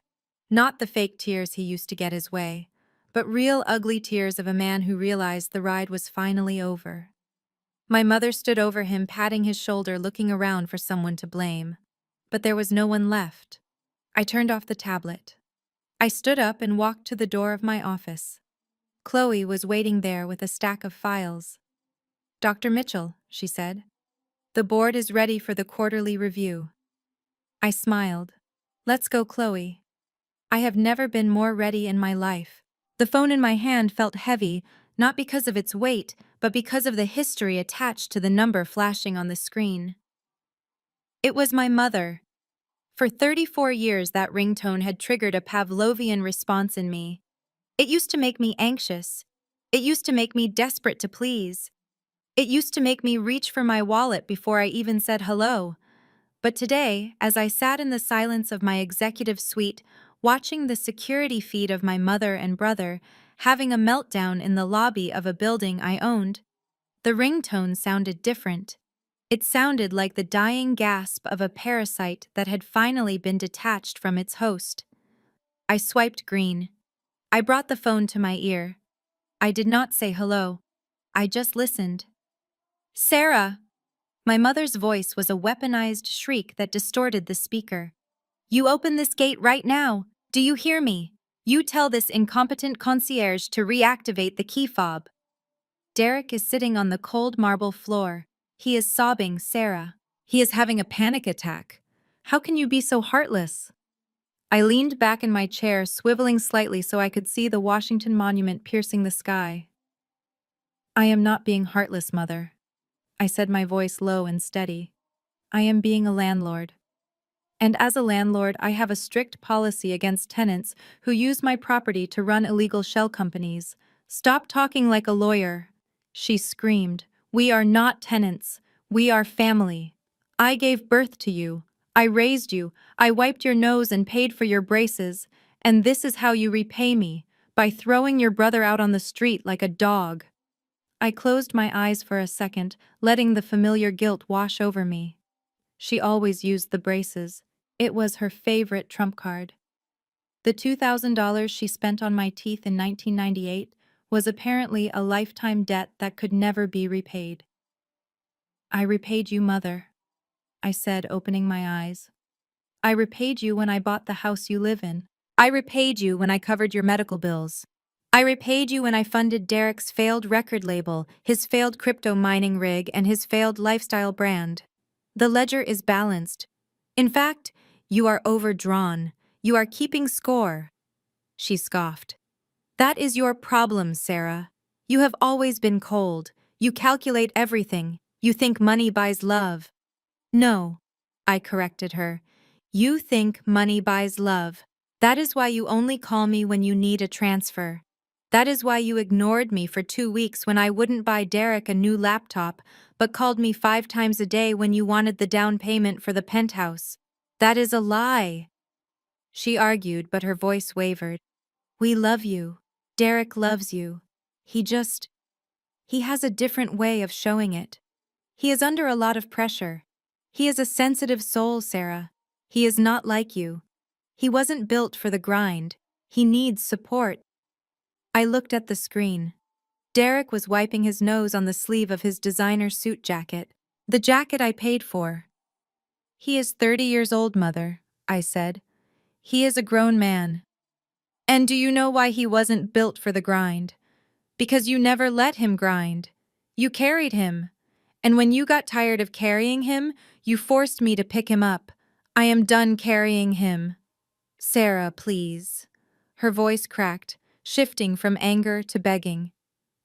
Not the fake tears he used to get his way, but real ugly tears of a man who realized the ride was finally over. My mother stood over him, patting his shoulder, looking around for someone to blame. But there was no one left. I turned off the tablet. I stood up and walked to the door of my office. Chloe was waiting there with a stack of files. Dr. Mitchell, she said. The board is ready for the quarterly review. I smiled. Let's go, Chloe. I have never been more ready in my life. The phone in my hand felt heavy, not because of its weight, but because of the history attached to the number flashing on the screen. It was my mother. For 34 years, that ringtone had triggered a Pavlovian response in me. It used to make me anxious. It used to make me desperate to please. It used to make me reach for my wallet before I even said hello. But today, as I sat in the silence of my executive suite, watching the security feed of my mother and brother, having a meltdown in the lobby of a building I owned, the ringtone sounded different. It sounded like the dying gasp of a parasite that had finally been detached from its host. I swiped green. I brought the phone to my ear. I did not say hello. I just listened. Sarah! My mother's voice was a weaponized shriek that distorted the speaker. You open this gate right now. Do you hear me? You tell this incompetent concierge to reactivate the key fob. Derek is sitting on the cold marble floor. He is sobbing, Sarah. He is having a panic attack. How can you be so heartless? I leaned back in my chair, swiveling slightly so I could see the Washington Monument piercing the sky. I am not being heartless, Mother. I said, my voice low and steady. I am being a landlord. And as a landlord, I have a strict policy against tenants who use my property to run illegal shell companies. Stop talking like a lawyer, she screamed. We are not tenants. We are family. I gave birth to you. I raised you. I wiped your nose and paid for your braces. And this is how you repay me, by throwing your brother out on the street like a dog. I closed my eyes for a second, letting the familiar guilt wash over me. She always used the braces. It was her favorite trump card. The $2,000 she spent on my teeth in 1998 was apparently a lifetime debt that could never be repaid. I repaid you, Mother, I said, opening my eyes. I repaid you when I bought the house you live in. I repaid you when I covered your medical bills. I repaid you when I funded Derek's failed record label, his failed crypto mining rig, and his failed lifestyle brand. The ledger is balanced. In fact, you are overdrawn. You are keeping score. She scoffed. That is your problem, Sarah. You have always been cold. You calculate everything. You think money buys love. No, I corrected her. You think money buys love. That is why you only call me when you need a transfer. That is why you ignored me for 2 weeks when I wouldn't buy Derek a new laptop, but called me 5 times a day when you wanted the down payment for the penthouse. That is a lie. She argued, but her voice wavered. We love you. Derek loves you. He has a different way of showing it. He is under a lot of pressure. He is a sensitive soul, Sarah. He is not like you. He wasn't built for the grind. He needs support. I looked at the screen. Derek was wiping his nose on the sleeve of his designer suit jacket. The jacket I paid for. He is 30 years old, Mother, I said. He is a grown man. And do you know why he wasn't built for the grind? Because you never let him grind. You carried him. And when you got tired of carrying him, you forced me to pick him up. I am done carrying him. Sarah, please. Her voice cracked, shifting from anger to begging.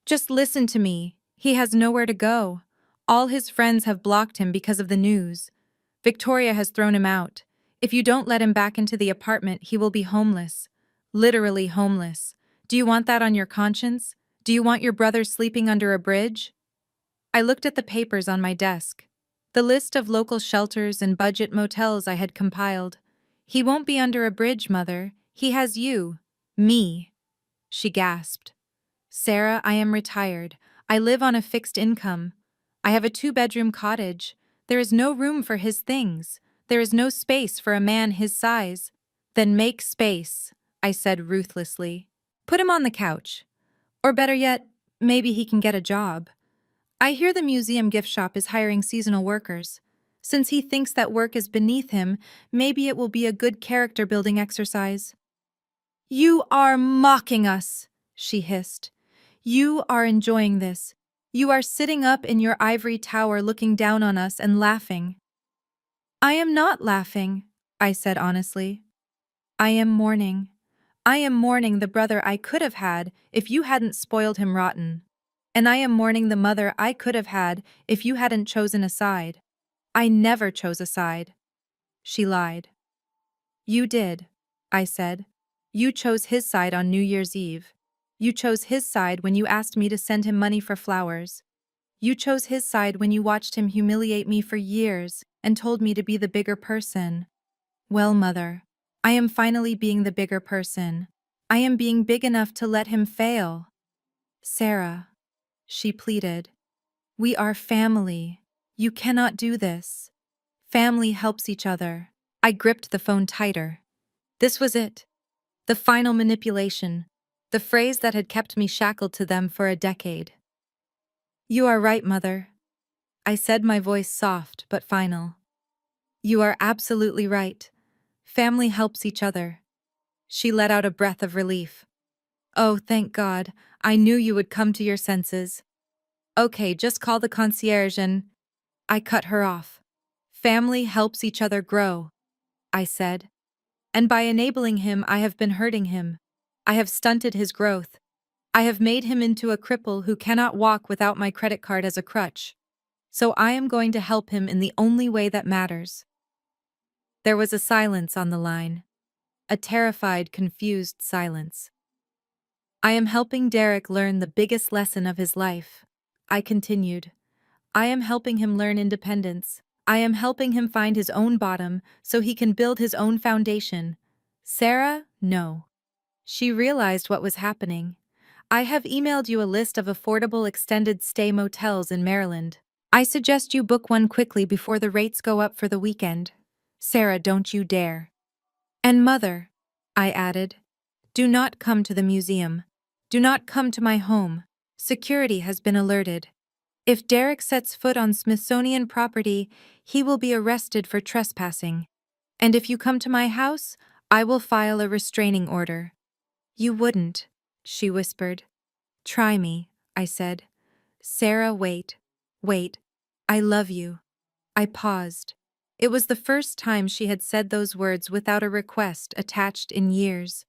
Just listen to me. He has nowhere to go. All his friends have blocked him because of the news. Victoria has thrown him out. If you don't let him back into the apartment, he will be homeless. Literally homeless. Do you want that on your conscience? Do you want your brother sleeping under a bridge? I looked at the papers on my desk. The list of local shelters and budget motels I had compiled. He won't be under a bridge, Mother. He has you. Me. She gasped. Sarah, I am retired. I live on a fixed income. I have a 2-bedroom cottage. There is no room for his things. There is no space for a man his size. Then make space, I said ruthlessly. Put him on the couch. Or better yet, maybe he can get a job. I hear the museum gift shop is hiring seasonal workers. Since he thinks that work is beneath him, maybe it will be a good character-building exercise. You are mocking us, she hissed. You are enjoying this. You are sitting up in your ivory tower looking down on us and laughing. I am not laughing, I said honestly. I am mourning. I am mourning the brother I could have had if you hadn't spoiled him rotten. And I am mourning the mother I could have had if you hadn't chosen a side. I never chose a side. She lied. You did, I said. You chose his side on New Year's Eve. You chose his side when you asked me to send him money for flowers. You chose his side when you watched him humiliate me for years and told me to be the bigger person. Well, Mother, I am finally being the bigger person. I am being big enough to let him fail. Sarah, she pleaded. We are family. You cannot do this. Family helps each other. I gripped the phone tighter. This was it. The final manipulation. The phrase that had kept me shackled to them for a decade. You are right, Mother. I said, my voice soft but final. You are absolutely right. Family helps each other. She let out a breath of relief. Oh, thank God. I knew you would come to your senses. Okay, just call the concierge and... I cut her off. Family helps each other grow, I said. And by enabling him, I have been hurting him. I have stunted his growth. I have made him into a cripple who cannot walk without my credit card as a crutch. So I am going to help him in the only way that matters. There was a silence on the line. A terrified, confused silence. I am helping Derek learn the biggest lesson of his life. I continued. I am helping him learn independence. I am helping him find his own bottom so he can build his own foundation. Sarah, no. She realized what was happening. I have emailed you a list of affordable extended stay motels in Maryland. I suggest you book one quickly before the rates go up for the weekend. Sarah, don't you dare. And Mother, I added, do not come to the museum. Do not come to my home. Security has been alerted. If Derek sets foot on Smithsonian property, he will be arrested for trespassing. And if you come to my house, I will file a restraining order. You wouldn't, she whispered. Try me, I said. Sarah, wait. Wait. I love you. I paused. It was the first time she had said those words without a request attached in years.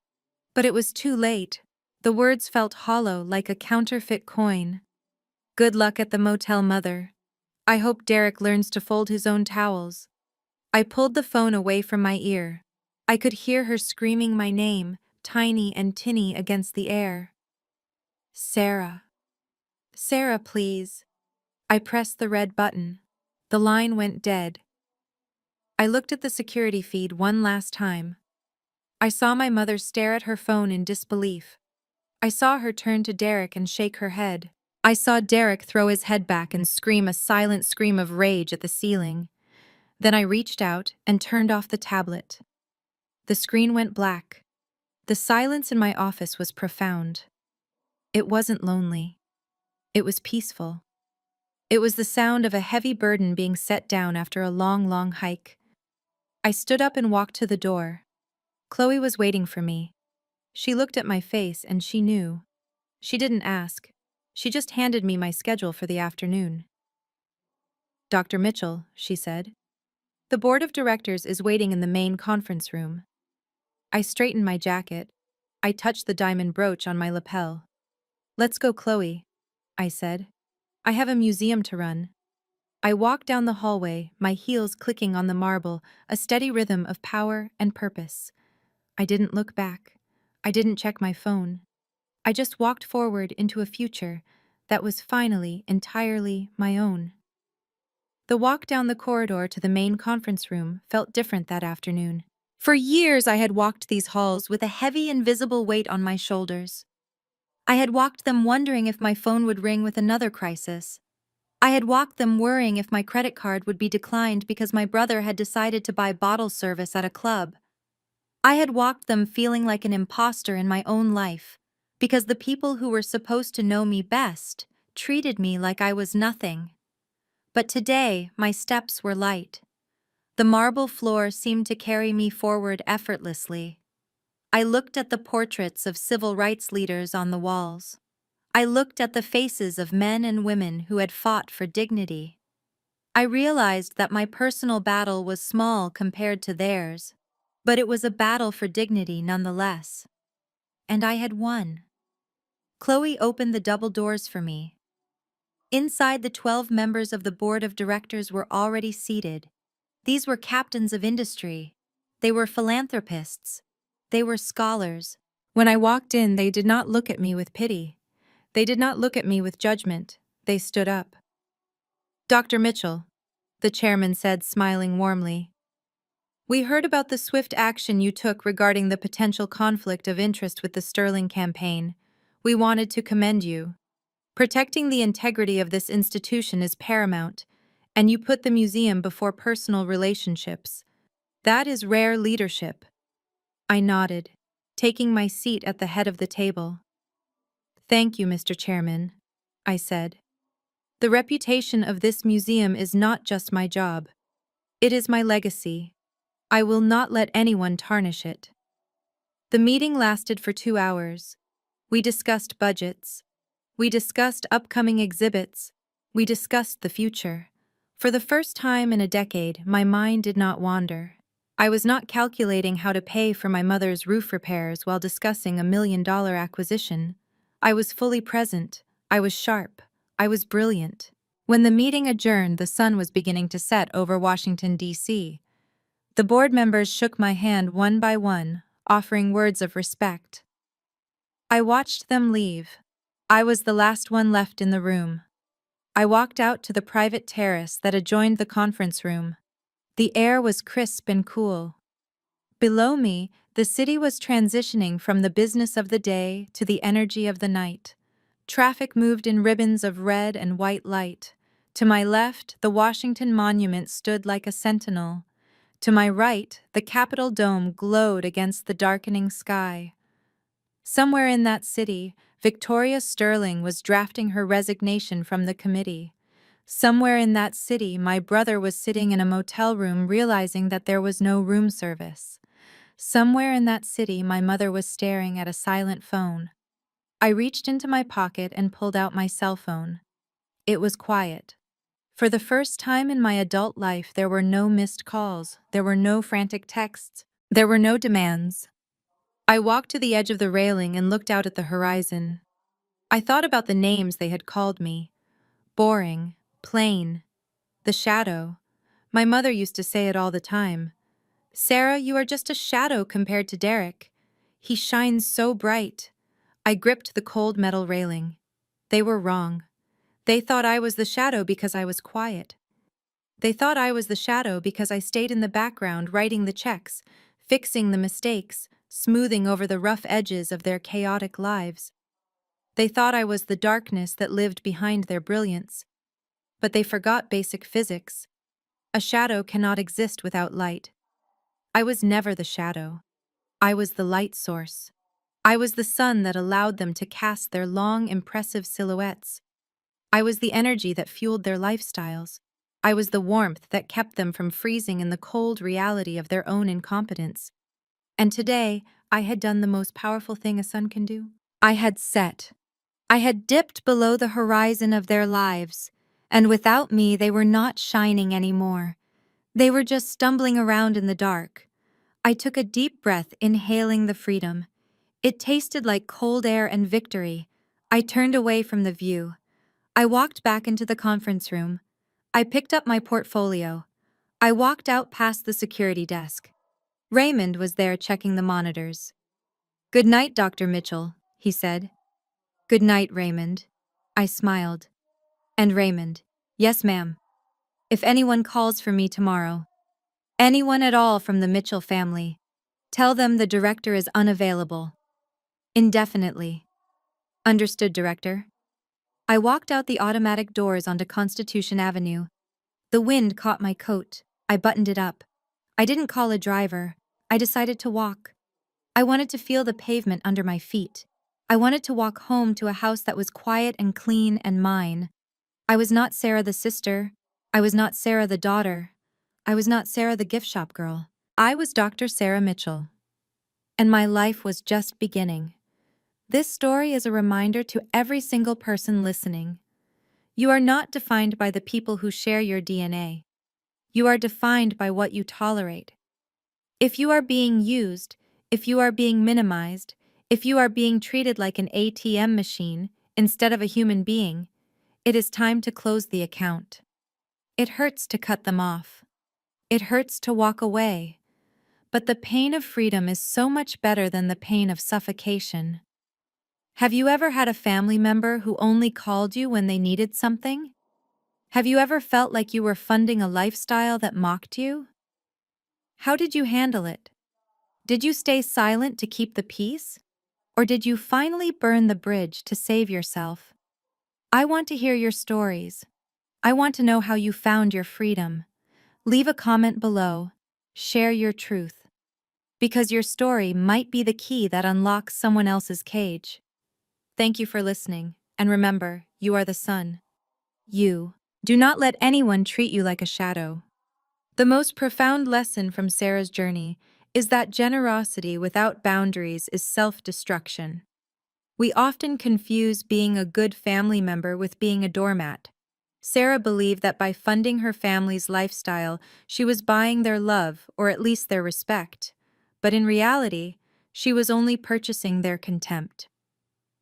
But it was too late. The words felt hollow like a counterfeit coin. Good luck at the motel, Mother. I hope Derek learns to fold his own towels. I pulled the phone away from my ear. I could hear her screaming my name, tiny and tinny against the air. Sarah. Sarah, please. I pressed the red button. The line went dead. I looked at the security feed one last time. I saw my mother stare at her phone in disbelief. I saw her turn to Derek and shake her head. I saw Derek throw his head back and scream a silent scream of rage at the ceiling. Then I reached out and turned off the tablet. The screen went black. The silence in my office was profound. It wasn't lonely. It was peaceful. It was the sound of a heavy burden being set down after a long, long hike. I stood up and walked to the door. Chloe was waiting for me. She looked at my face and she knew. She didn't ask. She just handed me my schedule for the afternoon. "Dr. Mitchell," she said. "The board of directors is waiting in the main conference room." I straightened my jacket. I touched the diamond brooch on my lapel. "Let's go, Chloe," I said. "I have a museum to run." I walked down the hallway, my heels clicking on the marble, a steady rhythm of power and purpose. I didn't look back. I didn't check my phone. I just walked forward into a future that was finally entirely my own. The walk down the corridor to the main conference room felt different that afternoon. For years I had walked these halls with a heavy invisible weight on my shoulders. I had walked them wondering if my phone would ring with another crisis. I had walked them worrying if my credit card would be declined because my brother had decided to buy bottle service at a club. I had walked them feeling like an imposter in my own life, because the people who were supposed to know me best treated me like I was nothing. But today, my steps were light. The marble floor seemed to carry me forward effortlessly. I looked at the portraits of civil rights leaders on the walls. I looked at the faces of men and women who had fought for dignity. I realized that my personal battle was small compared to theirs, but it was a battle for dignity nonetheless. And I had won. Chloe opened the double doors for me. Inside, the 12 members of the board of directors were already seated. These were captains of industry. They were philanthropists. They were scholars. When I walked in, they did not look at me with pity. They did not look at me with judgment. They stood up. "Dr. Mitchell," the chairman said, smiling warmly. "We heard about the swift action you took regarding the potential conflict of interest with the Sterling campaign. We wanted to commend you. Protecting the integrity of this institution is paramount, and you put the museum before personal relationships. That is rare leadership." I nodded, taking my seat at the head of the table. "Thank you, Mr. Chairman," I said. "The reputation of this museum is not just my job. It is my legacy. I will not let anyone tarnish it." The meeting lasted for 2 hours. We discussed budgets. We discussed upcoming exhibits. We discussed the future. For the first time in a decade, my mind did not wander. I was not calculating how to pay for my mother's roof repairs while discussing $1 million acquisition. I was fully present. I was sharp. I was brilliant. When the meeting adjourned, the sun was beginning to set over Washington, D.C. The board members shook my hand one by one, offering words of respect. I watched them leave. I was the last one left in the room. I walked out to the private terrace that adjoined the conference room. The air was crisp and cool. Below me, the city was transitioning from the business of the day to the energy of the night. Traffic moved in ribbons of red and white light. To my left, the Washington Monument stood like a sentinel. To my right, the Capitol dome glowed against the darkening sky. Somewhere in that city, Victoria Sterling was drafting her resignation from the committee. Somewhere in that city, my brother was sitting in a motel room realizing that there was no room service. Somewhere in that city, my mother was staring at a silent phone. I reached into my pocket and pulled out my cell phone. It was quiet. For the first time in my adult life, there were no missed calls, there were no frantic texts, there were no demands. I walked to the edge of the railing and looked out at the horizon. I thought about the names they had called me. Boring, plain, the shadow. My mother used to say it all the time. "Sarah, you are just a shadow compared to Derek. He shines so bright." I gripped the cold metal railing. They were wrong. They thought I was the shadow because I was quiet. They thought I was the shadow because I stayed in the background writing the checks, fixing the mistakes, smoothing over the rough edges of their chaotic lives. They thought I was the darkness that lived behind their brilliance. But they forgot basic physics. A shadow cannot exist without light. I was never the shadow. I was the light source. I was the sun that allowed them to cast their long, impressive silhouettes. I was the energy that fueled their lifestyles. I was the warmth that kept them from freezing in the cold reality of their own incompetence. And today, I had done the most powerful thing a son can do. I had set. I had dipped below the horizon of their lives, and without me, they were not shining anymore. They were just stumbling around in the dark. I took a deep breath, inhaling the freedom. It tasted like cold air and victory. I turned away from the view. I walked back into the conference room. I picked up my portfolio. I walked out past the security desk. Raymond was there checking the monitors. "Good night, Dr. Mitchell," he said. "Good night, Raymond." I smiled. And Raymond, "Yes, ma'am. If anyone calls for me tomorrow, anyone at all from the Mitchell family, tell them the director is unavailable. Indefinitely." "Understood, Director." I walked out the automatic doors onto Constitution Avenue. The wind caught my coat. I buttoned it up. I didn't call a driver. I decided to walk. I wanted to feel the pavement under my feet. I wanted to walk home to a house that was quiet and clean and mine. I was not Sarah the sister. I was not Sarah the daughter. I was not Sarah the gift shop girl. I was Dr. Sarah Mitchell. And my life was just beginning. This story is a reminder to every single person listening. You are not defined by the people who share your DNA. You are defined by what you tolerate. If you are being used, if you are being minimized, if you are being treated like an ATM machine instead of a human being, it is time to close the account. It hurts to cut them off. It hurts to walk away. But the pain of freedom is so much better than the pain of suffocation. Have you ever had a family member who only called you when they needed something? Have you ever felt like you were funding a lifestyle that mocked you? How did you handle it? Did you stay silent to keep the peace? Or did you finally burn the bridge to save yourself? I want to hear your stories. I want to know how you found your freedom. Leave a comment below. Share your truth. Because your story might be the key that unlocks someone else's cage. Thank you for listening, and remember, you are the sun. You. Do not let anyone treat you like a shadow. The most profound lesson from Sarah's journey is that generosity without boundaries is self-destruction. We often confuse being a good family member with being a doormat. Sarah believed that by funding her family's lifestyle, she was buying their love, or at least their respect. But in reality, she was only purchasing their contempt.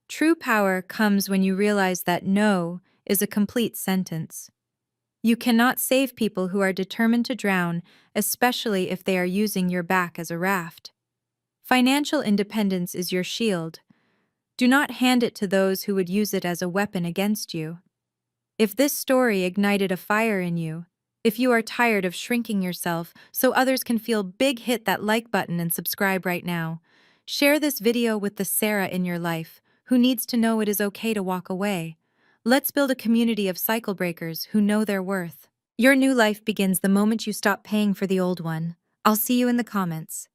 True power comes when you realize that no is a complete sentence. You cannot save people who are determined to drown, especially if they are using your back as a raft. Financial independence is your shield. Do not hand it to those who would use it as a weapon against you. If this story ignited a fire in you, if you are tired of shrinking yourself so others can feel big, hit that like button and subscribe right now. Share this video with the Sarah in your life who needs to know it is okay to walk away. Let's build a community of cycle breakers who know their worth. Your new life begins the moment you stop paying for the old one. I'll see you in the comments.